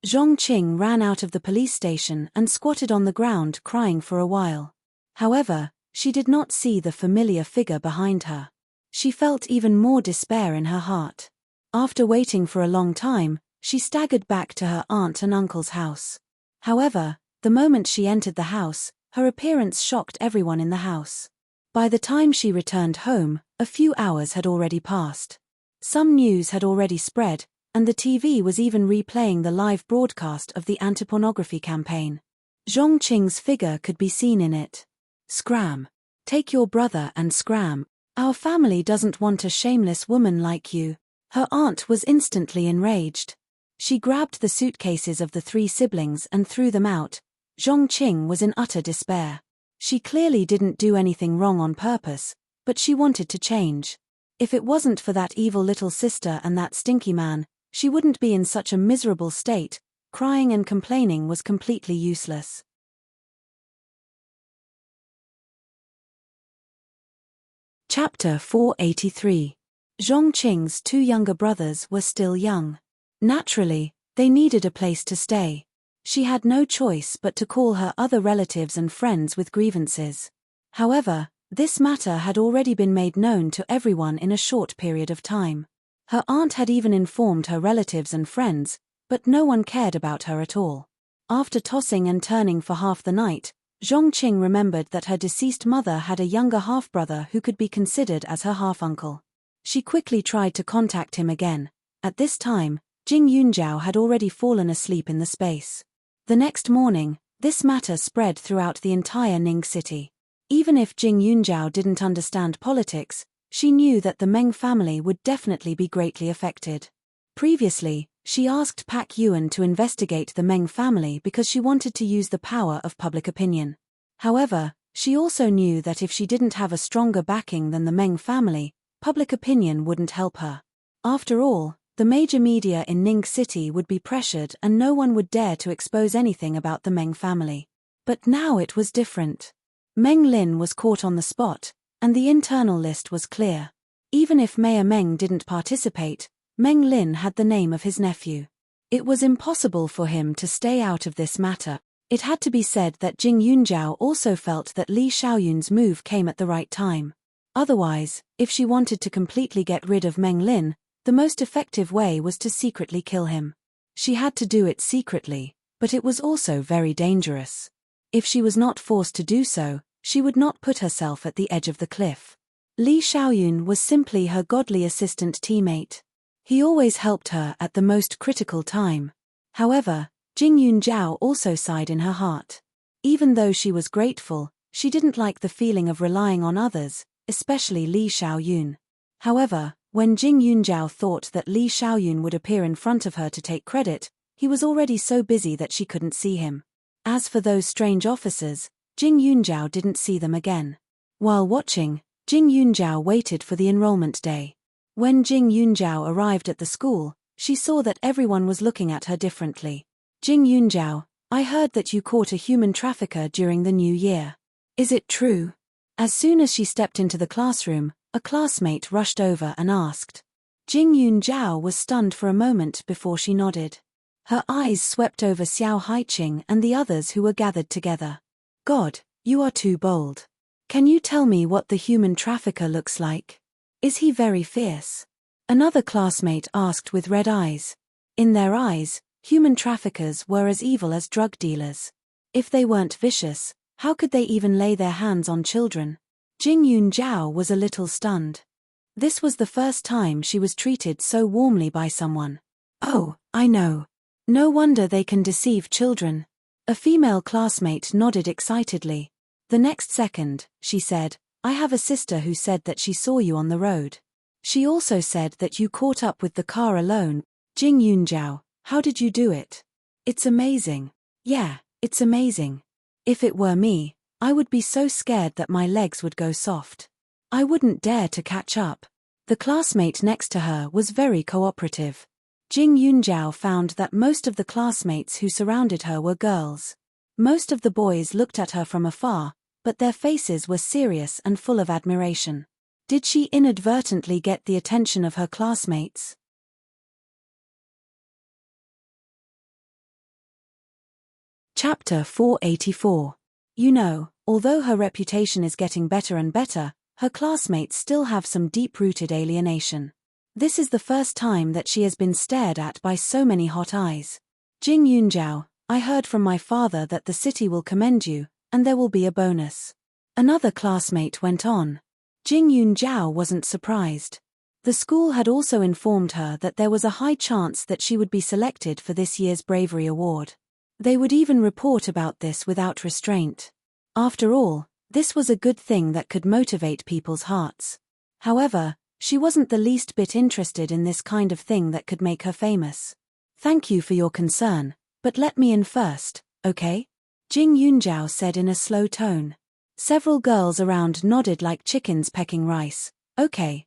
Zhongqing ran out of the police station and squatted on the ground crying for a while. However, she did not see the familiar figure behind her. She felt even more despair in her heart. After waiting for a long time, she staggered back to her aunt and uncle's house. However, the moment she entered the house, her appearance shocked everyone in the house. By the time she returned home, a few hours had already passed. Some news had already spread, and the TV was even replaying the live broadcast of the anti-pornography campaign. Zhongqing's figure could be seen in it. Scram. Take your brother and scram. Our family doesn't want a shameless woman like you. Her aunt was instantly enraged. She grabbed the suitcases of the 3 siblings and threw them out. Zhongqing was in utter despair. She clearly didn't do anything wrong on purpose, but she wanted to change. If it wasn't for that evil little sister and that stinky man, she wouldn't be in such a miserable state. Crying and complaining was completely useless. Chapter 483. Zhongqing's 2 younger brothers were still young. Naturally, they needed a place to stay. She had no choice but to call her other relatives and friends with grievances. However, this matter had already been made known to everyone in a short period of time. Her aunt had even informed her relatives and friends, but no one cared about her at all. After tossing and turning for half the night, Zhongqing remembered that her deceased mother had a younger half-brother who could be considered as her half-uncle. She quickly tried to contact him again. At this time, Jing Yunjiao had already fallen asleep in the space. The next morning, this matter spread throughout the entire Ning city. Even if Jing Yunjiao didn't understand politics, she knew that the Meng family would definitely be greatly affected. Previously, she asked Pak Yuan to investigate the Meng family because she wanted to use the power of public opinion. However, she also knew that if she didn't have a stronger backing than the Meng family, public opinion wouldn't help her. After all, the major media in Ning City would be pressured and no one would dare to expose anything about the Meng family. But now it was different. Meng Lin was caught on the spot, and the internal list was clear. Even if Mayor Meng didn't participate, Meng Lin had the name of his nephew. It was impossible for him to stay out of this matter. It had to be said that Jing Yunjiao also felt that Li Xiaoyun's move came at the right time. Otherwise, if she wanted to completely get rid of Meng Lin, the most effective way was to secretly kill him. She had to do it secretly, but it was also very dangerous. If she was not forced to do so, she would not put herself at the edge of the cliff. Li Xiaoyun was simply her godly assistant teammate. He always helped her at the most critical time. However, Jing Yunjiao also sighed in her heart. Even though she was grateful, she didn't like the feeling of relying on others, especially Li Xiaoyun. However, when Jing Yunjiao thought that Li Xiaoyun would appear in front of her to take credit, he was already so busy that she couldn't see him. As for those strange officers, Jing Yunjiao didn't see them again. While watching, Jing Yunjiao waited for the enrollment day. When Jing Yunjiao arrived at the school, she saw that everyone was looking at her differently. Jing Yunjiao, I heard that you caught a human trafficker during the new year. Is it true? As soon as she stepped into the classroom, a classmate rushed over and asked. Jing Yunjiao was stunned for a moment before she nodded. Her eyes swept over Xiao Haiqing and the others who were gathered together. God, you are too bold. Can you tell me what the human trafficker looks like? Is he very fierce? Another classmate asked with red eyes. In their eyes, human traffickers were as evil as drug dealers. If they weren't vicious, how could they even lay their hands on children? Jing Yunjiao was a little stunned. This was the first time she was treated so warmly by someone. Oh, I know. No wonder they can deceive children. A female classmate nodded excitedly. The next second, she said, I have a sister who said that she saw you on the road. She also said that you caught up with the car alone. Jing Yunjiao, how did you do it? It's amazing. Yeah, it's amazing. If it were me, I would be so scared that my legs would go soft. I wouldn't dare to catch up. The classmate next to her was very cooperative. Jing Yunjiao found that most of the classmates who surrounded her were girls. Most of the boys looked at her from afar, but their faces were serious and full of admiration. Did she inadvertently get the attention of her classmates? Chapter 484. You know, although her reputation is getting better and better, her classmates still have some deep-rooted alienation. This is the first time that she has been stared at by so many hot eyes. Jing Yunjiao, I heard from my father that the city will commend you, and there will be a bonus. Another classmate went on. Jing Yunjiao wasn't surprised. The school had also informed her that there was a high chance that she would be selected for this year's Bravery Award. They would even report about this without restraint. After all, this was a good thing that could motivate people's hearts. However, she wasn't the least bit interested in this kind of thing that could make her famous. Thank you for your concern, but let me in first, okay? Jing Yunjiao said in a slow tone. Several girls around nodded like chickens pecking rice. Okay.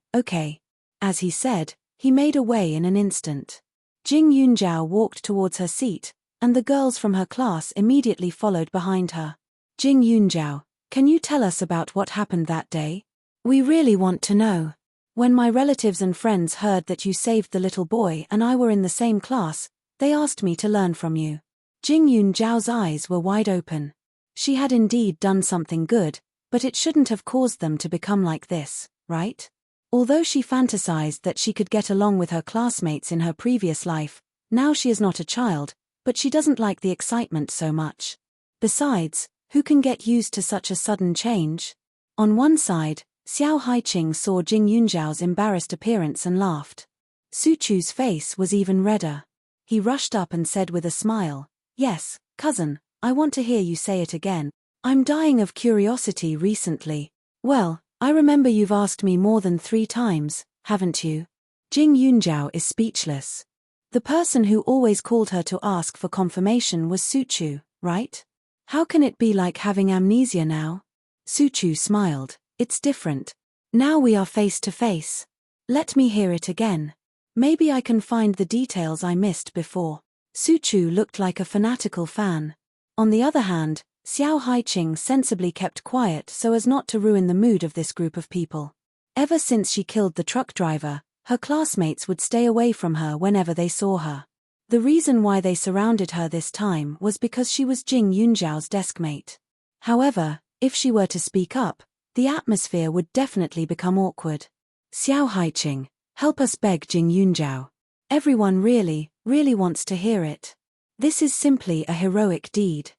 As he said, he made a way in an instant. Jing Yunjiao walked towards her seat, and the girls from her class immediately followed behind her. Jing Yunjiao, can you tell us about what happened that day? We really want to know. When my relatives and friends heard that you saved the little boy and I were in the same class, they asked me to learn from you. Jing Yunjiao's eyes were wide open. She had indeed done something good, but it shouldn't have caused them to become like this, right? Although she fantasized that she could get along with her classmates in her previous life, now she is not a child, but she doesn't like the excitement so much. Besides, who can get used to such a sudden change? On one side, Xiao Haiqing saw Jing Yunjiao's embarrassed appearance and laughed. Su Chu's face was even redder. He rushed up and said with a smile, Yes, cousin, I want to hear you say it again. I'm dying of curiosity recently. Well, I remember you've asked me more than 3 times, haven't you? Jing Yunjiao is speechless. The person who always called her to ask for confirmation was Su Chu, right? How can it be like having amnesia now? Su Chu smiled. It's different. Now we are face to face. Let me hear it again. Maybe I can find the details I missed before. Su Chu looked like a fanatical fan. On the other hand, Xiao Haiqing sensibly kept quiet so as not to ruin the mood of this group of people. Ever since she killed the truck driver, her classmates would stay away from her whenever they saw her. The reason why they surrounded her this time was because she was Jing Yunjiao's deskmate. However, if she were to speak up, the atmosphere would definitely become awkward. Xiao Haiqing, help us beg Jing Yunjiao. Everyone really wants to hear it. This is simply a heroic deed.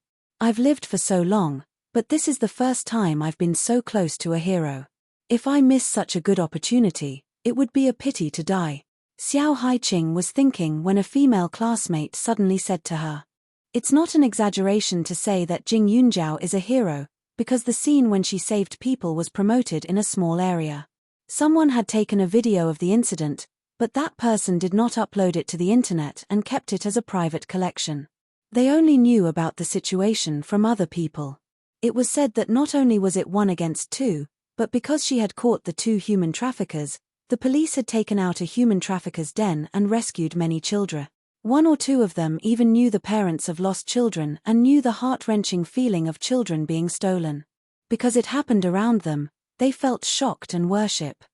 I've lived for so long, but this is the first time I've been so close to a hero. If I miss such a good opportunity, it would be a pity to die. Xiao Haiqing was thinking when a female classmate suddenly said to her. It's not an exaggeration to say that Jing Yunjiao is a hero, because the scene when she saved people was promoted in a small area. Someone had taken a video of the incident, but that person did not upload it to the internet and kept it as a private collection. They only knew about the situation from other people. It was said that not only was it 1 against 2, but because she had caught the 2 human traffickers, the police had taken out a human trafficker's den and rescued many children. 1 or 2 of them even knew the parents of lost children and knew the heart-wrenching feeling of children being stolen. Because it happened around them, they felt shocked and worship.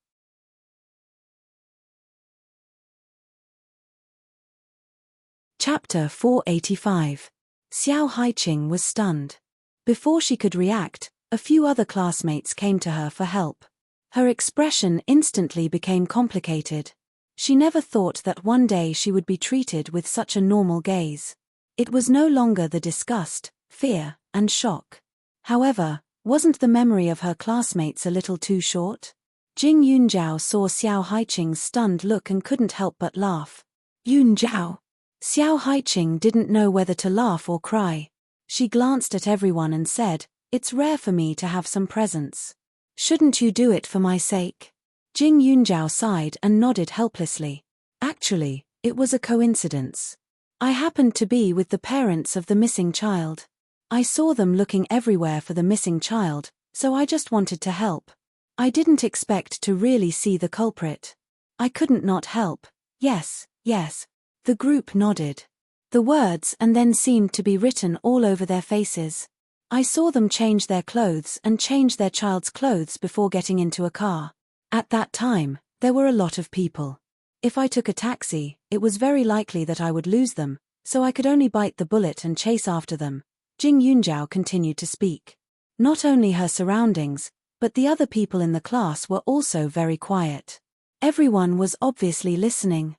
Chapter 485. Xiao Haiqing was stunned. Before she could react, a few other classmates came to her for help. Her expression instantly became complicated. She never thought that one day she would be treated with such a normal gaze. It was no longer the disgust, fear, and shock. However, wasn't the memory of her classmates a little too short? Jing Yunjiao saw Xiao Haiqing's stunned look and couldn't help but laugh. Yunjiao. Xiao Haiqing didn't know whether to laugh or cry. She glanced at everyone and said, "It's rare for me to have some presents. Shouldn't you do it for my sake?" Jing Yunjiao sighed and nodded helplessly. Actually, it was a coincidence. I happened to be with the parents of the missing child. I saw them looking everywhere for the missing child, so I just wanted to help. I didn't expect to really see the culprit. I couldn't not help. Yes, yes. The group nodded. The words and then seemed to be written all over their faces. I saw them change their clothes and change their child's clothes before getting into a car. At that time, there were a lot of people. If I took a taxi, it was very likely that I would lose them, so I could only bite the bullet and chase after them. Jing Yunjiao continued to speak. Not only her surroundings, but the other people in the class were also very quiet. Everyone was obviously listening.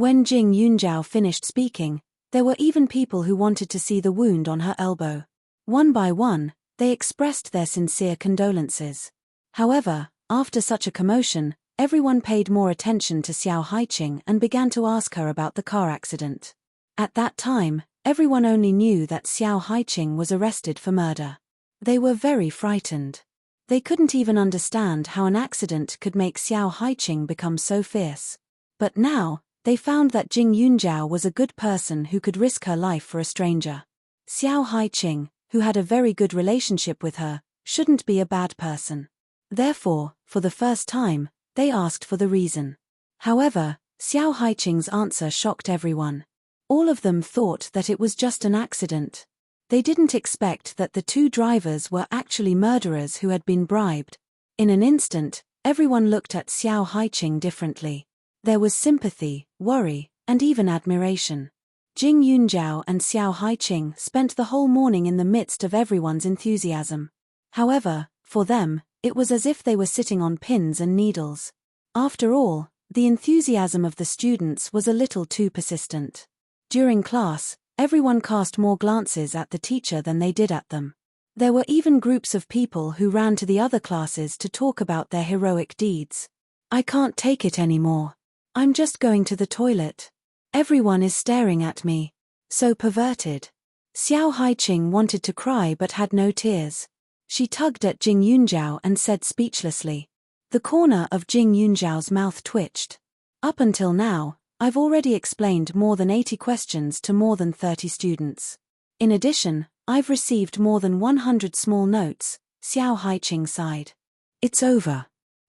When Jing Yunjiao finished speaking, there were even people who wanted to see the wound on her elbow. One by one, they expressed their sincere condolences. However, after such a commotion, everyone paid more attention to Xiao Haiqing and began to ask her about the car accident. At that time, everyone only knew that Xiao Haiqing was arrested for murder. They were very frightened. They couldn't even understand how an accident could make Xiao Haiqing become so fierce. But now, they found that Jing Yunjiao was a good person who could risk her life for a stranger. Xiao Haiqing, who had a very good relationship with her, shouldn't be a bad person. Therefore, for the first time, they asked for the reason. However, Xiao Haiqing's answer shocked everyone. All of them thought that it was just an accident. They didn't expect that the 2 drivers were actually murderers who had been bribed. In an instant, everyone looked at Xiao Haiqing differently. There was sympathy, worry, and even admiration. Jing Yunjiao and Xiao Haiqing spent the whole morning in the midst of everyone's enthusiasm. However, for them, it was as if they were sitting on pins and needles. After all, the enthusiasm of the students was a little too persistent. During class, everyone cast more glances at the teacher than they did at them. There were even groups of people who ran to the other classes to talk about their heroic deeds. I can't take it anymore. I'm just going to the toilet. Everyone is staring at me. So perverted. Xiao Haiqing wanted to cry but had no tears. She tugged at Jing Yunjiao and said speechlessly. The corner of Jing Yunjiao's mouth twitched. Up until now, I've already explained more than 80 questions to more than 30 students. In addition, I've received more than 100 small notes. Xiao Haiqing sighed. It's over.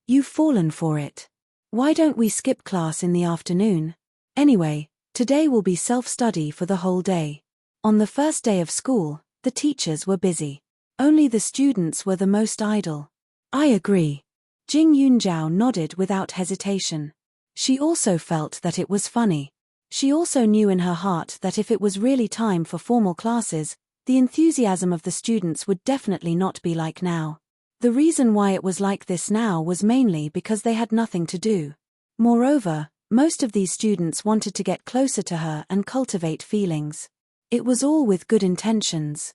You've fallen for it. Why don't we skip class in the afternoon? Anyway, today will be self-study for the whole day. On the first day of school, the teachers were busy. Only the students were the most idle. I agree. Jing Yunjiao nodded without hesitation. She also felt that it was funny. She also knew in her heart that if it was really time for formal classes, the enthusiasm of the students would definitely not be like now. The reason why it was like this now was mainly because they had nothing to do. Moreover, most of these students wanted to get closer to her and cultivate feelings. It was all with good intentions.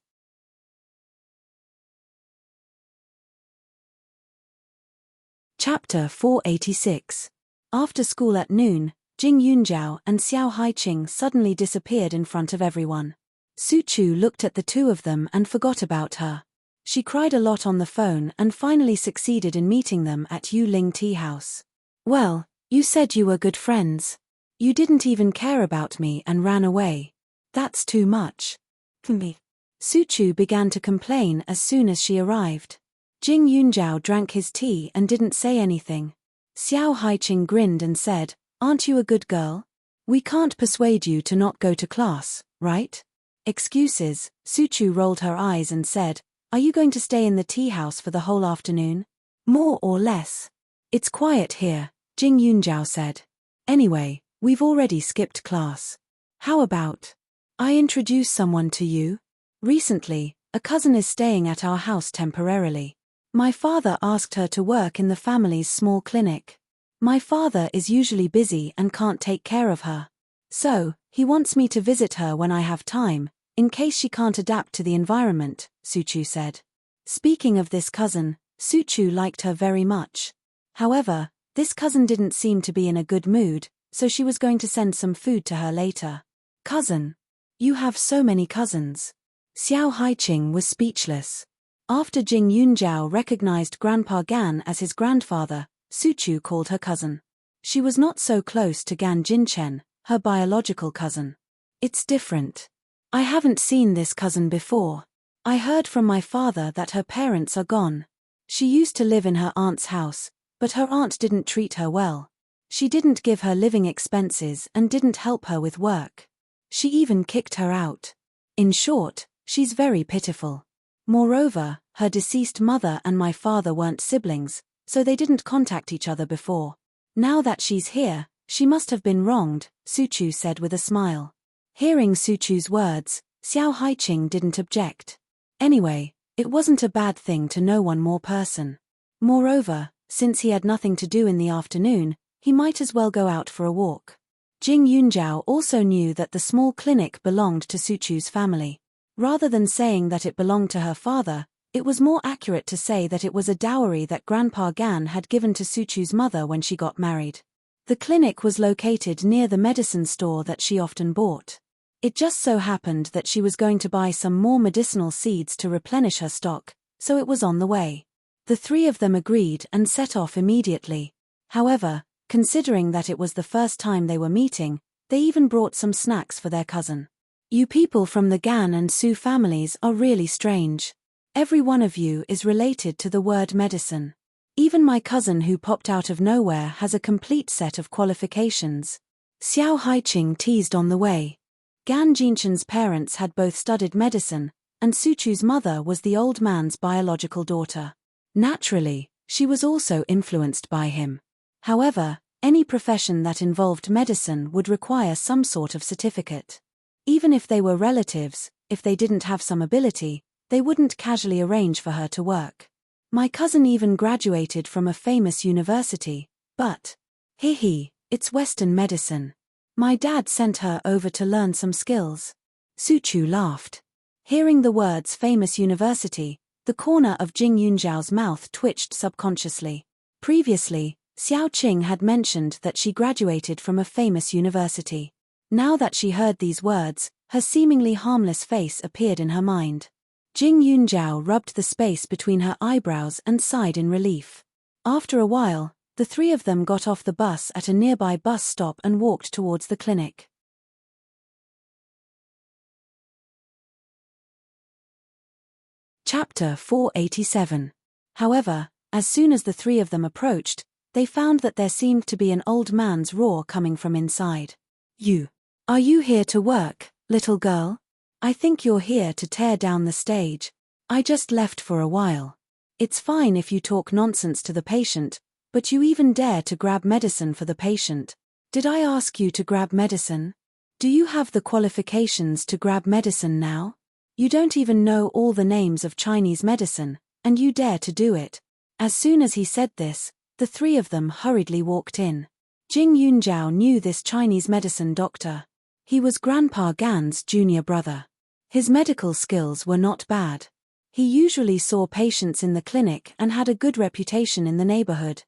Chapter 486. After school at noon, Jing Yunjiao and Xiao Haiqing suddenly disappeared in front of everyone. Su Chu looked at the two of them and forgot about her. She cried a lot on the phone and finally succeeded in meeting them at Yu Ling Tea House. Well, you said you were good friends. You didn't even care about me and ran away. That's too much. Me. Su Chu began to complain as soon as she arrived. Jing Yunjiao drank his tea and didn't say anything. Xiao Haiqing grinned and said, "Aren't you a good girl? We can't persuade you to not go to class, right?" Excuses. Su Chu rolled her eyes and said, "Are you going to stay in the tea house for the whole afternoon? More or less?" "It's quiet here," Jing Yunjiao said. "Anyway, we've already skipped class. How about I introduce someone to you? Recently, a cousin is staying at our house temporarily. My father asked her to work in the family's small clinic. My father is usually busy and can't take care of her. So, he wants me to visit her when I have time, in case she can't adapt to the environment," Su Chu said. Speaking of this cousin, Su Chu liked her very much. However, this cousin didn't seem to be in a good mood, so she was going to send some food to her later. "Cousin? You have so many cousins." Xiao Haiqing was speechless. After Jing Yunjiao recognized Grandpa Gan as his grandfather, Su Chu called her cousin. She was not so close to Gan Jinchen, her biological cousin. "It's different. I haven't seen this cousin before. I heard from my father that her parents are gone. She used to live in her aunt's house, but her aunt didn't treat her well. She didn't give her living expenses and didn't help her with work. She even kicked her out. In short, she's very pitiful. Moreover, her deceased mother and my father weren't siblings, so they didn't contact each other before. Now that she's here, she must have been wronged," Su Chu said with a smile. Hearing Su Chu's words, Xiao Haiqing didn't object. Anyway, it wasn't a bad thing to know one more person. Moreover, since he had nothing to do in the afternoon, he might as well go out for a walk. Jing Yunjiao also knew that the small clinic belonged to Su Chu's family. Rather than saying that it belonged to her father, it was more accurate to say that it was a dowry that Grandpa Gan had given to Su Chu's mother when she got married. The clinic was located near the medicine store that she often bought. It just so happened that she was going to buy some more medicinal seeds to replenish her stock, so it was on the way. The three of them agreed and set off immediately. However, considering that it was the first time they were meeting, they even brought some snacks for their cousin. "You people from the Gan and Su families are really strange. Every one of you is related to the word medicine. Even my cousin who popped out of nowhere has a complete set of qualifications." Xiao Haiqing teased on the way. Gan Jinchen's parents had both studied medicine, and Su Chu's mother was the old man's biological daughter. Naturally, she was also influenced by him. However, any profession that involved medicine would require some sort of certificate. Even if they were relatives, if they didn't have some ability, they wouldn't casually arrange for her to work. "My cousin even graduated from a famous university, but it's Western medicine. My dad sent her over to learn some skills." Su Chu laughed. Hearing the words famous university, the corner of Jing Yunjiao's mouth twitched subconsciously. Previously, Xiao Qing had mentioned that she graduated from a famous university. Now that she heard these words, her seemingly harmless face appeared in her mind. Jing Yunjiao rubbed the space between her eyebrows and sighed in relief. After a while, the three of them got off the bus at a nearby bus stop and walked towards the clinic. Chapter 487. However, as soon as the three of them approached, they found that there seemed to be an old man's roar coming from inside. Are you here to work, little girl? I think you're here to tear down the stage. I just left for a while. It's fine if you talk nonsense to the patient, but you even dare to grab medicine for the patient. Did I ask you to grab medicine? Do you have the qualifications to grab medicine now? You don't even know all the names of Chinese medicine, and you dare to do it. As soon as he said this, the three of them hurriedly walked in. Jing Yunjiao knew this Chinese medicine doctor. He was Grandpa Gan's junior brother. His medical skills were not bad. He usually saw patients in the clinic and had a good reputation in the neighborhood.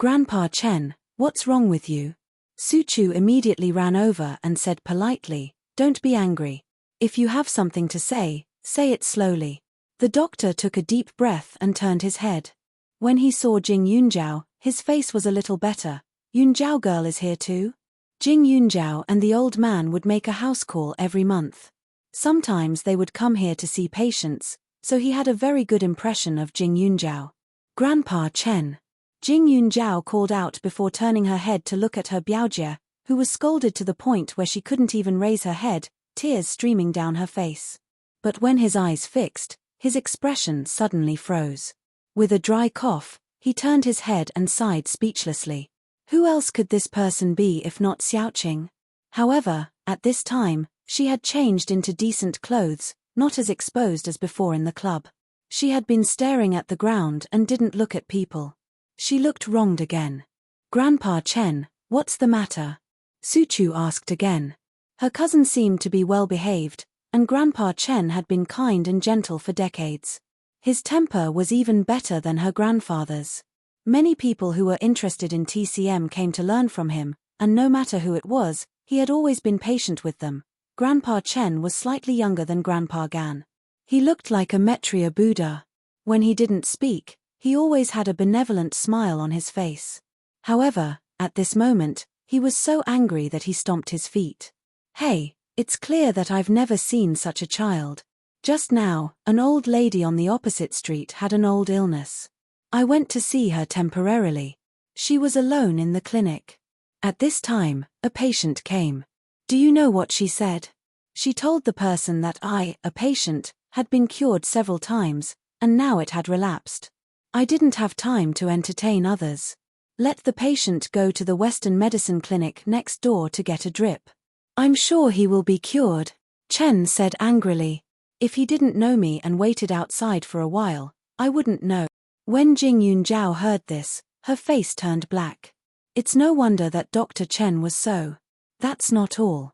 Grandpa Chen, what's wrong with you? Suchu immediately ran over and said politely, don't be angry. If you have something to say it slowly. The doctor took a deep breath and turned his head. When he saw Jing Yunjiao, his face was a little better. Yunjiao girl is here too? Jing Yunjiao and the old man would make a house call every month. Sometimes they would come here to see patients, so he had a very good impression of Jing Yunjiao. Grandpa Chen. Jing Yunjiao called out before turning her head to look at her Biaojie, who was scolded to the point where she couldn't even raise her head, tears streaming down her face. But when his eyes fixed, his expression suddenly froze. With a dry cough, he turned his head and sighed speechlessly. Who else could this person be if not Xiaoqing? However, at this time, she had changed into decent clothes, not as exposed as before in the club. She had been staring at the ground and didn't look at people. She looked wronged again. Grandpa Chen, what's the matter? Suchu asked again. Her cousin seemed to be well behaved, and Grandpa Chen had been kind and gentle for decades. His temper was even better than her grandfather's. Many people who were interested in TCM came to learn from him, and no matter who it was, he had always been patient with them. Grandpa Chen was slightly younger than Grandpa Gan. He looked like a Maitreya Buddha. When he didn't speak, he always had a benevolent smile on his face. However, at this moment, he was so angry that he stomped his feet. Hey, it's clear that I've never seen such a child. Just now, an old lady on the opposite street had an old illness. I went to see her temporarily. She was alone in the clinic. At this time, a patient came. Do you know what she said? She told the person that I, a patient, had been cured several times, and now it had relapsed. I didn't have time to entertain others. Let the patient go to the Western medicine clinic next door to get a drip. I'm sure he will be cured, Chen said angrily. If he didn't know me and waited outside for a while, I wouldn't know. When Jing Yunjiao heard this, her face turned black. It's no wonder that Dr. Chen was so. That's not all.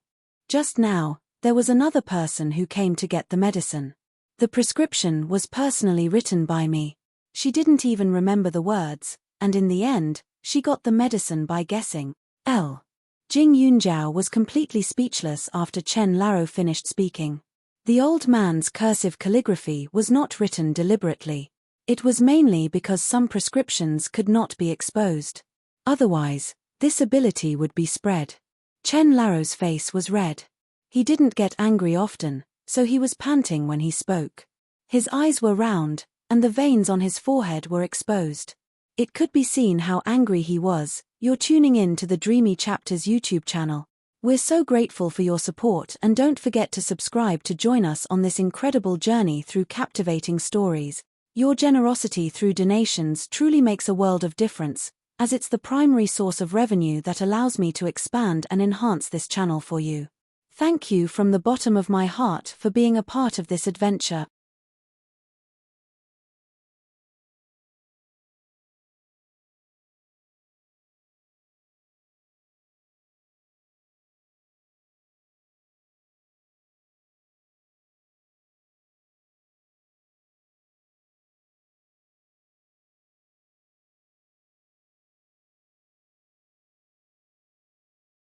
Just now, there was another person who came to get the medicine. The prescription was personally written by me. She didn't even remember the words, and in the end, she got the medicine by guessing. Jing Yunjiao was completely speechless after Chen Laro finished speaking. The old man's cursive calligraphy was not written deliberately. It was mainly because some prescriptions could not be exposed. Otherwise, this ability would be spread. Chen Laro's face was red. He didn't get angry often, so he was panting when he spoke. His eyes were round, and the veins on his forehead were exposed. It could be seen how angry he was. You're tuning in to the Dreamy Chapters YouTube channel. We're so grateful for your support, and don't forget to subscribe to join us on this incredible journey through captivating stories. Your generosity through donations truly makes a world of difference, as it's the primary source of revenue that allows me to expand and enhance this channel for you. Thank you from the bottom of my heart for being a part of this adventure.